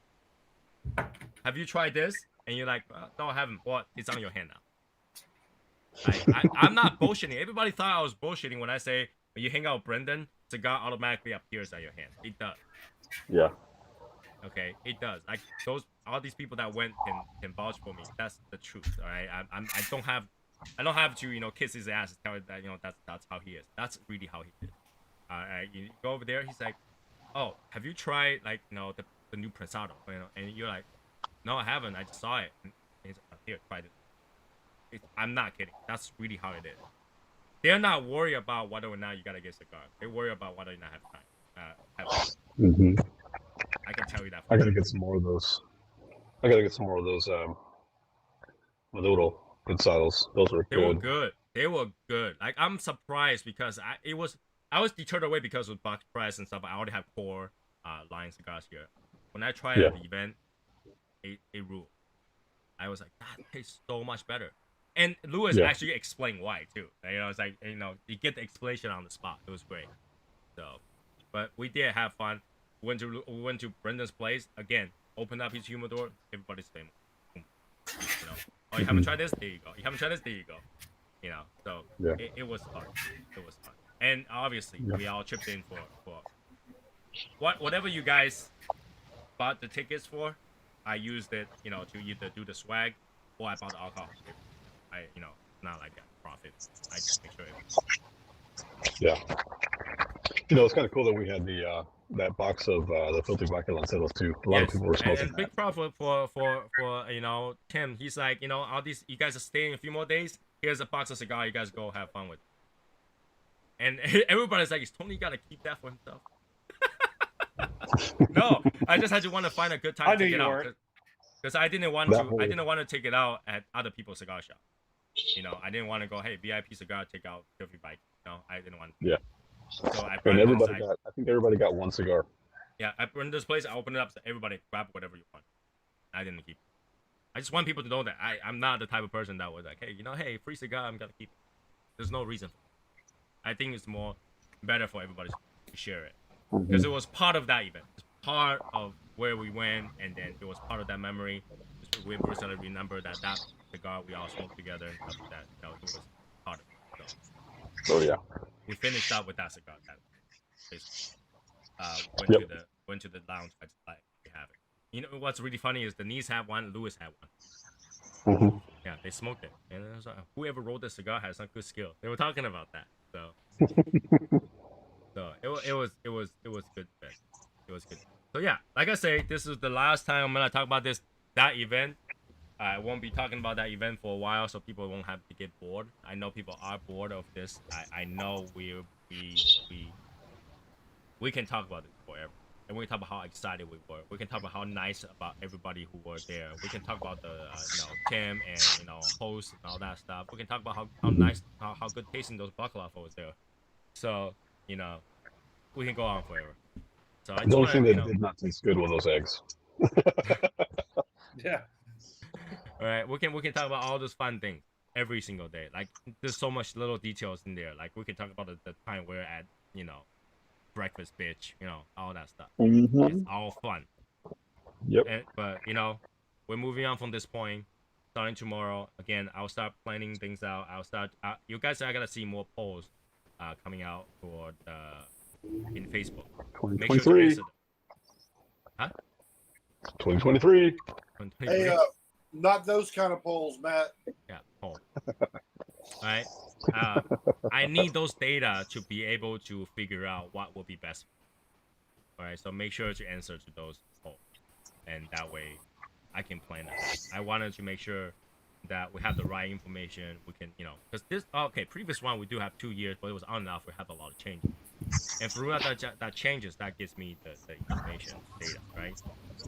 Have you tried this?" And you're like, "No, I haven't." Well, it's on your hand now. I'm not bullshitting. Everybody thought I was bullshitting when I say when you hang out with Brendan, cigar automatically appears on your hand. It does. Yeah. Okay, it does. Like all these people that went can vouch for me. That's the truth. All right, I don't have to, you know, kiss his ass and tell him that, you know, that's how he is. That's really how he is. You go over there, he's like, "Oh, have you tried, like, you know, the new Prensado?" You know, and you're like, "No, I haven't. I just saw it." And he's like, "Here, try it." I'm not kidding. That's really how it is. They're not worried about whether or not you gotta get a cigar. They worry about whether or not have time. I can tell you that. I gotta get some more of those. I gotta get some more of those Maduro Pensados. Those were They were good. They were good. Like, I'm surprised because I was deterred away because of box price and stuff. I already have core line cigars here. When I tried at the event, it ruled. I was like, that tastes so much better. And Lewis actually explained why too. You know, it's like, you know, you get the explanation on the spot. It was great. So, but we did have fun. We went to Brendan's place again. Opened up his humidor. Everybody's famous. You know, oh, you haven't tried this? There you go. You haven't tried this? There you go. You know, so it was fun. It was fun. And obviously, we all chipped in for whatever you guys bought the tickets for. I used it, you know, to either do the swag or I bought the alcohol. I, you know, not like that profit. I just make sure it was. Yeah. You know, it's kind of cool that we had the that box of the filthy black lanceros too. A lot of people were smoking. And big profit for you know, Tim. He's like, you know, all these, you guys are staying a few more days. Here's a box of cigar. You guys go have fun with. And everybody's like, is Tony gotta keep that for himself? No, I just had to want to find a good time to take it out because I didn't want to take it out at other people's cigar shop. You know, I didn't want to go, hey, VIP cigar, take out filthy bike. No, I didn't want to. Yeah. So I think everybody got one cigar. Yeah, I burned this place. I opened it up so everybody grab whatever you want. I didn't keep it. I just want people to know that I'm not the type of person that was like, hey, you know, hey, free cigar, I'm gonna keep it. There's no reason for it. I think it's more better for everybody to share it because it was part of that event. It's part of where we went, and then it was part of that memory. We personally remember that cigar we all smoked together and stuff like that. You know, it was part of it. So, yeah. We finished up with that cigar. Went to the lounge. I just like we have it. You know what's really funny is Denise had one, Lewis had one. Yeah, they smoked it, and it was like, whoever rolled the cigar has some good skill. They were talking about that, so it was good. Man. It was good. So yeah, like I say, this is the last time I'm gonna talk about that event. I won't be talking about that event for a while, so people won't have to get bored. I know people are bored of this. I know we can talk about it forever, and we can talk about how excited we were. We can talk about how nice about everybody who were there. We can talk about the Tim and host and all that stuff. We can talk about how nice how good tasting those baklava was there. So we can go on forever. So I The just only want thing to that did not taste good were those eggs. Yeah. all right, we can talk about all those fun things every single day. Like there's so much little details in there. Like we can talk about the time we're at breakfast, bitch. All that stuff. It's all fun. Yep. But we're moving on from this point. Starting tomorrow, again, I'll start planning things out. You guys are gonna see more polls coming out for in Facebook. Make sure to 2023. answer them. Huh? 2023. Hey, not those kind of polls, Matt. Yeah, poll. All right. I need those data to be able to figure out what will be best. All right. So make sure to answer to those polls, and that way I can plan it. I wanted to make sure that we have the right information. We can, because previous one we do have 2 years, but it was on and off. We had a lot of changes, and throughout that changes, that gives me the information data, right?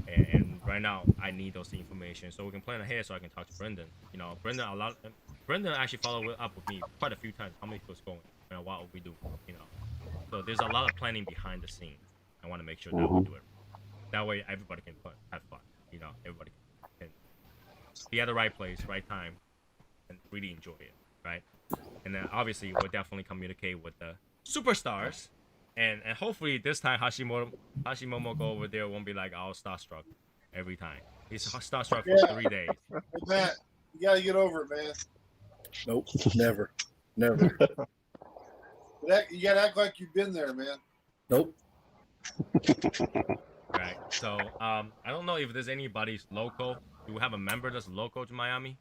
And right now I need those information so we can plan ahead so I can talk to Brendan. Brendan actually followed up with me quite a few times. How many people's going? What will we do? So there's a lot of planning behind the scenes. I want to make sure that we do it. That way everybody can have fun. Everybody can be at the right place, right time, and really enjoy it, right? And then obviously we'll definitely communicate with the superstars. And hopefully this time Hashimomo go over there won't be like all starstruck every time. He's starstruck for 3 days. Hey, Matt, you gotta get over it, man. Nope, never. You gotta act like you've been there, man. Nope. Right. So I don't know if there's anybody's local. Do we have a member that's local to Miami?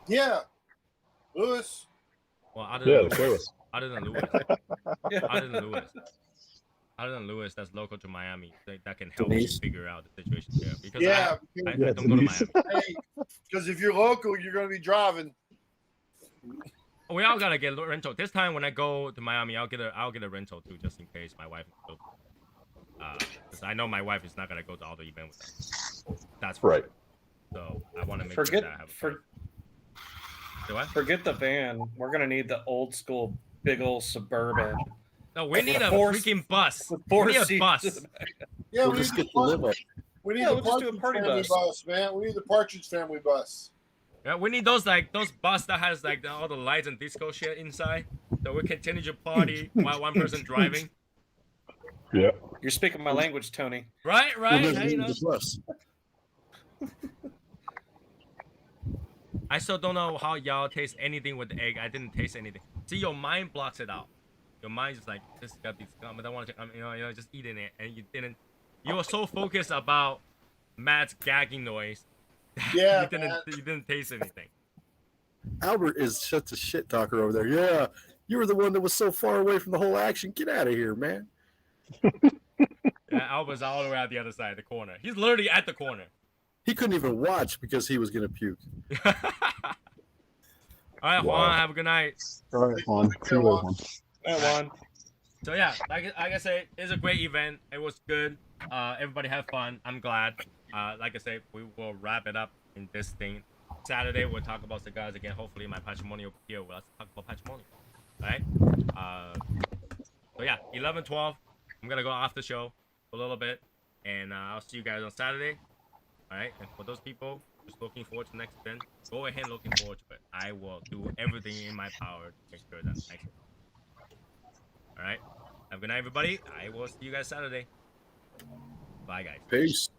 Yeah, Lewis. Well, other Yeah, than the Lewis. Lewis. Other than Lewis, that's local to Miami that can help Denise. us figure out the situation there. Because Yeah, I don't go to Denise. Miami. hey, because if you're local, you're gonna be driving. We all gotta get a rental. This time when I go to Miami, I'll get a rental too, just in case my wife goes. Because I know my wife is not gonna go to all the events with us. That's for Right. sure. So I want to make sure that I have. Forget the van. We're gonna need the old school big old Suburban. No, we need a Four- freaking bus. with four We need a seats. bus. Yeah, We'll just get the live up. We need Yeah, the we'll just do a Partridge party family bus. bus, man. We need the Partridge family bus. Yeah, we need those bus that has all the lights and disco shit inside, so we continue to party while one person driving. Yeah. You're speaking my language, Tony. Right. We'll just Hey, leave the bus. I still don't know how y'all taste anything with the egg. I didn't taste anything. See, your mind blocks it out. Your mind's just like, this got these gum. I don't want to, just eating it, and you didn't. You were so focused about Matt's gagging noise. Yeah, you didn't taste anything. Albert is such a shit talker over there. Yeah, you were the one that was so far away from the whole action. Get out of here, man. Yeah, Alba's all the way at the other side of the corner. He's literally at the corner. He couldn't even watch because he was going to puke. All right, Wow. Juan, have a good night. All right, Juan. See you later, Juan. That one. So yeah, like I say, it's a great event. It was good. Everybody had fun. I'm glad. Like I say, we will wrap it up in this thing. Saturday we'll talk about cigars again. Hopefully my patrimony will be here. Let's talk about patrimony. All right. So yeah, 11-12. I'm gonna go off the show a little bit, and I'll see you guys on Saturday. All right. And for those people just looking forward to the next event, go ahead looking forward to it. I will do everything in my power to make sure that's next. All right. Have a good night, everybody. I will see you guys Saturday. Bye, guys. Peace.